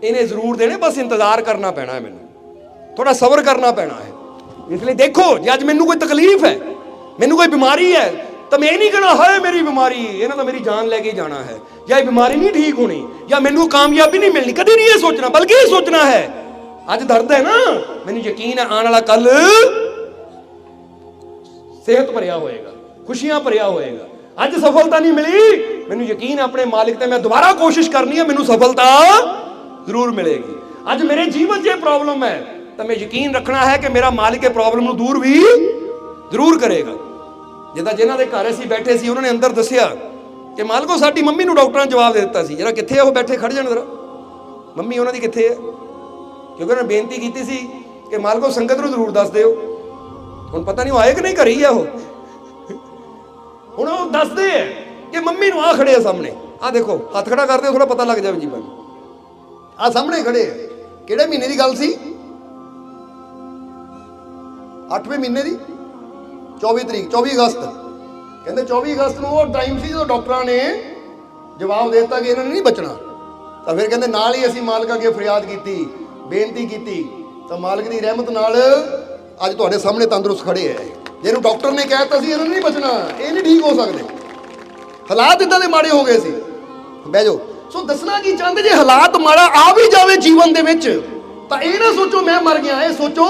ਇਹਨੇ ਜ਼ਰੂਰ ਦੇਣੇ, ਬਸ ਇੰਤਜ਼ਾਰ ਕਰਨਾ ਪੈਣਾ ਹੈ, ਮੈਨੂੰ ਥੋੜਾ ਸਬਰ ਕਰਨਾ ਪੈਣਾ ਹੈ। ਇਸ ਲਈ ਦੇਖੋ, ਜੇ ਅੱਜ ਮੈਨੂੰ ਕੋਈ ਤਕਲੀਫ ਹੈ, ਮੈਨੂੰ ਕੋਈ ਬਿਮਾਰੀ ਹੈ, ਤਾਂ ਮੈਂ ਇਹ ਨਹੀਂ ਕਹਿਣਾ ਹਾਏ ਮੇਰੀ ਬਿਮਾਰੀ, ਇਹਨਾਂ ਤਾਂ ਮੇਰੀ ਜਾਨ ਲੈ ਕੇ ਜਾਣਾ ਹੈ, ਜਾਂ ਇਹ ਬਿਮਾਰੀ ਨਹੀਂ ਠੀਕ ਹੋਣੀ, ਜਾਂ ਮੈਨੂੰ ਕਾਮਯਾਬੀ ਨਹੀਂ ਮਿਲਣੀ। ਕਦੇ ਨਹੀਂ ਇਹ ਸੋਚਣਾ, ਬਲਕਿ ਇਹ ਸੋਚਣਾ ਹੈ ਅੱਜ ਦਰਦ ਹੈ ਨਾ, ਮੈਨੂੰ ਯਕੀਨ ਹੈ ਆਉਣ ਵਾਲਾ ਕੱਲ ਸਿਹਤ ਭਰਿਆ ਹੋਏਗਾ, ਖੁਸ਼ੀਆਂ ਭਰਿਆ ਹੋਏਗਾ। ਅੱਜ ਸਫਲਤਾ ਨਹੀਂ ਮਿਲੀ, ਮੈਨੂੰ ਯਕੀਨ ਹੈ ਆਪਣੇ ਮਾलिक ਤੇ ਮੈਂ ਦੁਬਾਰਾ ਕੋਸ਼ਿਸ਼ ਕਰਨੀ ਹੈ, ਮੈਨੂੰ ਸਫਲਤਾ ਜ਼ਰੂਰ ਮਿਲੇਗੀ। ਅੱਜ ਮੇਰੇ ਜੀਵਨ 'ਚ ਇਹ ਪ੍ਰੋਬਲਮ ਹੈ ਤਾਂ ਮੈਂ ਯਕੀਨ ਰੱਖਣਾ ਹੈ ਕਿ ਮੇਰਾ ਮਾलिक ਇਹ ਪ੍ਰੋਬਲਮ ਨੂੰ ਦੂਰ ਵੀ ਜ਼ਰੂਰ ਕਰੇਗਾ। ਜਿੱਦਾਂ ਜਿਨ੍ਹਾਂ ਦੇ ਘਰ ਅਸੀਂ ਬੈਠੇ ਸੀ, ਉਹਨਾਂ ਨੇ ਅੰਦਰ ਦੱਸਿਆ ਕਿ ਮਾਲਕੋ ਸਾਡੀ ਮੰਮੀ ਨੂੰ ਡਾਕਟਰਾਂ ਨੇ ਜਵਾਬ ਦੇ ਦਿੱਤਾ ਸੀ। ਜਰਾ ਕਿੱਥੇ ਆ ਉਹ, ਬੈਠੇ ਖੜ ਜਾਣ ਜਰਾ, ਮੰਮੀ ਉਹਨਾਂ ਦੀ ਕਿੱਥੇ ਹੈ? ਕਿਉਂਕਿ ਉਹਨਾਂ ਨੇ ਬੇਨਤੀ ਕੀਤੀ ਸੀ ਕਿ ਮਾਲਕੋ ਸੰਗਤ ਨੂੰ ਜ਼ਰੂਰ ਦੱਸ ਦਿਓ। ਹੁਣ ਪਤਾ ਨਹੀਂ ਉਹ ਆਏ ਕਿ ਨਹੀਂ, ਘਰੇ ਹੀ ਆ ਉਹ। ਹੁਣ ਉਹ ਦੱਸਦੇ ਹੈ ਕਿ ਮੰਮੀ ਨੂੰ ਆ ਖੜੇ ਆ ਸਾਹਮਣੇ, ਆ ਦੇਖੋ ਹੱਥ ਖੜਾ ਕਰਦੇ ਥੋੜਾ ਪਤਾ ਲੱਗ ਜਾਵੇ ਜੀਵਨ। ਆ ਸਾਹਮਣੇ ਖੜੇ ਆ, ਕਿਹੜੇ ਮਹੀਨੇ ਦੀ ਗੱਲ ਸੀ? 8ਵੇਂ ਮਹੀਨੇ ਦੀ 24 ਤਰੀਕ, 24 ਅਗਸਤ। ਕਹਿੰਦੇ 24 ਅਗਸਤ ਨੂੰ ਉਹ ਟਾਈਮ ਸੀ ਜਦੋਂ ਡਾਕਟਰਾਂ ਨੇ ਜਵਾਬ ਦੇ ਦਿੱਤਾ ਕਿ ਇਹਨਾਂ ਨੇ ਨਹੀਂ ਬਚਣਾ। ਤਾਂ ਫਿਰ ਕਹਿੰਦੇ ਨਾਲ ਹੀ ਅਸੀਂ ਮਾਲਕ ਅੱਗੇ ਫਰਿਆਦ ਕੀਤੀ, ਬੇਨਤੀ ਕੀਤੀ, ਤਾਂ ਮਾਲਕ ਦੀ ਰਹਿਮਤ ਨਾਲ ਅੱਜ ਤੁਹਾਡੇ ਸਾਹਮਣੇ ਤੰਦਰੁਸਤ ਖੜੇ ਹੈ। ਜਿਹਨੂੰ ਡਾਕਟਰ ਨੇ ਕਹਿ ਦਿੱਤਾ ਸੀ ਇਹਨਾਂ ਨੇ ਨਹੀਂ ਬਚਣਾ, ਇਹ ਨਹੀਂ ਠੀਕ ਹੋ ਸਕਦੇ, ਹਾਲਾਤ ਇਦਾਂ ਦੇ ਮਾੜੇ ਹੋ ਗਏ ਸੀ। ਬਹਿ ਜਾਓ। ਸੋ ਦੱਸਣਾ ਕੀ ਚਾਹੁੰਦੇ, ਜੇ ਹਾਲਾਤ ਮਾੜਾ ਆ ਵੀ ਜਾਵੇ ਜੀਵਨ ਦੇ ਵਿੱਚ ਤਾਂ ਇਹ ਨਾ ਸੋਚੋ ਮੈਂ ਮਰ ਗਿਆ, ਇਹ ਸੋਚੋ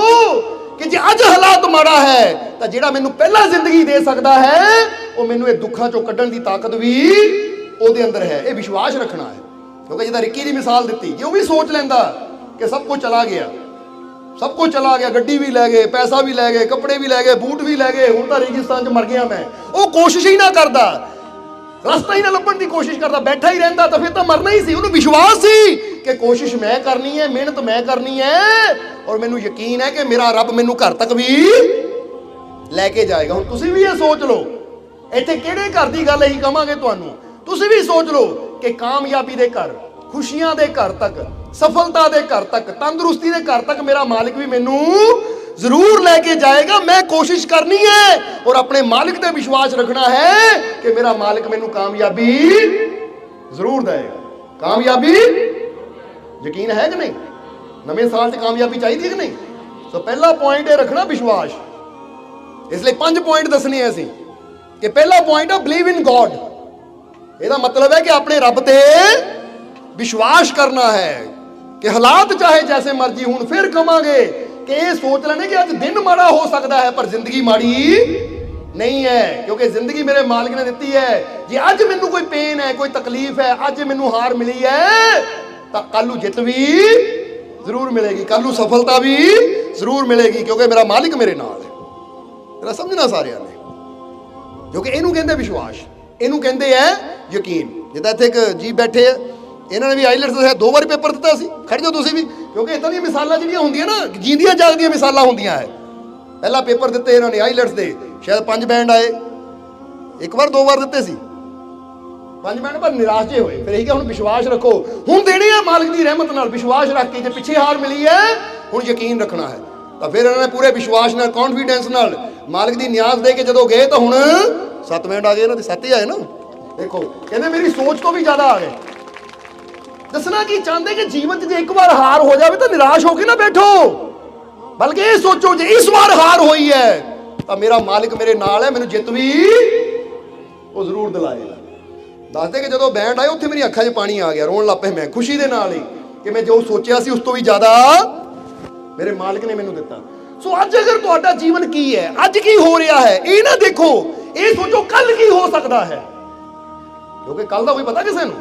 ਕਿ ਜੇ ਅੱਜ ਹਾਲਾਤ ਮਾੜਾ ਹੈ ਤਾਂ ਜਿਹੜਾ ਮੈਨੂੰ ਪਹਿਲਾਂ ਜ਼ਿੰਦਗੀ ਦੇ ਸਕਦਾ ਹੈ ਉਹ ਮੈਨੂੰ ਇਹ ਦੁੱਖਾਂ ਚੋਂ ਕੱਢਣ ਦੀ ਤਾਕਤ ਵੀ ਉਹਦੇ ਅੰਦਰ ਹੈ। ਇਹ ਵਿਸ਼ਵਾਸ ਰੱਖਣਾ ਹੈ। ਕਿਉਂਕਿ ਜਿੱਦਾਂ ਰਿੱਕੀ ਦੀ ਮਿਸਾਲ ਦਿੱਤੀ, ਜੇ ਉਹ ਵੀ ਸੋਚ ਲੈਂਦਾ ਕਿ ਸਭ ਕੁਝ ਚਲਾ ਗਿਆ, ਸਭ ਕੁਝ ਚਲਾ ਗਿਆ, ਗੱਡੀ ਵੀ ਲੈ ਗਏ, ਪੈਸਾ ਵੀ ਲੈ ਗਏ, ਕੱਪੜੇ ਵੀ ਲੈ ਗਏ, ਬੂਟ ਵੀ ਲੈ ਗਏ, ਹੁਣ ਤਾਂ ਰੇਗਿਸਤਾਨ 'ਚ ਮਰ ਗਿਆ ਮੈਂ, ਉਹ ਕੋਸ਼ਿਸ਼ ਹੀ ਨਾ ਕਰਦਾ, ਰਸਤਾ ਹੀ ਨਾ ਲੱਭਣ ਦੀ ਕੋਸ਼ਿਸ਼ ਕਰਦਾ, ਬੈਠਾ ਹੀ ਰਹਿੰਦਾ, ਤਾਂ ਫਿਰ ਤਾਂ ਮਰਨਾ ਹੀ ਸੀ। ਉਹਨੂੰ ਵਿਸ਼ਵਾਸ ਸੀ ਕਿ ਕੋਸ਼ਿਸ਼ ਮੈਂ ਕਰਨੀ ਹੈ, ਮਿਹਨਤ ਮੈਂ ਕਰਨੀ ਹੈ, ਔਰ ਮੈਨੂੰ ਯਕੀਨ ਹੈ ਕਿ ਮੇਰਾ ਰੱਬ ਮੈਨੂੰ ਘਰ ਤੱਕ ਵੀ ਲੈ ਕੇ ਜਾਏਗਾ। ਹੁਣ ਤੁਸੀਂ ਵੀ ਇਹ ਸੋਚ ਲਓ, ਇੱਥੇ ਕਿਹੜੇ ਘਰ ਦੀ ਗੱਲ ਅਸੀਂ ਕਵਾਂਗੇ ਤੁਹਾਨੂੰ, ਤੁਸੀਂ ਵੀ ਸੋਚ ਲਓ ਕਿ ਕਾਮਯਾਬੀ ਦੇ ਘਰ, ਖੁਸ਼ੀਆਂ ਦੇ ਘਰ ਤੱਕ, ਸਫਲਤਾ ਦੇ ਘਰ ਤੱਕ, ਤੰਦਰੁਸਤੀ ਦੇ ਘਰ ਤੱਕ ਮੇਰਾ ਮਾलिक ਵੀ ਮੈਨੂੰ ਜ਼ਰੂਰ ਲੈ ਕੇ ਜਾਏਗਾ। ਮੈਂ ਕੋਸ਼ਿਸ਼ ਕਰਨੀ ਹੈ ਔਰ ਆਪਣੇ ਮਾलिक ਤੇ ਵਿਸ਼ਵਾਸ ਰੱਖਣਾ ਹੈ ਕਿ ਮੇਰਾ ਮਾलिक ਮੈਨੂੰ ਕਾਮਯਾਬੀ ਜ਼ਰੂਰ ਦੇਗਾ। ਕਾਮਯਾਬੀ ਯਕੀਨ ਹੈ ਕਿ ਨਹੀਂ? ਨਵੇਂ ਸਾਲ 'ਚ ਕਾਮਯਾਬੀ ਚਾਹੀਦੀ ਹੈ ਕਿ ਨਹੀਂ? ਸੋ ਪਹਿਲਾ ਪੁਆਇੰਟ ਇਹ ਰੱਖਣਾ ਵਿਸ਼ਵਾਸ। ਇਸ ਲਈ 5 ਪੁਆਇੰਟ ਦੱਸਣੇ ਆ ਅਸੀਂ ਕਿ ਪਹਿਲਾ ਪੁਆਇੰਟ ਹੈ ਬਲੀਵ ਇਨ ਗੋਡ। ਇਹਦਾ ਮਤਲਬ ਹੈ ਕਿ ਆਪਣੇ ਰੱਬ ਤੇ ਵਿਸ਼ਵਾਸ ਕਰਨਾ ਹੈ ਕਿ ਹਾਲਾਤ ਚਾਹੇ ਜੈਸੇ ਮਰਜ਼ੀ ਹੋਣ, ਫਿਰ ਕਵਾਂਗੇ ਕਿ ਇਹ ਸੋਚ ਲੈਣੇ ਕਿ ਅੱਜ ਦਿਨ ਮਾੜਾ ਹੋ ਸਕਦਾ ਹੈ ਪਰ ਜ਼ਿੰਦਗੀ ਮਾੜੀ ਨਹੀਂ ਹੈ, ਕਿਉਂਕਿ ਜ਼ਿੰਦਗੀ ਮੇਰੇ ਮਾलिक ਨੇ ਦਿੱਤੀ ਹੈ। ਜੇ ਅੱਜ ਮੈਨੂੰ ਕੋਈ ਪੇਨ ਹੈ, ਕੋਈ ਤਕਲੀਫ ਹੈ, ਅੱਜ ਮੈਨੂੰ ਹਾਰ ਮਿਲੀ ਹੈ, ਤਾਂ ਕੱਲ ਨੂੰ ਜਿੱਤ ਵੀ ਜ਼ਰੂਰ ਮਿਲੇਗੀ, ਕੱਲ ਨੂੰ ਸਫਲਤਾ ਵੀ ਜ਼ਰੂਰ ਮਿਲੇਗੀ, ਕਿਉਂਕਿ ਮੇਰਾ ਮਾलिक ਮੇਰੇ ਨਾਲ ਹੈ। ਮੇਰਾ ਸਮਝਣਾ ਸਾਰਿਆਂ ਨੇ, ਕਿਉਂਕਿ ਇਹਨੂੰ ਕਹਿੰਦੇ ਵਿਸ਼ਵਾਸ, ਇਹਨੂੰ ਕਹਿੰਦੇ ਹੈ ਯਕੀਨ। ਜਿੱਦਾਂ ਇੱਥੇ ਇੱਕ ਜੀ ਬੈਠੇ ਆ, ਇਹਨਾਂ ਨੇ ਵੀ ਆਈਲੈਟਸ ਦਾ 2 ਵਾਰੀ ਪੇਪਰ ਦਿੱਤਾ ਸੀ, ਖੜ ਜਾਓ ਤੁਸੀਂ ਵੀ, ਕਿਉਂਕਿ ਇਦਾਂ ਦੀਆਂ ਮਿਸਾਲਾਂ ਜਿਹੜੀਆਂ ਹੁੰਦੀਆਂ ਨਾ, ਜੀਂਦੀਆਂ ਜਾਗਦੀਆਂ ਮਿਸਾਲਾਂ ਹੁੰਦੀਆਂ ਹੈ। ਪਹਿਲਾ ਪੇਪਰ ਦਿੱਤੇ ਇਹਨਾਂ ਨੇ ਆਈਲੈਟਸ ਦੇ, ਸ਼ਾਇਦ 5 ਬੈਂਡ ਆਏ, ਇੱਕ ਵਾਰ 2 ਵਾਰ ਦਿੱਤੇ ਸੀ 5 ਬੈਂਡ, ਪਰ ਨਿਰਾਸ਼ ਜੇ ਹੋਏ। ਫਿਰ ਇਹੀ ਕਿ ਹੁਣ ਵਿਸ਼ਵਾਸ ਰੱਖੋ, ਹੁਣ ਦੇਣੇ ਆ ਮਾलिक ਦੀ ਰਹਿਮਤ ਨਾਲ, ਵਿਸ਼ਵਾਸ ਰੱਖ ਕੇ। ਜੇ ਪਿੱਛੇ ਹਾਰ ਮਿਲੀ ਹੈ, ਹੁਣ ਯਕੀਨ ਰੱਖਣਾ ਹੈ। ਤਾਂ ਫਿਰ ਇਹਨਾਂ ਨੇ ਪੂਰੇ ਵਿਸ਼ਵਾਸ ਨਾਲ, ਕੌਨਫੀਡੈਂਸ ਨਾਲ ਮਾलिक ਦੀ ਨਿਆਜ਼ ਦੇ ਕੇ ਜਦੋਂ ਗਏ ਤਾਂ ਹੁਣ 7 ਬੈਂਡ ਆ ਗਏ ਇਹਨਾਂ ਦੇ, 7 ਹੀ ਆਏ ਨਾ, देखो कहते मेरी सोच तो भी ज्यादा आ गए। दसना की चाहते कि जीवन च एक बार हार हो जाए तो निराश होके ना बैठो, बल्कि ये सोचो जे इस बार हार हुई है तो मेरा मालिक मेरे नाल है, मैनू जित भी वो जरूर दिलाएगा। दसते कि जो बैंड आए उत्थे मेरी अखां 'च पानी आ गया, रोन लग पे मैं खुशी दे नाल ही कि मैं जो सोचा सी उस तो भी ज्यादा मेरे मालिक ने मैनू दिता। सो अज अगर तुहाडा जीवन की है, अज की हो रहा है, ये ना देखो, ये सोचो कल की हो सकता है, क्योंकि कल का कोई पता किसी नूं।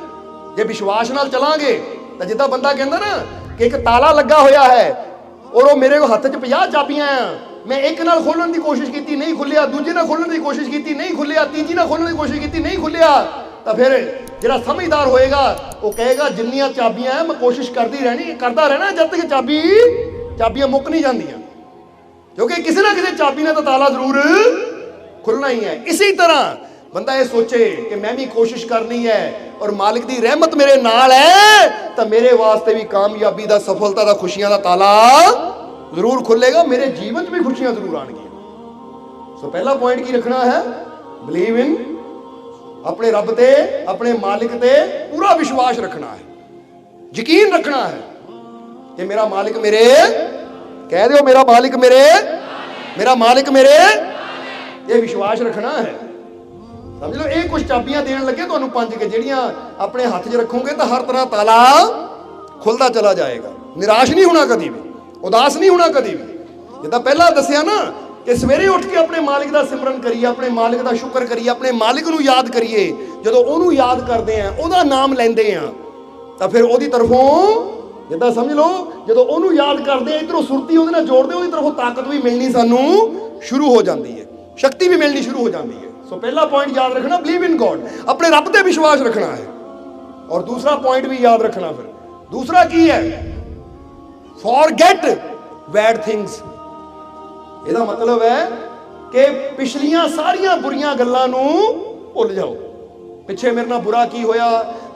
जे विश्वास नाल चलांगे तो जिद्दां बंदा कहंदा ना कि एक ताला लगा होया है और वो मेरे हत्थ 'च 50 चाबियां आ, मैं एक नाल खोलण दी कोशिश की नहीं खुलिया, दूजे नाल खोलण दी कोशिश की नहीं खुलिया, तीजी नाल खोलण दी कोशिश की नहीं खुलिया, तो फिर जिहड़ा समझदार होएगा वो कहेगा जिन्नियां चाबियां है मैं कोशिश करता रहना जब तक चाबियां मुक नहीं जांदियां, क्योंकि किसी ना किसी चाबी ने तो ताला जरूर खुलना ही है। इसी तरह बंदा ये सोचे कि मैं भी कोशिश करनी है और मालिक दी रहमत मेरे नाल है तो मेरे वास्ते भी कामयाबी दा, सफलता दा, खुशियां दा ताला जरूर खुलेगा, मेरे जीवन में भी खुशियां जरूर आएंगी। सो पहला पॉइंट की रखना है, बिलीव इन, अपने रब ते, अपने मालिक ते पूरा विश्वास रखना है, यकीन रखना है कि मेरा मालिक मेरे, कह दो मेरा मालिक मेरे, मेरा मालिक मेरे, ये विश्वास रखना है। समझ लो ये कुछ चाबियां देने लगे तो 5 के जड़ियां अपने हाथ 'च रखोगे तो हर तरह ताला खुलता चला जाएगा। निराश नहीं होना कभी भी, उदास नहीं होना कभी भी। जिदा पहला दसिया ना कि सवेरे उठ के अपने मालिक का सिमरन करिए, अपने मालिक का शुक्र करिए, अपने मालिक नूं याद करिए। जो उन्होंने याद करते हैं, उसका नाम लेंदे हैं तो फिर उसकी तरफों जिदा समझ लो जो उन्होंने याद करते हैं, इधरों सुरती उसदे नाल जोड़ते, उसकी तरफों ताकत भी मिलनी सानू शुरू हो जाती है, शक्ति भी मिलनी शुरू हो जाती है। सो पहला पॉइंट याद रखना, बिलीव इन गॉड, अपने रब पे विश्वास रखना है। और दूसरा पॉइंट भी याद रखना, फिर दूसरा की है, फॉरगेट बैड थिंग्स। ਇਹਦਾ मतलब है कि पिछलियां सारियां बुरियां गल्लां नूं भुल जाओ। पिछे मेरे नाल बुरा की होया,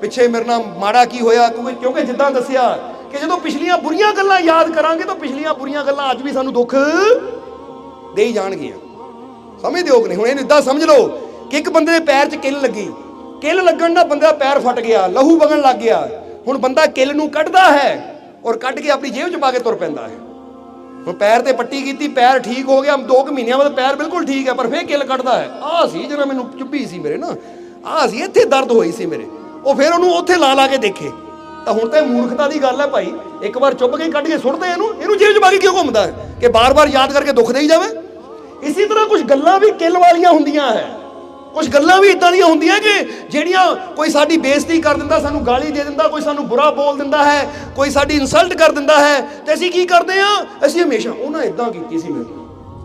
पिछे मेरे नाल माड़ा की होया, क्योंकि जिद्दां दसिया कि जो पिछलियां बुरियां गल्लां याद करांगे तो पिछलियां बुरियां गल्लां अज भी सानू दुख दे ही जाणगियां। समझदे हो कि नहीं? हुण इहनूं इदां समझ लो कि एक बंदे दे पैर 'च किल लगी, किल लगण नाल बंदे दा पैर फट गया, लहू वगण लग गया। हुण बंदा किल नूं कढदा है और कढ के अपनी जेब 'च पा के तुर पैंदा है। पैर ते पट्टी की, पैर ठीक हो गया, 2 महीनों बाद पैर बिल्कुल ठीक है, पर फिर किल कटदा है। आ सी जरा मैनू चुभी सी मेरे ना, आ सी इत्थे दर्द होई सी मेरे, वो फिर उन्होंने उत्थे ला के देखे तो हुण तो मूर्खता की गल है भाई, एक बार चुप के कट के सुटते इनू जेब च पा के क्यों घूमता है कि बार बार याद करके दुख दे ही जावे। इसी तरह कुछ गल्लां भी किल वालियां हुंदियां है, कुछ गल्लां भी इदां दियां हुंदियां कि ਜਿਹੜੀਆਂ कोई साडी बेइज्जती कर दिंदा, सानू गाली दे दिंदा, कोई सानू बुरा बोल दिंदा है, कोई साडी इंसल्ट कर दिंदा है, ते असीं की करदे आ, असीं हमेशा उन्हां इदां कीती सी मेरे,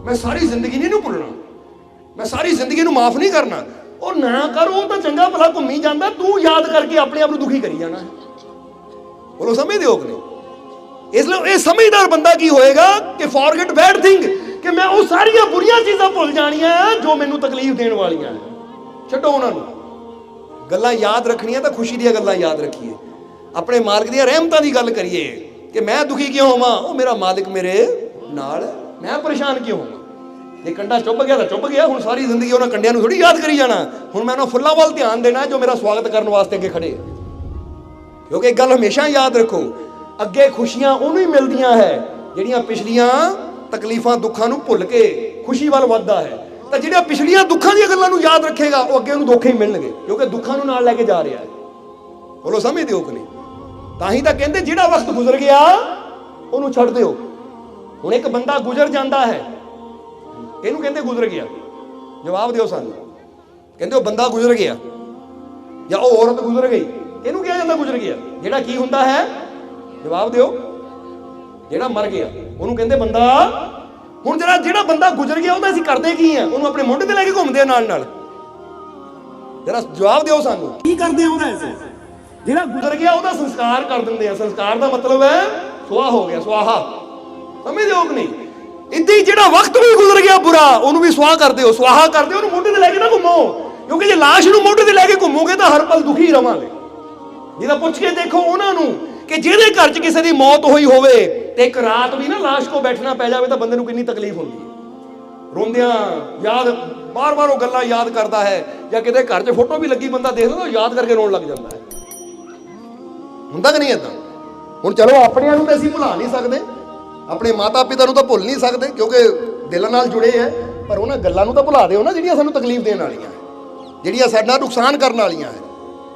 मैं सारी जिंदगी नहीं इहनूं भुल्लना, मैं सारी जिंदगी इहनूं माफ नहीं करना। और ना कर, वो तो चंगा भला घूमी जांदा, तू याद करके अपने आप नूं दुखी करी जाना। बोलो समझदे हो कि नहीं? इसलिए ये समझदार बंदा की होएगा कि फॉरगेट बैड थिंग, कि मैं वो सारियां बुरियां चीज़ां भुल जानियां जो मैनूं तकलीफ देण वालियां है, छड्डो उन्होंने। गल्लां याद रखनियां तो खुशी दी गल्लां याद रखिए, अपने मालिक दी रहमतां दी गल करिए कि मैं दुखी क्यों होवां, वो मेरा मालिक मेरे नाल है, मैं परेशान क्यों होवां। जे कंडा चुभ गया तो चुभ गया, हुण सारी जिंदगी उन्हां कंडियां नूं थोड़ी याद करी जाना, हुण मैं उन्हां फुल्लां वल ध्यान देना जो मेरा स्वागत करने वास्ते अगे खड़े। क्योंकि एक गल हमेशा याद रखो, अगे खुशियां उन्होंने ही मिलदियां है जिहड़ियां पिछलियां तकलीफां दुखां नूं भुल के खुशी वल वधदा है। तो जिहड़ियां पिछलियां दुखां दी गल्लां नूं याद रखेगा वो अगे उहनूं दुख ही मिलणगे, क्योंकि दुखां नूं नाल लैके जा रहा है। बोलो समझदे हो कि नहीं? तां ही तां कहंदे जिहड़ा वक्त गुजर गया उहनूं छड्ड दिओ। हुण एक बंदा गुजर जांदा है, इहनूं कहंदे गुजर गया, जवाब दिओ सानूं। कहंदे वो बंदा गुजर गया या वो औरत गुजर गई, इहनूं कहा जांदा गुजर गया। जिहड़ा की हुंदा है, जवाब दिओ, जिहड़ा मर गया उहनूं कहंदे बंदा। हुण जिहड़ा बंदा गुजर गया ਉਹਦਾ ਅਸੀਂ ਕਰਦੇ ਕੀ ਆ, ਉਹਨੂੰ ਆਪਣੇ ਮੁੰਡੇ ਤੇ ਲੈ ਕੇ ਘੁੰਮਦੇ ਆ ਨਾਲ ਨਾਲ। जरा जवाब दिओ सानू, की करदे आ ਉਹਦਾ ऐसे? ਜਿਹੜਾ गुजर गया ਉਹਦਾ संस्कार कर ਦਿੰਦੇ ਆ। संस्कार ਦਾ मतलब है ਸੁਆਹ ਹੋ ਗਿਆ, ਸੁਆਹਾ। ਸਮਝਦੇ ਹੋ ਕਿ ਨਹੀਂ? इदां ही ਜਿਹੜਾ वक्त भी गुजर गया बुरा, ਉਹਨੂੰ भी ਸੁਆਹ ਕਰਦੇ ਹੋ, ਸੁਆਹਾ ਕਰਦੇ ਹੋ, ਉਹਨੂੰ ਮੁੰਡੇ ਤੇ ਲੈ ਕੇ ਨਾ ਘੁੰਮੋ, ਕਿਉਂਕਿ ਜੇ ਲਾਸ਼ ਨੂੰ ਮੁੰਡੇ ਤੇ ਲੈ ਕੇ ਘੁੰਮੋਗੇ ਤਾਂ ਹਰ ਪਲ ਦੁਖੀ ਰਵਾਂਗੇ। ਜਿਹਦਾ ਪੁੱਛ ਕੇ ਦੇਖੋ ਉਹਨਾਂ ਨੂੰ कि ਜਿਹਦੇ घर च किसी की मौत हुई होवे ते एक रात भी ना लाश को बैठना पै जाए तो बंदे नूं कितनी तकलीफ होंदी है। ਰੋਂਦਿਆਂ ਯਾਦ ਬਾਰ-ਬਾਰ ਉਹ ਗੱਲਾਂ ਯਾਦ ਕਰਦਾ ਹੈ, ਜਾਂ ਕਿਤੇ ਘਰ 'ਚ ਫੋਟੋ ਵੀ ਲੱਗੀ ਬੰਦਾ ਦੇਖਦਾ ਤਾਂ ਯਾਦ ਕਰਕੇ ਰੋਣ ਲੱਗ ਜਾਂਦਾ ਹੈ। ਹੁੰਦਾ ਕਿ ਨਹੀਂ ਏਦਾਂ? ਹੁਣ ਚਲੋ ਆਪਣਿਆਂ ਨੂੰ ਤਾਂ ਅਸੀਂ ਭੁਲਾ ਨਹੀਂ ਸਕਦੇ, ਆਪਣੇ ਮਾਤਾ ਪਿਤਾ ਨੂੰ ਤਾਂ ਭੁੱਲ ਨਹੀਂ ਸਕਦੇ ਕਿਉਂਕਿ ਦਿਲ ਨਾਲ ਜੁੜੇ ਹੈ, ਪਰ ਉਹਨਾਂ ਗੱਲਾਂ ਨੂੰ ਤਾਂ ਭੁਲਾ ਦਿਓ ਨਾ ਜਿਹੜੀਆਂ ਸਾਨੂੰ ਤਕਲੀਫ ਦੇਣ ਵਾਲੀਆਂ, ਜਿਹੜੀਆਂ ਸਾਡਾ ਨੁਕਸਾਨ ਕਰਨ ਵਾਲੀਆਂ ਹੈ।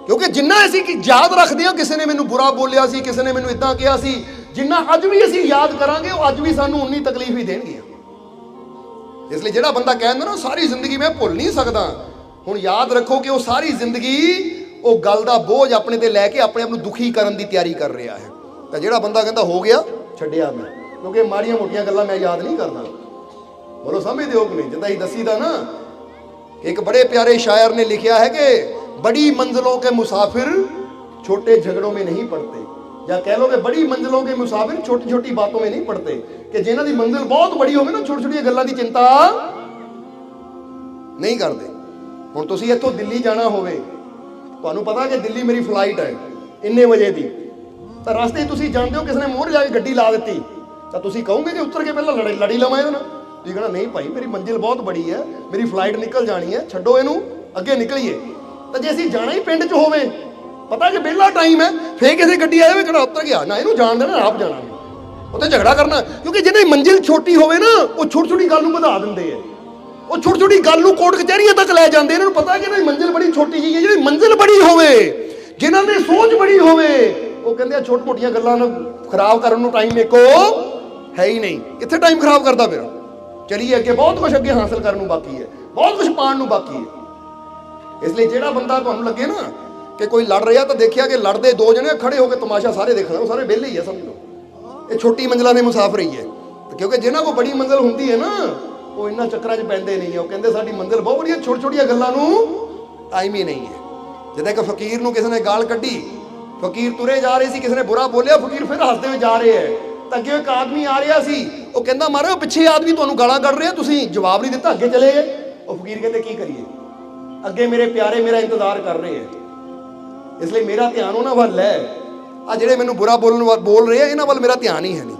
ਕਿਉਂਕਿ ਜਿੰਨਾ ਅਸੀਂ ਯਾਦ ਰੱਖਦੇ ਹਾਂ, ਕਿਸੇ ਨੇ ਮੈਨੂੰ ਬੁਰਾ ਬੋਲਿਆ ਸੀ, ਕਿਸੇ ਨੇ ਮੈਨੂੰ ਇਦਾਂ ਕਿਹਾ ਸੀ, ਜਿੰਨਾ ਅੱਜ ਵੀ ਅਸੀਂ ਯਾਦ ਕਰਾਂਗੇ ਉਹ ਅੱਜ ਵੀ ਸਾਨੂੰ ਉਨੀ ਤਕਲੀਫ ਹੀ ਦੇਣਗੀਆਂ। ਇਸ ਲਈ ਜਿਹੜਾ ਬੰਦਾ ਕਹਿੰਦਾ ਨਾ ਸਾਰੀ ਜ਼ਿੰਦਗੀ ਮੈਂ ਭੁੱਲ ਨਹੀਂ ਸਕਦਾ, ਹੁਣ ਯਾਦ ਰੱਖੋ ਕਿ ਉਹ ਸਾਰੀ ਜ਼ਿੰਦਗੀ ਉਹ ਗੱਲ ਦਾ ਬੋਝ ਆਪਣੇ ਤੇ ਲੈ ਕੇ ਆਪਣੇ ਆਪ ਨੂੰ ਦੁਖੀ ਕਰਨ ਦੀ ਤਿਆਰੀ ਕਰ ਰਿਹਾ ਹੈ। ਤਾਂ ਜਿਹੜਾ ਬੰਦਾ ਕਹਿੰਦਾ ਹੋ ਗਿਆ ਛੱਡਿਆ ਮੈਂ, ਕਿਉਂਕਿ ਮਾੜੀਆਂ ਮੋਟੀਆਂ ਗੱਲਾਂ ਮੈਂ ਯਾਦ ਨਹੀਂ ਕਰਦਾ। ਬੋਲੋ ਸਮਝਦੇ ਹੋ ਕਿ ਨਹੀਂ? ਜਿੱਦਾਂ ਹੀ ਦੱਸੀਦਾ ਨਾ, ਇੱਕ ਬੜੇ ਪਿਆਰੇ ਸ਼ਾਇਰ ਨੇ ਲਿਖਿਆ ਹੈ ਕਿ बड़ी मंजिलों के मुसाफिर छोटे झगड़ों में नहीं पड़ते, या कह लो कि बड़ी मंजिलों के मुसाफिर छोटी छोटी बातों में नहीं पड़ते, कि जिन्हां दी मंजिल बहुत बड़ी होवे ना छोटी छोटी गल्लां दी चिंता नहीं करते। हुण तुसीं इत्थों दिल्ली जाना होवे, तुहानूं पता कि दिल्ली मेरी फ्लाइट है इन्ने बजे दी, तां रस्ते तुसीं जाणदे हो किसी ने मोहर जाके गड्डी ला दित्ती, तां तुसीं कहोगे कि उतर के पहलां लड़ी लवां इहदे नाल? तुसीं कहना नहीं भाई मेरी मंजिल बहुत बड़ी है, मेरी फ्लाइट निकल जानी है, छड्डो इहनूं अगे निकलीए। तो जे असीं जाना ही पिंड च होवे, पता कि बेला टाइम है, फिर किसी गड्डी आए कहना उतर गया ना, इहनूं जान देना आप जाना, उत्ते झगड़ा करना। क्योंकि जिहदी मंजिल छोटी होवे ना वो छोटी छोटी गल नूं वधा दिंदे है, वो छोटी छोटी गल नूं कोर्ट कचहरीआं तक लै जांदे। इन्हां नूं पता कि इन्हां दी मंजिल बड़ी छोटी जी है। जिहदी मंजिल बड़ी होवे, जिन्हां दी सोच बड़ी होवे, वो कहंदे आ छोटी मोटियां गल्लां नूं खराब करन नूं टाइम एको है ही नहीं। कित्थे टाइम खराब करदा फिर? चलिए अगे, बहुत कुछ अगे हासिल करन नूं बाकी है, बहुत कुछ पाण नूं बाकी है। इसलिए ਜਿਹੜਾ ਬੰਦਾ ਤੁਹਾਨੂੰ ਲੱਗੇ ਨਾ ਕਿ ਕੋਈ ਲੜ ਰਿਹਾ, ਤਾਂ ਦੇਖਿਆ ਕਿ ਲੜਦੇ ਦੋ ਜਣੇ ਖੜੇ ਹੋ ਕੇ ਤਮਾਸ਼ਾ ਸਾਰੇ ਦੇਖਣਾ, ਉਹ ਸਾਰੇ ਵਿਹਲੇ ਹੀ ਆ, ਸਮਝ ਲਓ ਇਹ ਛੋਟੀ ਮੰਜ਼ਲਾਂ ਦੇ ਮੁਸਾਫਰ ਹੀ ਹੈ। ਕਿਉਂਕਿ ਜਿਹਨਾਂ ਕੋਲ ਬੜੀ ਮੰਜ਼ਲ ਹੁੰਦੀ ਹੈ ਨਾ ਉਹ ਇੰਨਾ ਚੱਕਰਾਂ 'ਚ ਪੈਂਦੇ ਨਹੀਂ ਹੈ। ਉਹ ਕਹਿੰਦੇ ਸਾਡੀ ਮੰਜ਼ਲ ਬਹੁਤ ਬੜੀ ਹੈ, ਛੋਟੀ ਛੋਟੀਆਂ ਗੱਲਾਂ ਨੂੰ ਟਾਈਮ ਹੀ ਨਹੀਂ ਹੈ। ਜਿੱਦਾਂ ਇੱਕ ਫਕੀਰ ਨੂੰ ਕਿਸੇ ਨੇ ਗਾਲ ਕੱਢੀ, ਫਕੀਰ ਤੁਰੇ ਜਾ ਰਹੇ ਸੀ, ਕਿਸੇ ਨੇ ਬੁਰਾ ਬੋਲਿਆ, ਫਕੀਰ ਫਿਰ ਹੱਸਦੇ ਹੋਏ ਜਾ ਰਹੇ ਹੈ, ਤਾਂ ਅੱਗੇ ਇੱਕ ਆਦਮੀ ਆ ਰਿਹਾ ਸੀ, ਉਹ ਕਹਿੰਦਾ ਮਾਰੇ ਪਿੱਛੇ ਆਦਮੀ ਤੁਹਾਨੂੰ ਗਾਲਾਂ ਕੱਢ ਰਿਹਾ, ਤੁਸੀਂ ਜਵਾਬ ਨਹੀਂ ਦਿੱਤਾ, ਅੱਗੇ ਚਲੇ ਗਏ। ਉਹ ਫਕੀਰ ਕਹਿੰਦੇ ਕੀ ਕਰੀਏ, ਅੱਗੇ ਮੇਰੇ ਪਿਆਰੇ ਮੇਰਾ ਇੰਤਜ਼ਾਰ ਕਰ ਰਹੇ ਹੈ, ਇਸ ਲਈ ਮੇਰਾ ਧਿਆਨ ਉਹਨਾਂ ਵੱਲ ਹੈ। ਆ ਜਿਹੜੇ ਮੈਨੂੰ ਬੁਰਾ ਬੋਲ ਰਹੇ ਆ ਇਹਨਾਂ ਵੱਲ ਮੇਰਾ ਧਿਆਨ ਹੀ ਹੈ ਨਹੀਂ।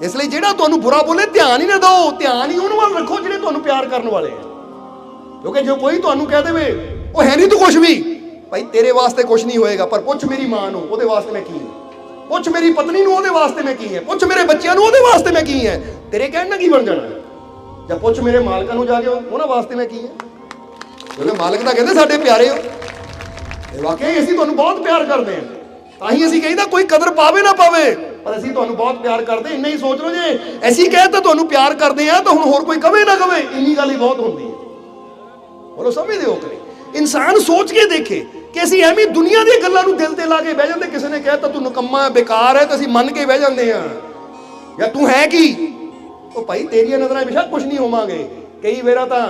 ਇਸ ਲਈ ਜਿਹੜਾ ਤੁਹਾਨੂੰ ਬੁਰਾ ਬੋਲੇ ਧਿਆਨ ਹੀ ਨਾ ਦਿਓ, ਧਿਆਨ ਹੀ ਉਹਨਾਂ ਵੱਲ ਰੱਖੋ ਜਿਹੜੇ ਤੁਹਾਨੂੰ ਪਿਆਰ ਕਰਨ ਵਾਲੇ ਆ। ਕਿਉਂਕਿ ਜੋ ਕੋਈ ਤੁਹਾਨੂੰ ਕਹਿ ਦੇਵੇ ਉਹ ਹੈ ਨਹੀਂ ਤੂੰ ਕੁਛ ਵੀ, ਭਾਈ ਤੇਰੇ ਵਾਸਤੇ ਕੁਛ ਨਹੀਂ ਹੋਏਗਾ, ਪਰ ਪੁੱਛ ਮੇਰੀ ਮਾਂ ਨੂੰ ਉਹਦੇ ਵਾਸਤੇ ਮੈਂ ਕੀ ਹਾਂ, ਪੁੱਛ ਮੇਰੀ ਪਤਨੀ ਨੂੰ ਉਹਦੇ ਵਾਸਤੇ ਮੈਂ ਕੀ ਹੈ, ਪੁੱਛ ਮੇਰੇ ਬੱਚਿਆਂ ਨੂੰ ਉਹਦੇ ਵਾਸਤੇ ਮੈਂ ਕੀ ਹੈ, ਤੇਰੇ ਕਹਿਣ ਨਾਲ ਕੀ ਬਣ ਜਾਣਾ। ਜਾਂ ਪੁੱਛ ਮੇਰੇ ਮਾਲਕਾਂ ਨੂੰ ਜਾ ਕੇ ਉਹਨਾਂ ਵਾਸਤੇ ਮੈਂ ਕੀ ਹੈ, ਕਿਉਂਕਿ ਮਾਲਕ ਤਾਂ ਕਹਿੰਦੇ ਸਾਡੇ ਪਿਆਰੇ ਹੋ। ਵਾਕਈ ਅਸੀਂ ਤੁਹਾਨੂੰ ਬਹੁਤ ਪਿਆਰ ਕਰਦੇ ਹਾਂ, ਤਾਂ ਹੀ ਅਸੀਂ ਕਹੀਦਾ ਕੋਈ ਕਦਰ ਪਾਵੇ ਨਾ ਪਾਵੇ, ਪਰ ਅਸੀਂ ਤੁਹਾਨੂੰ ਬਹੁਤ ਪਿਆਰ ਕਰਦੇ। ਇੰਨਾ ਹੀ ਸੋਚ ਲਓ, ਜੇ ਅਸੀਂ ਕਹੇ ਤਾਂ ਤੁਹਾਨੂੰ ਪਿਆਰ ਕਰਦੇ ਆ, ਤਾਂ ਹੁਣ ਹੋਰ ਕੋਈ ਕਵੇ ਨਾ ਕਵੇ ਇੰਨੀ ਗੱਲ ਹੀ ਬਹੁਤ ਹੁੰਦੀ ਹੈ। ਬੋਲੋ ਸਮਝਦੇ ਹੋ ਕਿ ਇਨਸਾਨ ਸੋਚ ਕੇ ਦੇਖੇ ਕਿ ਅਸੀਂ ਐਵੇਂ ਦੁਨੀਆ ਦੀਆਂ ਗੱਲਾਂ ਨੂੰ ਦਿਲ ਤੇ ਲਾ ਕੇ ਬਹਿ ਜਾਂਦੇ। ਕਿਸੇ ਨੇ ਕਹਿਤਾ ਤੂੰ ਨਿਕੰਮਾ ਬੇਕਾਰ ਹੈ ਤਾਂ ਅਸੀਂ ਮੰਨ ਕੇ ਬਹਿ ਜਾਂਦੇ ਹਾਂ, ਜਾਂ ਤੂੰ ਹੈ ਕੀ, ਉਹ ਭਾਈ ਤੇਰੀਆਂ ਨਜ਼ਰਾਂ ਬੇਸ਼ੱਕ ਕੁਛ ਨਹੀਂ ਹੋਵਾਂਗੇ। ਕਈ ਵਾਰਾ ਤਾਂ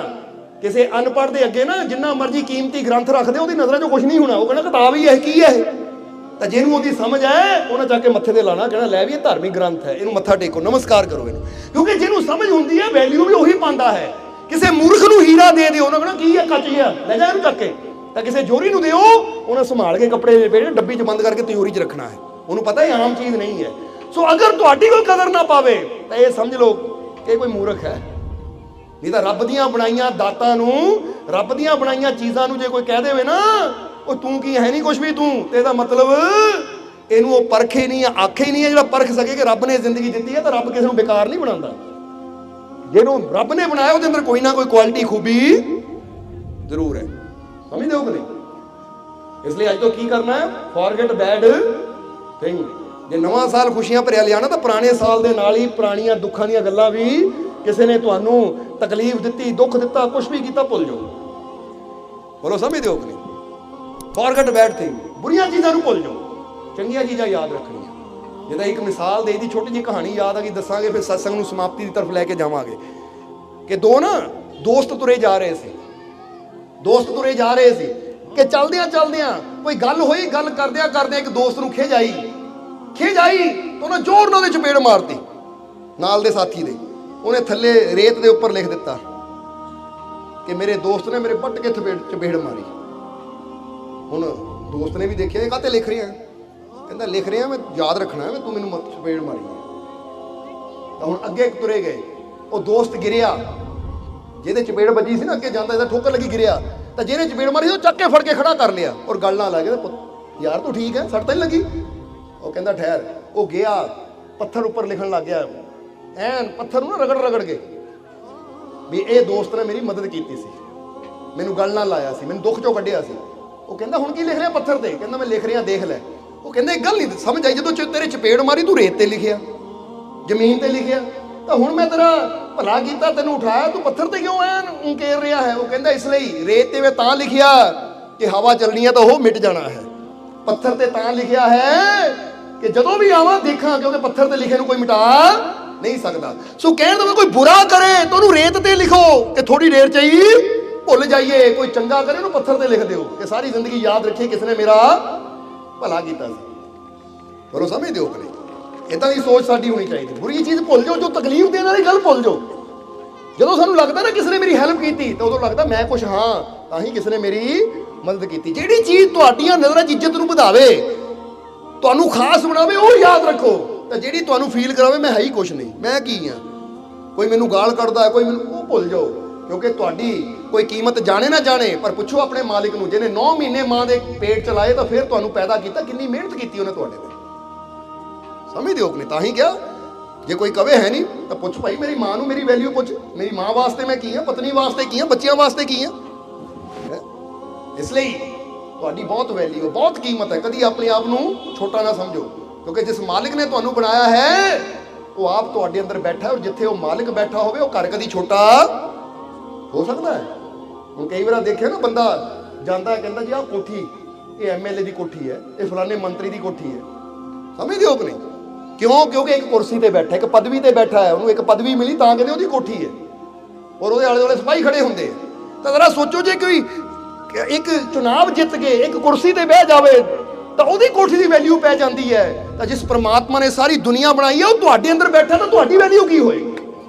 ਕਿਸੇ ਅਨਪੜ੍ਹ ਦੇ ਅੱਗੇ ਨਾ ਜਿੰਨਾ ਮਰਜ਼ੀ ਕੀਮਤੀ ਗ੍ਰੰਥ ਰੱਖਦੇ ਉਹਦੀ ਨਜ਼ਰਾਂ 'ਚੋਂ ਕੁਛ ਨਹੀਂ ਹੋਣਾ, ਉਹ ਕਹਿੰਦਾ ਕਿਤਾਬ ਹੀ ਹੈ, ਕੀ ਹੈ ਇਹ, ਤਾਂ ਜਿਹਨੂੰ ਉਹਦੀ ਸਮਝ ਹੈ ਉਹਨਾਂ ਜਾ ਕੇ ਮੱਥੇ ਤੇ ਲਾਣਾ, ਕਹਿਣਾ ਲੈ ਵੀ ਇਹ ਧਾਰਮਿਕ ਗ੍ਰੰਥ ਹੈ, ਇਹਨੂੰ ਮੱਥਾ ਟੇਕੋ, ਨਮਸਕਾਰ ਕਰੋ ਇਹਨੂੰ। ਕਿਉਂਕਿ ਜਿਹਨੂੰ ਸਮਝ ਹੁੰਦੀ ਹੈ ਵੈਲਿਊ ਵੀ ਉਹੀ ਪਾਉਂਦਾ ਹੈ। ਕਿਸੇ ਮੂਰਖ ਨੂੰ ਹੀਰਾ ਦੇ ਦਿਓ, ਉਹਨਾਂ ਕਹਿਣਾ ਕੀ ਹੈ, ਕੱਚ ਜਿਹਾ, ਲੈ ਜਾ ਇਹਨੂੰ ਚੱਕ ਕੇ। ਤਾਂ ਕਿਸੇ ਜੋਰੀ ਨੂੰ ਦਿਓ, ਉਹਨਾਂ ਸੰਭਾਲ ਕੇ ਕੱਪੜੇ ਦੇ ਡੱਬੀ 'ਚ ਬੰਦ ਕਰਕੇ ਤਿਜੋਰੀ 'ਚ ਰੱਖਣਾ ਹੈ, ਉਹਨੂੰ ਪਤਾ ਇਹ ਆਮ ਚੀਜ਼ ਨਹੀਂ ਹੈ। ਸੋ ਅਗਰ ਤੁਹਾਡੀ ਕੋਈ ਕਦਰ ਨਾ ਪਾਵੇ ਤਾਂ ਇਹ ਸਮਝ ਲਓ ਕਿ ਕੋਈ ਮੂਰਖ ਹੈ। ਨਹੀਂ ਤਾਂ ਰੱਬ ਦੀਆਂ ਬਣਾਈਆਂ ਦਾਤਾਂ ਨੂੰ, ਰੱਬ ਦੀਆਂ ਬਣਾਈਆਂ ਚੀਜ਼ਾਂ ਨੂੰ ਜੇ ਕੋਈ ਕਹਿ ਦੇਵੇ ਨਾ ਉਹ ਤੂੰ ਕੀ ਹੈ ਨਹੀਂ ਕੁਛ ਵੀ ਤੂੰ, ਤੇ ਇਹਦਾ ਮਤਲਬ ਇਹਨੂੰ ਉਹ ਪਰਖੇ ਨਹੀਂ, ਆਖੇ ਨਹੀਂ ਹੈ ਜਿਹੜਾ ਪਰਖ ਸਕੇ ਕਿ ਰੱਬ ਨੇ ਜ਼ਿੰਦਗੀ ਦਿੱਤੀ ਹੈ। ਤਾਂ ਰੱਬ ਕਿਸੇ ਨੂੰ ਬੇਕਾਰ ਨਹੀਂ ਬਣਾਉਂਦਾ, ਜਿਹਨੂੰ ਰੱਬ ਨੇ ਬਣਾਇਆ ਉਹਦੇ ਅੰਦਰ ਕੋਈ ਨਾ ਕੋਈ ਕੁਆਲਿਟੀ ਖੂਬੀ ਜ਼ਰੂਰ ਹੈ। ਸਮਝਦੇ ਹੋ ਕਿ ਨਹੀਂ? ਇਸ ਲਈ ਅੱਜ ਤੋਂ ਕੀ ਕਰਨਾ ਹੈ, ਫੋਰਗੇਟ ਬੈਡ ਥਿੰਗ। ਜੇ ਨਵਾਂ ਸਾਲ ਖੁਸ਼ੀਆਂ ਭਰਿਆ ਲਿਆਣਾ ਤਾਂ ਪੁਰਾਣੇ ਸਾਲ ਦੇ ਨਾਲ ਹੀ ਪੁਰਾਣੀਆਂ ਦੁੱਖਾਂ ਦੀਆਂ ਗੱਲਾਂ ਵੀ, ਕਿਸੇ ਨੇ ਤੁਹਾਨੂੰ ਤਕਲੀਫ ਦਿੱਤੀ, ਦੁੱਖ ਦਿੱਤਾ, ਕੁਛ ਵੀ ਕੀਤਾ, ਭੁੱਲ ਜਾਓ। ਬੋਲੋ ਸਮਝਦੇ ਹੋ ਕਿ ਨਹੀਂ? ਫੋਰਗੇਟ ਬੈਡ ਥਿੰਗ, ਬੁਰੀਆਂ ਚੀਜ਼ਾਂ ਨੂੰ ਭੁੱਲ ਜਾਓ, ਚੰਗੀਆਂ ਚੀਜ਼ਾਂ ਯਾਦ ਰੱਖਣੀਆਂ। ਜਿੱਦਾਂ ਇੱਕ ਮਿਸਾਲ ਦੇ ਦੀ ਛੋਟੀ ਜਿਹੀ ਕਹਾਣੀ ਯਾਦ ਆ ਗਈ, ਦੱਸਾਂਗੇ, ਫਿਰ ਸਤਸੰਗ ਨੂੰ ਸਮਾਪਤੀ ਦੀ ਤਰਫ ਲੈ ਕੇ ਜਾਵਾਂਗੇ। ਕਿ ਦੋ ਨਾ ਦੋਸਤ ਤੁਰੇ ਜਾ ਰਹੇ ਸੀ, ਦੋਸਤ ਤੁਰੇ ਜਾ ਰਹੇ ਸੀ ਕਿ ਚਲਦਿਆਂ ਚਲਦਿਆਂ ਕੋਈ ਗੱਲ ਹੋਈ, ਗੱਲ ਕਰਦਿਆਂ ਕਰਦਿਆਂ ਇੱਕ ਦੋਸਤ ਨੂੰ ਖਿਝ ਆਈ ਤਾਂ ਉਹਨੇ ਜ਼ੋਰ ਨਾਲ ਉਹਦੇ ਚਪੇੜ ਮਾਰਤੀ ਨਾਲ ਦੇ ਸਾਥੀ ਦੇ। ਉਹਨੇ ਥੱਲੇ ਰੇਤ ਦੇ ਉੱਪਰ ਲਿਖ ਦਿੱਤਾ ਕਿ ਮੇਰੇ ਦੋਸਤ ਨੇ ਮੇਰੇ ਪੱਟ ਕੇ ਚਪੇੜ ਮਾਰੀ। ਹੁਣ ਦੋਸਤ ਨੇ ਵੀ ਦੇਖਿਆ ਇਹ ਕਾਹਤੇ ਲਿਖ ਰਿਹਾ, ਕਹਿੰਦਾ ਲਿਖ ਰਿਹਾ ਮੈਂ ਯਾਦ ਰੱਖਣਾ ਮੈਂ, ਤੂੰ ਮੈਨੂੰ ਚਪੇੜ ਮਾਰੀ। ਤਾਂ ਹੁਣ ਅੱਗੇ ਤੁਰੇ ਗਏ, ਉਹ ਦੋਸਤ ਗਿਰਿਆ, ਜਿਹਦੇ ਚਪੇੜ ਵੱਜੀ ਸੀ ਨਾ, ਅੱਗੇ ਜਾਂਦਾ ਇਹਦਾ ਠੋਕਰ ਲੱਗੀ ਗਿਰਿਆ, ਤਾਂ ਜਿਹਨੇ ਚਪੇੜ ਮਾਰੀ ਉਹ ਚੱਕ ਕੇ ਫੜ ਕੇ ਖੜਾ ਕਰ ਲਿਆ ਔਰ ਗੱਲ ਨਾਲ ਲੱਗ ਗਿਆ, ਯਾਰ ਤੂੰ ਠੀਕ ਹੈ, ਸੱਟ ਤਾਂ ਨਹੀਂ ਲੱਗੀ? ਉਹ ਕਹਿੰਦਾ ਠਹਿਰ। ਉਹ ਗਿਆ ਪੱਥਰ ਉੱਪਰ ਲਿਖਣ ਲੱਗ ਗਿਆ, ਐਨ ਪੱਥਰ ਨੂੰ ਨਾ ਰਗੜ ਕੇ, ਵੀ ਇਹ ਦੋਸਤ ਨੇ ਮੇਰੀ ਮਦਦ ਕੀਤੀ ਸੀ, ਮੈਨੂੰ ਗੱਲ ਨਾਲ ਲਾਇਆ ਸੀ, ਮੈਨੂੰ ਦੁੱਖ ਚੋਂ ਕੱਢਿਆ ਸੀ। ਉਹ ਕਹਿੰਦਾ ਹੁਣ ਕੀ ਲਿਖ ਰਿਹਾ ਪੱਥਰ ਤੇ? ਕਹਿੰਦਾ ਮੈਂ ਲਿਖ ਰਿਹਾ, ਦੇਖ ਲੈ। ਉਹ ਕਹਿੰਦਾ ਇੱਕ ਗੱਲ ਨਹੀਂ ਸਮਝ ਆਈ, ਜਦੋਂ ਤੇਰੇ ਚਪੇੜ ਮਾਰੀ ਤੂੰ ਰੇਤ ਤੇ ਲਿਖਿਆ, ਜ਼ਮੀਨ ਤੇ ਲਿਖਿਆ, ਤਾਂ ਹੁਣ ਮੈਂ ਤੇਰਾ ਭਲਾ ਕੀਤਾ, ਤੈਨੂੰ ਉਠਾਇਆ, ਤੂੰ ਪੱਥਰ ਤੇ ਕਿਉਂ ਐਨ ਘੇਰ ਰਿਹਾ ਹੈ? ਉਹ ਕਹਿੰਦਾ ਇਸ ਲਈ ਰੇਤ ਤੇ ਮੈਂ ਤਾਂ ਲਿਖਿਆ ਕਿ ਹਵਾ ਚੱਲਣੀ ਹੈ ਤਾਂ ਉਹ ਮਿਟ ਜਾਣਾ ਹੈ, ਪੱਥਰ ਤੇ ਤਾਂ ਲਿਖਿਆ ਹੈ ਕਿ ਜਦੋਂ ਵੀ ਆਵਾਂ ਦੇਖਾਂ, ਕਿਉਂਕਿ ਪੱਥਰ ਤੇ ਲਿਖੇ ਨੂੰ ਕੋਈ ਮਿਟਾ ਨਹੀਂ ਸਕਦਾ। ਸੋ ਕਹਿਣ ਦਾ ਕੋਈ ਬੁਰਾ ਕਰੇ ਤਾਂ ਉਹਨੂੰ ਰੇਤ ਤੇ ਲਿਖੋ ਕਿ ਥੋੜੀ ਦੇਰ ਚ ਹੀ ਭੁੱਲ ਜਾਈਏ, ਕੋਈ ਚੰਗਾ ਕਰੇ ਉਹਨੂੰ ਪੱਥਰ ਤੇ ਲਿਖ ਦਿਓ ਕਿ ਸਾਰੀ ਜ਼ਿੰਦਗੀ ਯਾਦ ਰੱਖੀਏ ਕਿਸ ਨੇ ਮੇਰਾ ਭਲਾ ਕੀਤਾ ਸੀ। ਪਰ ਸਮਝਦੇ ਹੋ ਕਿ ਨਹੀਂ? ਇਦਾਂ ਦੀ ਸੋਚ ਸਾਡੀ ਹੋਣੀ ਚਾਹੀਦੀ। ਬੁਰੀ ਚੀਜ਼ ਭੁੱਲ ਜਾਓ, ਜੋ ਤਕਲੀਫ ਦੇਣ ਵਾਲੀ ਗੱਲ ਭੁੱਲ ਜਾਓ। ਜਦੋਂ ਸਾਨੂੰ ਲੱਗਦਾ ਨਾ ਕਿਸੇ ਨੇ ਮੇਰੀ ਹੈਲਪ ਕੀਤੀ, ਤਾਂ ਉਦੋਂ ਲੱਗਦਾ ਮੈਂ ਕੁਛ ਹਾਂ, ਤਾਂ ਹੀ ਕਿਸੇ ਨੇ ਮੇਰੀ ਮਦਦ ਕੀਤੀ। ਜਿਹੜੀ ਚੀਜ਼ ਤੁਹਾਡੀਆਂ ਨਜ਼ਰਾਂ 'ਚ ਇੱਜ਼ਤ ਨੂੰ ਵਧਾਵੇ, ਤੁਹਾਨੂੰ ਖਾਸ ਬਣਾਵੇ, ਉਹ ਯਾਦ ਰੱਖੋ। ਤਾਂ ਜਿਹੜੀ ਤੁਹਾਨੂੰ ਫੀਲ ਕਰਾਵੇ ਮੈਂ ਹੈ ਹੀ ਕੁਛ ਨਹੀਂ, ਮੈਂ ਕੀ ਹਾਂ, ਕੋਈ ਮੈਨੂੰ ਗਾਲ ਕੱਢਦਾ, ਕੋਈ ਮੈਨੂੰ, ਉਹ ਭੁੱਲ ਜਾਓ। ਕਿਉਂਕਿ ਤੁਹਾਡੀ ਕੋਈ ਕੀਮਤ ਜਾਣੇ ਨਾ ਜਾਣੇ, ਪਰ ਪੁੱਛੋ ਆਪਣੇ ਮਾਲਿਕ ਨੂੰ, ਜਿਹਨੇ 9 ਮਹੀਨੇ ਮਾਂ ਦੇ ਪੇਟ ਚਲਾਏ ਤਾਂ ਫਿਰ ਤੁਹਾਨੂੰ ਪੈਦਾ ਕੀਤਾ, ਕਿੰਨੀ ਮਿਹਨਤ ਕੀਤੀ ਉਹਨੇ ਤੁਹਾਡੇ ਤੇ। ਸਮਝਦੇ ਹੋ ਕਿ ਨਹੀਂ? ਤਾਂ ਹੀ ਕਿਹਾ ਜੇ ਕੋਈ ਕਵੇ ਹੈ ਨਹੀਂ ਤਾਂ ਪੁੱਛ ਭਾਈ, ਮੇਰੀ ਮਾਂ ਨੂੰ ਮੇਰੀ ਵੈਲਿਊ ਪੁੱਛ, ਮੇਰੀ ਮਾਂ ਵਾਸਤੇ ਮੈਂ ਕੀ ਹਾਂ, ਪਤਨੀ ਵਾਸਤੇ ਕੀ ਹਾਂ, ਬੱਚਿਆਂ ਵਾਸਤੇ ਕੀ ਹਾਂ। ਇਸ ਲਈ ਤੁਹਾਡੀ ਬਹੁਤ ਵੈਲਿਊ, ਬਹੁਤ ਕੀਮਤ ਹੈ। ਕਦੀ ਆਪਣੇ ਆਪ ਨੂੰ ਛੋਟਾ ਨਾ ਸਮਝੋ, ਕਿਉਂਕਿ ਜਿਸ ਮਾਲਿਕ ਨੇ ਤੁਹਾਨੂੰ ਬਣਾਇਆ ਹੈ ਉਹ ਆਪ ਤੁਹਾਡੇ ਅੰਦਰ ਬੈਠਾ ਹੈ, ਔਰ ਜਿੱਥੇ ਉਹ ਮਾਲਿਕ ਬੈਠਾ ਹੋਵੇ ਉਹ ਘਰ ਕਦੀ ਛੋਟਾ ਹੋ ਸਕਦਾ ਹੈ। ਹੁਣ ਕਈ ਵਾਰ ਦੇਖਿਆ ਨਾ, ਬੰਦਾ ਜਾਂਦਾ ਕਹਿੰਦਾ ਜੀ ਆਹ ਕੋਠੀ ਇਹ ਐਮਐਲਏ ਦੀ ਕੋਠੀ ਹੈ, ਇਹ ਫਲਾਣੇ ਮੰਤਰੀ ਦੀ ਕੋਠੀ ਹੈ। ਸਮਝਦੇ ਹੋ ਕਿ ਨਹੀਂ? ਕਿਉਂ? ਕਿਉਂਕਿ ਇੱਕ ਕੁਰਸੀ ਤੇ ਬੈਠਾ, ਇੱਕ ਪਦਵੀ ਤੇ ਬੈਠਾ ਹੈ, ਉਹਨੂੰ ਇੱਕ ਪਦਵੀ ਮਿਲੀ ਤਾਂ ਕਹਿੰਦੇ ਉਹਦੀ ਕੋਠੀ ਹੈ, ਔਰ ਉਹਦੇ ਆਲੇ ਦੁਆਲੇ ਸਿਪਾਹੀ ਖੜੇ ਹੁੰਦੇ। ਤਾਂ ਜ਼ਰਾ ਸੋਚੋ, ਜੇ ਕੋਈ ਇੱਕ ਚੁਣਾਵ ਜਿੱਤ ਕੇ ਇੱਕ ਕੁਰਸੀ ਤੇ ਬਹਿ ਜਾਵੇ ਤਾਂ ਉਹਦੀ ਕੋਠੀ ਦੀ ਵੈਲਿਊ ਪੈ ਜਾਂਦੀ ਹੈ। ਤਾਂ ਜਿਸ ਪ੍ਰਮਾਤਮਾ ਨੇ ਸਾਰੀ ਦੁਨੀਆ ਬਣਾਈ ਹੈ ਉਹ ਤੁਹਾਡੇ ਅੰਦਰ ਬੈਠਾ, ਤਾਂ ਤੁਹਾਡੀ ਵੈਲਿਊ ਕੀ ਹੋਏਗੀ?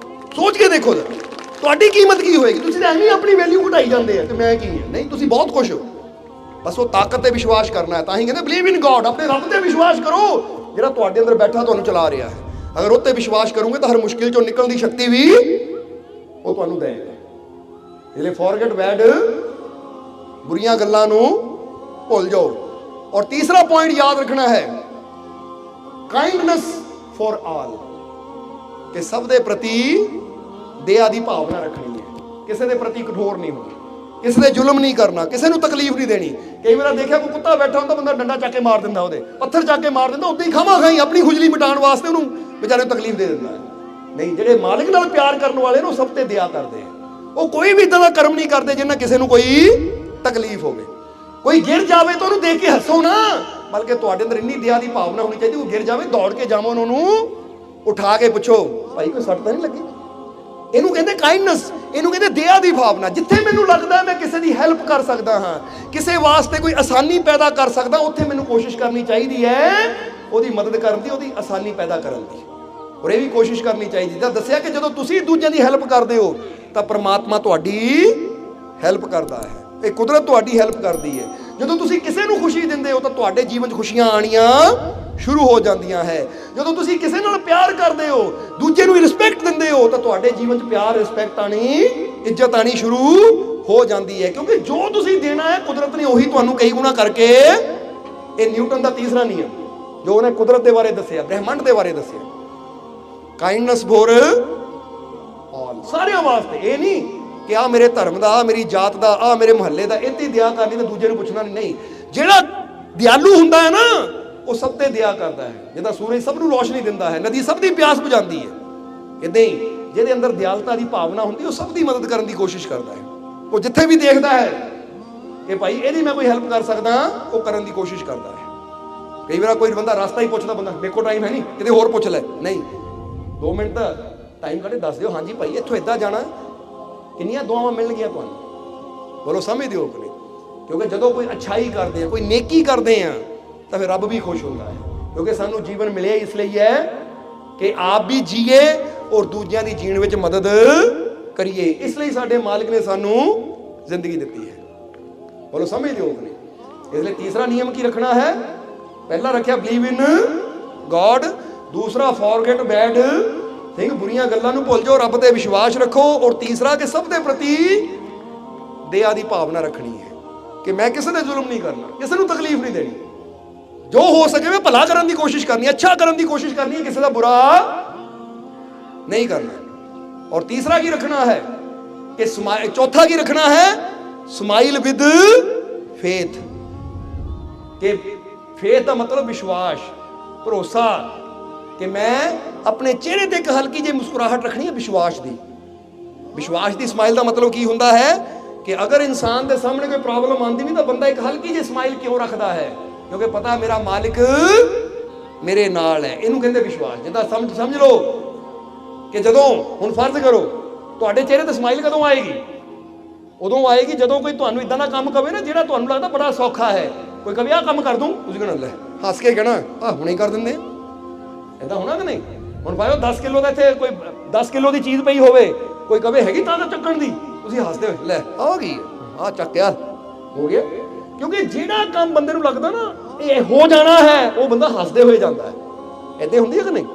ਸੋਚ ਕੇ ਦੇਖੋ ਜਰਾ, ਤੁਹਾਡੀ ਕੀਮਤ ਕੀ ਹੋਏਗੀ? ਤੁਸੀਂ ਤਾਂ ਐਵੇਂ ਆਪਣੀ ਵੈਲਿਊ ਘਟਾਈ ਜਾਂਦੇ ਆ ਕਿ ਮੈਂ ਕੀ ਹਾਂ। ਨਹੀਂ, ਤੁਸੀਂ ਬਹੁਤ ਕੁਝ ਹੋ, ਬਸ ਉਹ ਤਾਕਤ ਤੇ ਵਿਸ਼ਵਾਸ ਕਰਨਾ ਹੈ। ਤਾਂ ਹੀ ਕਹਿੰਦੇ ਬਲੀਵ ਇਨ ਗॉड, ਆਪਣੇ ਰੱਬ ਤੇ ਵਿਸ਼ਵਾਸ ਕਰੋ ਜਿਹੜਾ ਤੁਹਾਡੇ ਅੰਦਰ ਬੈਠਾ ਤੁਹਾਨੂੰ ਚਲਾ ਰਿਹਾ ਹੈ। ਅਗਰ ਉਹ ਤੇ ਵਿਸ਼ਵਾਸ ਕਰੋਗੇ ਤਾਂ ਹਰ ਮੁਸ਼ਕਿਲ ਚੋਂ ਨਿਕਲਣ ਦੀ ਸ਼ਕਤੀ ਵੀ ਉਹ ਤੁਹਾਨੂੰ ਦੇਵੇਗਾ। ਇਸ ਲਈ ਫੋਰਗੇਟ ਬੈਡ, ਬੁਰੀਆਂ ਗੱਲਾਂ ਨੂੰ ਭੁੱਲ ਜਾਓ। ਔਰ ਤੀਸਰਾ ਪੁਆਇੰਟ ਯਾਦ ਰੱਖਣਾ ਹੈ, ਕਾਈਂਡਨੈਸ ਫॉर ਆਲ, ਕਿ ਸਭ ਦੇ ਪ੍ਰਤੀ ਦਇਆ ਦੀ ਭਾਵਨਾ ਰੱਖਣੀ ਹੈ, ਕਿਸੇ ਦੇ ਪ੍ਰਤੀ ਕਠੋਰ ਨਹੀਂ ਹੋਣਾ, ਕਿਸੇ ਦੇ ਜ਼ੁਲਮ ਨਹੀਂ ਕਰਨਾ, ਕਿਸੇ ਨੂੰ ਤਕਲੀਫ ਨਹੀਂ ਦੇਣੀ। ਕਈ ਵਾਰ ਦੇਖਿਆ ਕੋਈ ਕੁੱਤਾ ਬੈਠਾ ਹੁੰਦਾ, ਬੰਦਾ ਡੰਡਾ ਚੱਕ ਕੇ ਮਾਰ ਦਿੰਦਾ, ਉਹਦੇ ਪੱਥਰ ਚੱਕ ਕੇ ਮਾਰ ਦਿੰਦਾ, ਉੱਦਾਂ ਹੀ ਖਾਮਾ ਖਾਈ ਆਪਣੀ ਖੁਜਲੀ ਮਿਟਾਉਣ ਵਾਸਤੇ ਉਹਨੂੰ ਵਿਚਾਰੇ ਨੂੰ ਤਕਲੀਫ ਦੇ ਦਿੰਦਾ ਹੈ। ਨਹੀਂ, ਜਿਹੜੇ ਮਾਲਿਕ ਨਾਲ ਪਿਆਰ ਕਰਨ ਵਾਲੇ ਨੇ ਉਹ ਸਭ ਤੇ ਦਇਆ ਕਰਦੇ ਆ। ਉਹ ਕੋਈ ਵੀ ਇਦਾਂ ਦਾ ਕਰਮ ਨਹੀਂ ਕਰਦੇ ਜਿਹਨਾਂ ਕਿਸੇ ਨੂੰ ਕੋਈ ਤਕਲੀਫ ਹੋਵੇ। ਕੋਈ ਗਿਰ ਜਾਵੇ ਤਾਂ ਉਹਨੂੰ ਦੇਖ ਕੇ ਹੱਸੋ ਨਾ, ਬਲਕਿ ਤੁਹਾਡੇ ਅੰਦਰ ਇੰਨੀ ਦਇਆ ਦੀ ਭਾਵਨਾ ਹੋਣੀ ਚਾਹੀਦੀ, ਉਹ ਗਿਰ ਜਾਵੇ ਦੌੜ ਕੇ ਜਾਵੋ, ਉਹਨੂੰ ਉਠਾ ਕੇ ਪੁੱਛੋ ਭਾਈ ਕੋਈ ਸੱਟ ਤਾਂ ਨਹੀਂ ਲੱਗੀ। ਇਹਨੂੰ ਕਹਿੰਦੇ ਕਾਈਂਡਨੈਸ, ਇਹਨੂੰ ਕਹਿੰਦੇ ਦਇਆ ਦੀ ਭਾਵਨਾ। ਜਿੱਥੇ ਮੈਨੂੰ ਲੱਗਦਾ ਮੈਂ ਕਿਸੇ ਦੀ ਹੈਲਪ ਕਰ ਸਕਦਾ ਹਾਂ, ਕਿਸੇ ਵਾਸਤੇ ਕੋਈ ਆਸਾਨੀ ਪੈਦਾ ਕਰ ਸਕਦਾ, ਉੱਥੇ ਮੈਨੂੰ ਕੋਸ਼ਿਸ਼ ਕਰਨੀ ਚਾਹੀਦੀ ਹੈ ਉਹਦੀ ਮਦਦ ਕਰਨ ਦੀ, ਉਹਦੀ ਆਸਾਨੀ ਪੈਦਾ ਕਰਨ ਦੀ। ਔਰ ਇਹ ਵੀ ਕੋਸ਼ਿਸ਼ ਕਰਨੀ ਚਾਹੀਦੀ, ਤਾਂ ਦੱਸਿਆ ਕਿ ਜਦੋਂ ਤੁਸੀਂ ਦੂਜਿਆਂ ਦੀ ਹੈਲਪ ਕਰਦੇ ਹੋ ਤਾਂ ਪਰਮਾਤਮਾ ਤੁਹਾਡੀ ਹੈਲਪ ਕਰਦਾ ਹੈ, ਇਹ ਕੁਦਰਤ ਤੁਹਾਡੀ ਹੈਲਪ ਕਰਦੀ ਹੈ। ਜਦੋਂ ਤੁਸੀਂ ਕਿਸੇ ਨੂੰ ਖੁਸ਼ੀ ਦਿੰਦੇ ਹੋ ਤਾਂ ਤੁਹਾਡੇ ਜੀਵਨ 'ਚ ਖੁਸ਼ੀਆਂ ਆਣੀਆਂ ਸ਼ੁਰੂ ਹੋ ਜਾਂਦੀਆਂ ਹੈ। ਜਦੋਂ ਤੁਸੀਂ ਕਿਸੇ ਨਾਲ ਪਿਆਰ ਕਰਦੇ ਹੋ, ਦੂਜੇ ਨੂੰ ਰਿਸਪੈਕਟ ਦਿੰਦੇ ਹੋ, ਤਾਂ ਤੁਹਾਡੇ ਜੀਵਨ 'ਚ ਪਿਆਰ, ਰਿਸਪੈਕਟ ਆਣੀ, ਇੱਜ਼ਤ ਆਣੀ ਸ਼ੁਰੂ ਹੋ ਜਾਂਦੀ ਹੈ। ਕਿਉਂਕਿ ਜੋ ਤੁਸੀਂ ਦੇਣਾ ਹੈ ਕੁਦਰਤ ਨੇ ਉਹੀ ਤੁਹਾਨੂੰ ਕਈ ਗੁਣਾ ਕਰਕੇ, ਇਹ ਨਿਊਟਨ ਦਾ ਤੀਸਰਾ ਨਿਯਮ ਜੋ ਉਹਨੇ ਕੁਦਰਤ ਦੇ ਬਾਰੇ ਦੱਸਿਆ, ਬ੍ਰਹਿਮੰਡ ਦੇ ਬਾਰੇ ਦੱਸਿਆ, ਕਾਈਂਡਨੈਸ ਫॉर ਆਲ, ਸਾਰਿਆਂ ਵਾਸਤੇ। ਇਹ ਨਹੀਂ ਕਿ ਆ ਮੇਰੇ ਧਰਮ ਦਾ, ਆ ਮੇਰੀ ਜਾਤ ਦਾ, ਆ ਮੇਰੇ ਮੁਹੱਲੇ ਦਾ, ਇੱਥੇ ਦਇਆ ਕਰਨੀ ਤੇ ਦੂਜੇ ਨੂੰ ਪੁੱਛਣਾ ਨਹੀਂ। ਜਿਹੜਾ ਦਿਆਲੂ ਹੁੰਦਾ ਹੈ ਨਾ ਉਹ ਸਭ ਤੇ ਦਇਆ ਕਰਦਾ ਹੈ। ਜਿੱਦਾਂ ਸੂਰਜ ਸਭ ਨੂੰ ਰੋਸ਼ਨੀ ਦਿੰਦਾ ਹੈ, ਨਦੀ ਸਭ ਦੀ ਪਿਆਸ ਬੁਝਾਉਂਦੀ ਹੈ, ਇਦਾਂ ਹੀ ਜਿਹਦੇ ਅੰਦਰ ਦਿਆਲਤਾ ਦੀ ਭਾਵਨਾ ਹੁੰਦੀ ਉਹ ਸਭ ਦੀ ਮਦਦ ਕਰਨ ਦੀ ਕੋਸ਼ਿਸ਼ ਕਰਦਾ ਹੈ। ਉਹ ਜਿੱਥੇ ਵੀ ਦੇਖਦਾ ਹੈ ਕਿ ਭਾਈ ਇਹਦੀ ਮੈਂ ਕੋਈ ਹੈਲਪ ਕਰ ਸਕਦਾ, ਉਹ ਕਰਨ ਦੀ ਕੋਸ਼ਿਸ਼ ਕਰਦਾ ਹੈ। ਕਈ ਵਾਰ ਕੋਈ ਬੰਦਾ ਰਸਤਾ ਹੀ ਪੁੱਛਦਾ, ਬੰਦਾ ਮੇਰੇ ਕੋਲ ਟਾਈਮ ਹੈ ਨਹੀਂ, ਕਿਤੇ ਹੋਰ ਪੁੱਛ ਲੈ, ਨਹੀਂ 2 ਮਿੰਟ ਦਾ ਟਾਈਮ ਕੱਢੇ ਦੱਸ ਦਿਓ, ਹਾਂਜੀ ਭਾਈ ਇੱਥੋਂ ਇੱਦਾਂ ਜਾਣਾ, ਕਿੰਨੀਆਂ ਦੁਆਵਾਂ ਮਿਲਣਗੀਆਂ ਤੁਹਾਨੂੰ। ਬੋਲੋ ਸਮਝਦੇ ਹੋ ਕਿ ਨਹੀਂ? ਕਿਉਂਕਿ ਜਦੋਂ ਕੋਈ ਅੱਛਾਈ ਕਰਦੇ ਆ, ਕੋਈ ਨੇਕੀ ਕਰਦੇ ਆ, ਤਾਂ ਫਿਰ ਰੱਬ ਵੀ ਖੁਸ਼ ਹੁੰਦਾ ਹੈ। ਕਿਉਂਕਿ ਸਾਨੂੰ ਜੀਵਨ ਮਿਲਿਆ ਇਸ ਲਈ ਹੈ ਕਿ ਆਪ ਵੀ ਜੀਏ ਔਰ ਦੂਜਿਆਂ ਦੀ ਜੀਣ ਵਿੱਚ ਮਦਦ ਕਰੀਏ। ਇਸ ਲਈ ਸਾਡੇ ਮਾਲਿਕ ਨੇ ਸਾਨੂੰ ਜ਼ਿੰਦਗੀ ਦਿੱਤੀ ਹੈ। ਬੋਲੋ ਸਮਝਦੇ ਹੋ ਕਿ ਨਹੀਂ? ਇਸ ਲਈ ਤੀਸਰਾ ਨਿਯਮ ਕੀ ਰੱਖਣਾ ਹੈ? ਪਹਿਲਾ ਰੱਖਿਆ ਬਲੀਵ ਇਨ ਗॉड, दूसरा फॉरगेट बैड ठीक, बुरियां गल्लां नूं भुल जाओ, रब ते विश्वास रखो। और तीसरा कि सब दे प्रति दया दी भावना रखनी है कि मैं किसी ने जुल्म नहीं करना, किसी नूं तकलीफ नहीं देनी, जो हो सके मैं भला करने की कोशिश करनी, अच्छा करने की कोशिश करनी है, किसी का बुरा नहीं करना। और तीसरा की रखना है कि चौथा की रखना है स्माइल विद फेथ, कि फेथ का मतलब विश्वास, भरोसा, कि मैं अपने चेहरे ते एक हल्की जी मुस्कुराहट रखनी है विश्वास दी। विश्वास दी स्माइल का मतलब की हुंदा है कि अगर इंसान के सामने कोई प्रॉब्लम आती नहीं तो बंदा एक हल्की जी स्माइल क्यों रखता है, क्योंकि पता मेरा मालिक मेरे नाल है। इनू कहते विश्वास। जिदा समझ लो कि जदों हुण फर्ज करो तुहाडे चेहरे ते स्माइल कदों आएगी, उदों आएगी जदों कोई तुहानू इदां दा काम कवे ना जिहड़ा तुहानू लगदा बड़ा सौखा है। कोई कवे आ काम कर दूं, तुसीं कहना ले हस के कहना आ हुणे ही कर दिंदे, इदां होना कि नहीं। हुण भाई 10 किलो दा इत्थे कोई 10 किलो दी चीज़ पई होवे, कोई कवे हैगी ताकत चुक्कण दी, तुसीं हसदे हो ले आ गई आ चक्किया हो गया। क्योंकि जिहड़ा काम बंदे नूं लगदा ना ये हो जाना है, वो बंदा हसदे होए जांदा है। इदां हुंदी है कि नहीं।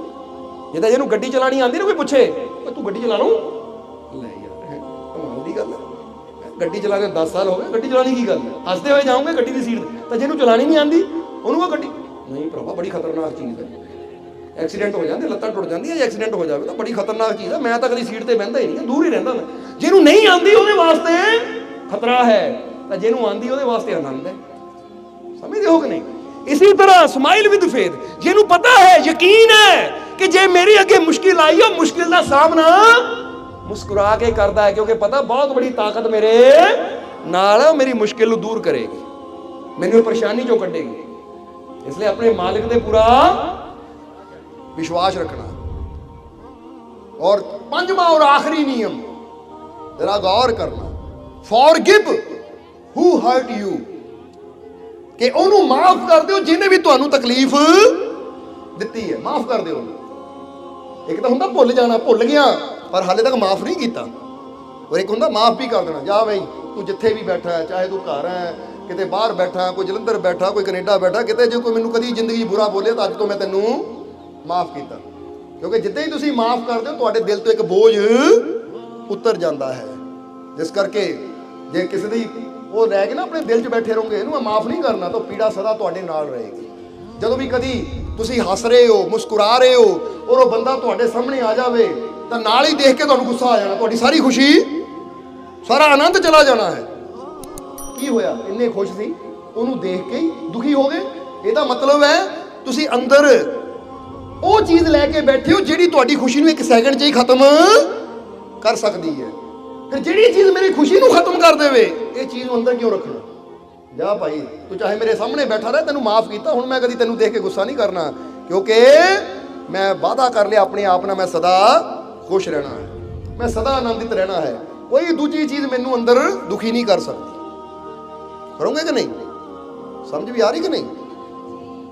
जिद्दां जिहनूं गड्डी चलानी आंदी ना, कोई पुछे तू गड्डी चला लूं, ले यार कमाल दी गल है, गड्डी चलाने 10 साल हो गए, गड्डी चलानी की गल है, हसदे होए जाओगे गड्डी की सीट ते। जिहनूं चलानी नहीं आंदी उहनूं गड्डी नहीं भरावा बड़ी खतरनाक चीज़ है, एक्सीडेंट हो जाते, लत्तां टुट जांदियां, एक्सीडेंट हो जाए तो बड़ी खतरनाक चीज़ है। मैं तो अगली सीट पर बहता ही नहीं, दूर ही रहता मैं। जिन्होंने नहीं आती उसदे वास्ते खतरा है, तो जिन्होंने आती उसदे वास्ते आनंद है। समझते हो कि नहीं। इसी तरह स्माइल विद फेथ, जिन्होंने पता है, यकीन है कि जे मेरी अगे मुश्किल आई हो, मुश्किल का सामना मुस्कुरा के करता है, क्योंकि पता बहुत बड़ी ताकत मेरे नाल है, मेरी मुश्किल दूर करेगी, मैनू परेशानी चों कढेगी। इसलिए अपने मालिक दे पूरा विश्वास रखना। और पंजवा और आखिरी नियम जरा गौर करना, फॉरगिव हु हर्ट यू, कि ओनू माफ कर दो जिन्हें भी तुहानू तकलीफ दिती है, माफ कर दो। एक तो हुंदा भुल जाना, भुल गया पर हाले तक माफ नहीं किया, और एक हुंदा माफ भी कर देना। जा बई तू जिथे भी बैठा है, चाहे तू घर है, किते बाहर बैठा, कोई जलंधर बैठा, कोई कनेडा बैठा, किते जो कोई मैनू कदी जिंदगी बुरा बोले तो अज तो मैं तेनू माफ किया। क्योंकि जिद्दां ही तुसीं माफ कर दो तुहाडे दिल तो एक बोझ उतर जाता है। जिस करके जे किसी दी वो रह गए ना अपने दिल च बैठे रहोगे, इहनूं मैं माफ नहीं करना, तो पीड़ा सदा तुहाडे नाल रहेगी। जदों भी कदी तुसीं हस रहे हो, मुस्कुरा रहे हो, और वो बंदा तुहाडे सामने आ जाए तो नाल ही देख के तुहानूं गुस्सा आ जाना, तुहाडी सारी खुशी, सारा आनंद चला जाना है। की होया, इन्ने खुश सी, उहनूं देख के ही दुखी हो गए। ਇਹਦਾ मतलब है तुसीं अंदर वो चीज़ लैके बैठे हो जिहड़ी तुहाडी खुशी नूं एक सैकंड 'ਚ ही खत्म कर सकती है। फिर जिहड़ी चीज़ मेरी खुशी नूं खत्म कर देवे, ये चीज़ अंदर क्यों रखना। जा भाई तू चाहे मेरे सामने बैठा रहे, तेनू माफ किया, हुण मैं कदी तेनू देख के गुस्सा नहीं करना, क्योंकि मैं वादा कर लिया अपने आप नाल, मैं सदा खुश रहना है, मैं सदा आनंदित रहना है। कोई दूजी चीज़ मैनू अंदर दुखी नहीं कर सकती। करोगे कि नहीं। समझ भी आ रही कि नहीं,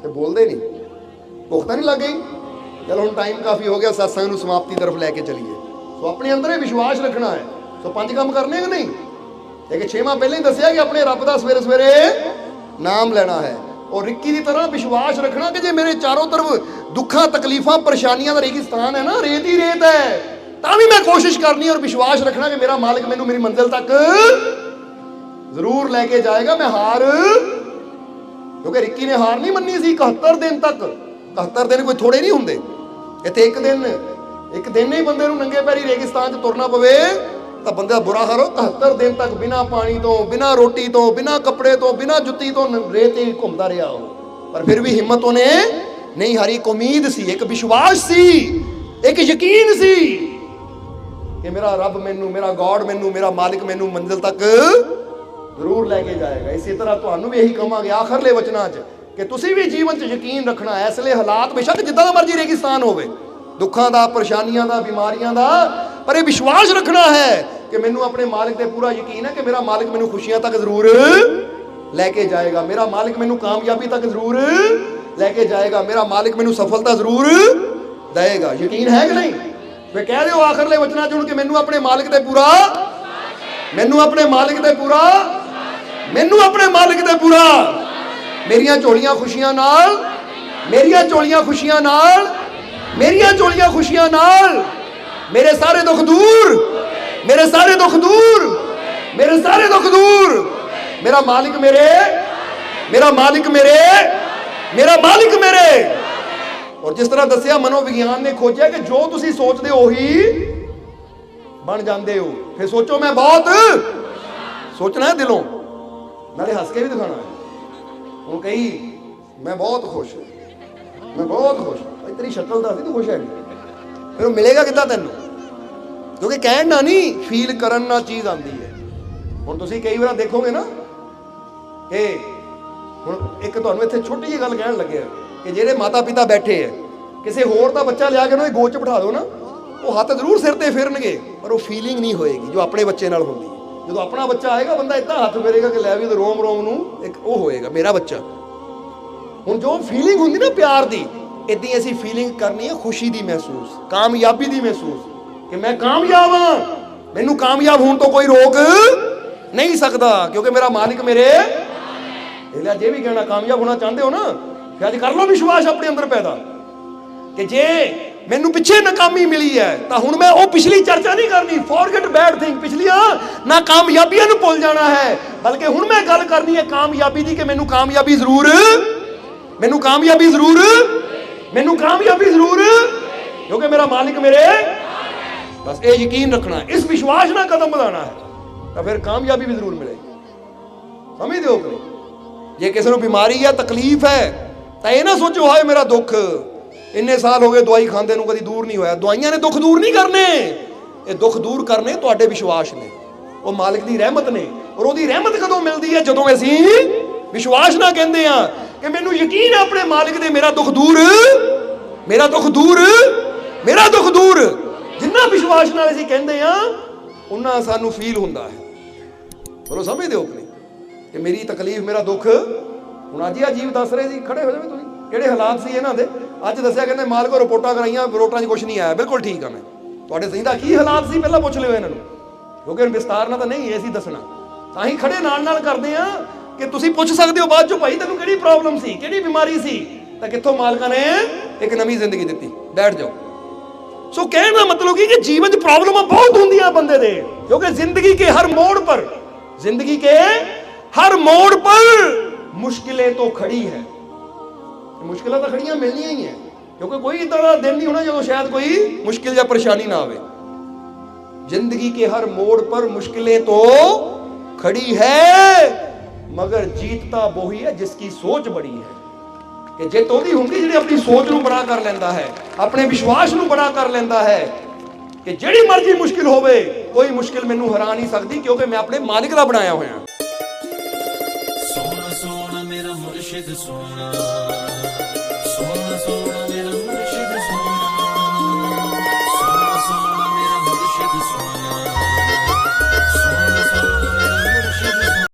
तो बोलते नहीं, भुख नहीं लग गई। चलो हम टाइम काफ़ी हो गया, सत्संग समाप्ति तरफ लैके चलीए। तो अपने अंदर विश्वास रखना है। तो 5 काम करने कि नहीं। एक 6वां पहले ही दसिया कि अपने रब का सवेरे सवेरे नाम लेना है, और रिक्की की तरह विश्वास रखना कि जे मेरे चारों तरफ दुखा तकलीफा परेशानियां का रेगिस्तान है ना, रेत ही रेत है, तो भी मैं कोशिश करनी और विश्वास रखना कि मेरा मालिक मैनू मेरी मंजिल तक जरूर लैके जाएगा। मैं हार, क्योंकि रिक्की ने हार नहीं मन्नी सी 71 दिन तक। 71 दिन कोई थोड़े नहीं होंगे। इत्थे एक दिन ही बंदे नूं नंगे पैरी रेगिस्तान च तुरना पवे तो बंदे का बुरा हाल हो। 71 दिन तक बिना पानी तो, बिना रोटी तो, बिना कपड़े तो, बिना जुत्ती तो रेत ही घूमता रहा हो, पर फिर भी हिम्मत उन्हें नहीं हारी। एक उम्मीद सी, एक विश्वास सी, एक यकीन सी कि मेरा रब मैनू, मेरा गॉड मैनू, मेरा मालिक मैनू मंजिल तक जरूर लैके जाएगा। इसी तरह तुहानू भी यही कहांगे आखिरले वचनां च कि तुसीं भी जीवन च यकीन रखना है। इसलिए हालात बेशक जिद्दां दा मर्जी रेगिस्तान होवे, दुखों का, परेशानियों का, बीमारियों का, पर यह विश्वास रखना है कि मैनू अपने मालिक पे पूरा यकीन है कि मेरा मालिक मैनू खुशियां तक जरूर लैके जाएगा, मेरा मालिक मैनू कामयाबी तक जरूर लैके जाएगा, मेरा मालिक मैनू सफलता जरूर देगा। यकीन है कि नहीं। वे कह रहे हो आखिरले वचना चुन के मैनू अपने मालिक ते पूरा, मैनू अपने मालिक ते पूरा, मैनू अपने मालिक ते पूरा, मेरियां झोलियां खुशियां नाल, मेरियां झोलियां खुशियां नाल, मेरियां झोलियां खुशियां नाल मेरे सारे दुख दूर, मेरे सारे दुख दूर, मेरे सारे दुख दूर। मेरा मालिक मेरे, मेरा मालिक मेरे, मेरा मालिक मेरे। और जिस तरह दसिया मनोविज्ञान ने खोजा कि जो तुसी सोचते हो ही बन जाते हो। फिर सोचो मैं बहुत सोचना है दिलों, नाले हंस के भी दिखाना है। हूँ कही मैं बहुत खुश, मैं बहुत खुश, तेरी शक्ल दस तू खुश है, फिर मिलेगा कितना तेन? क्योंकि कहन ना नहीं फील करन ना चीज आती है। हुण तुसीं कई बार देखोगे ना कि हुण एक तुहानूं इत्थे छोटी जी गल कहण लगे कि ਜਿਹੜੇ माता पिता बैठे है, किसी होर दा बच्चा लिया के उन्हें गोद च बिठा दो ना, वो हाथ जरूर सिर ते फिरनगे पर वो फीलिंग नहीं होएगी जो अपने बच्चे नाल हुंदी है। जो अपना बच्चा आएगा बंदा इतना हाथ फेरेगा कि लै भी रोम रोम नूं एक वो होएगा मेरा बच्चा। हुण जो फीलिंग हुंदी ना प्यार दी, इदां असीं फीलिंग करनी है खुशी दी महसूस, कामयाबी दी महसूस कि मैं कामयाब हाँ, मैनू कामयाब होने तो कोई रोक नहीं सकता क्योंकि मेरा मालिक मेरे। इसलिए जे भी कहना कामयाब होना चाहते हो ना, फिर अज कर लो विश्वास अपने अंदर पैदा कि जे मैनू पिछे नाकामी मिली है तो हुण मैं वो पिछली चर्चा नहीं करनी, फॉरगेट बैड थिंग, पिछलियां ना कामयाबियां नूं भुल जाना है, बल्कि हुण मैं गल करनी है कामयाबी दी कि मैनू कामयाबी जरूर, मैनू कामयाबी जरूर, मैनू कामयाबी जरूर, क्योंकि मेरा मालिक मेरे। बस ये यकीन रखना है, इस विश्वास ना कदम बढ़ाना है तो फिर कामयाबी भी जरूर मिलेगी। समझ दो कि जे किसी को बीमारी है तकलीफ है तो यह ना सोचो हाय मेरा दुख इन्ने साल हो गए दवाई खाते नूं कदी दूर नहीं होया। दवाइयां ने दुख दूर नहीं करने, ये दुख दूर करने तुहाडे विश्वास ने, वो मालिक की रहमत ने। और वो रहमत कदों मिलती है जदों असीं विश्वास ना कहते हैं कि मैनू यकीन है अपने मालिक दे, मेरा दुख दूर, मेरा दुख दूर, मेरा दुख दूर। जिन्ना विश्वास नाल असीं कहंदे हां उन्ना सानू फील हुंदा है। बोलो समझदे हो कि मेरी तकलीफ मेरा दुख। हुण अज अजीब दस रहे सी, खड़े हो जाओ तुसीं, किहड़े हालात सी इन्हां दे। अज दस्सिया कहंदे मालक रिपोर्टां कराइयां, रिपोर्टां 'च कुछ नहीं आया। बिल्कुल ठीक है, मैं तुहाडे सही दा की हालात सी पहलां पुछ लिओ इन्हां नूं, क्योंकि विस्तार नाल तां नहीं असीं दसना, तां ही खड़े नाल नाल करदे हां कि तुसीं पुछ सकदे हो बाद चों भाई तैनूं किहड़ी प्रॉब्लम सी, किहड़ी बीमारी सी, तां कित्थों मालकां ने एक नवीं जिंदगी दित्ती। बैठ जाओ। सो कहने का मतलब कि जीवन में प्रॉब्लम बहुत होंगी बंदे दे, क्योंकि जिंदगी के हर मोड़ पर, जिंदगी के हर मोड़ पर मुश्किलें तो खड़ी है। मुश्किलें तो खड़ियां मिलनियां ही है, क्योंकि कोई इतना का दिन नहीं होना जो शायद कोई मुश्किल या परेशानी ना आवे। जिंदगी के हर मोड़ पर मुश्किलें तो खड़ी है, मगर जीतता वो ही है जिसकी सोच बड़ी है। कि जित ओदी हुंदी जिहड़ी अपनी सोच नूं बड़ा कर लैंदा है, अपने विश्वास नूं बड़ा कर लैंदा है कि जिहड़ी मर्जी मुश्किल होवे कोई मुश्किल मैनूं हरा नहीं सकती, क्योंकि मैं अपने मालिक दा बनाया होया। सोना सोना मेरा मुर्शिद सोना।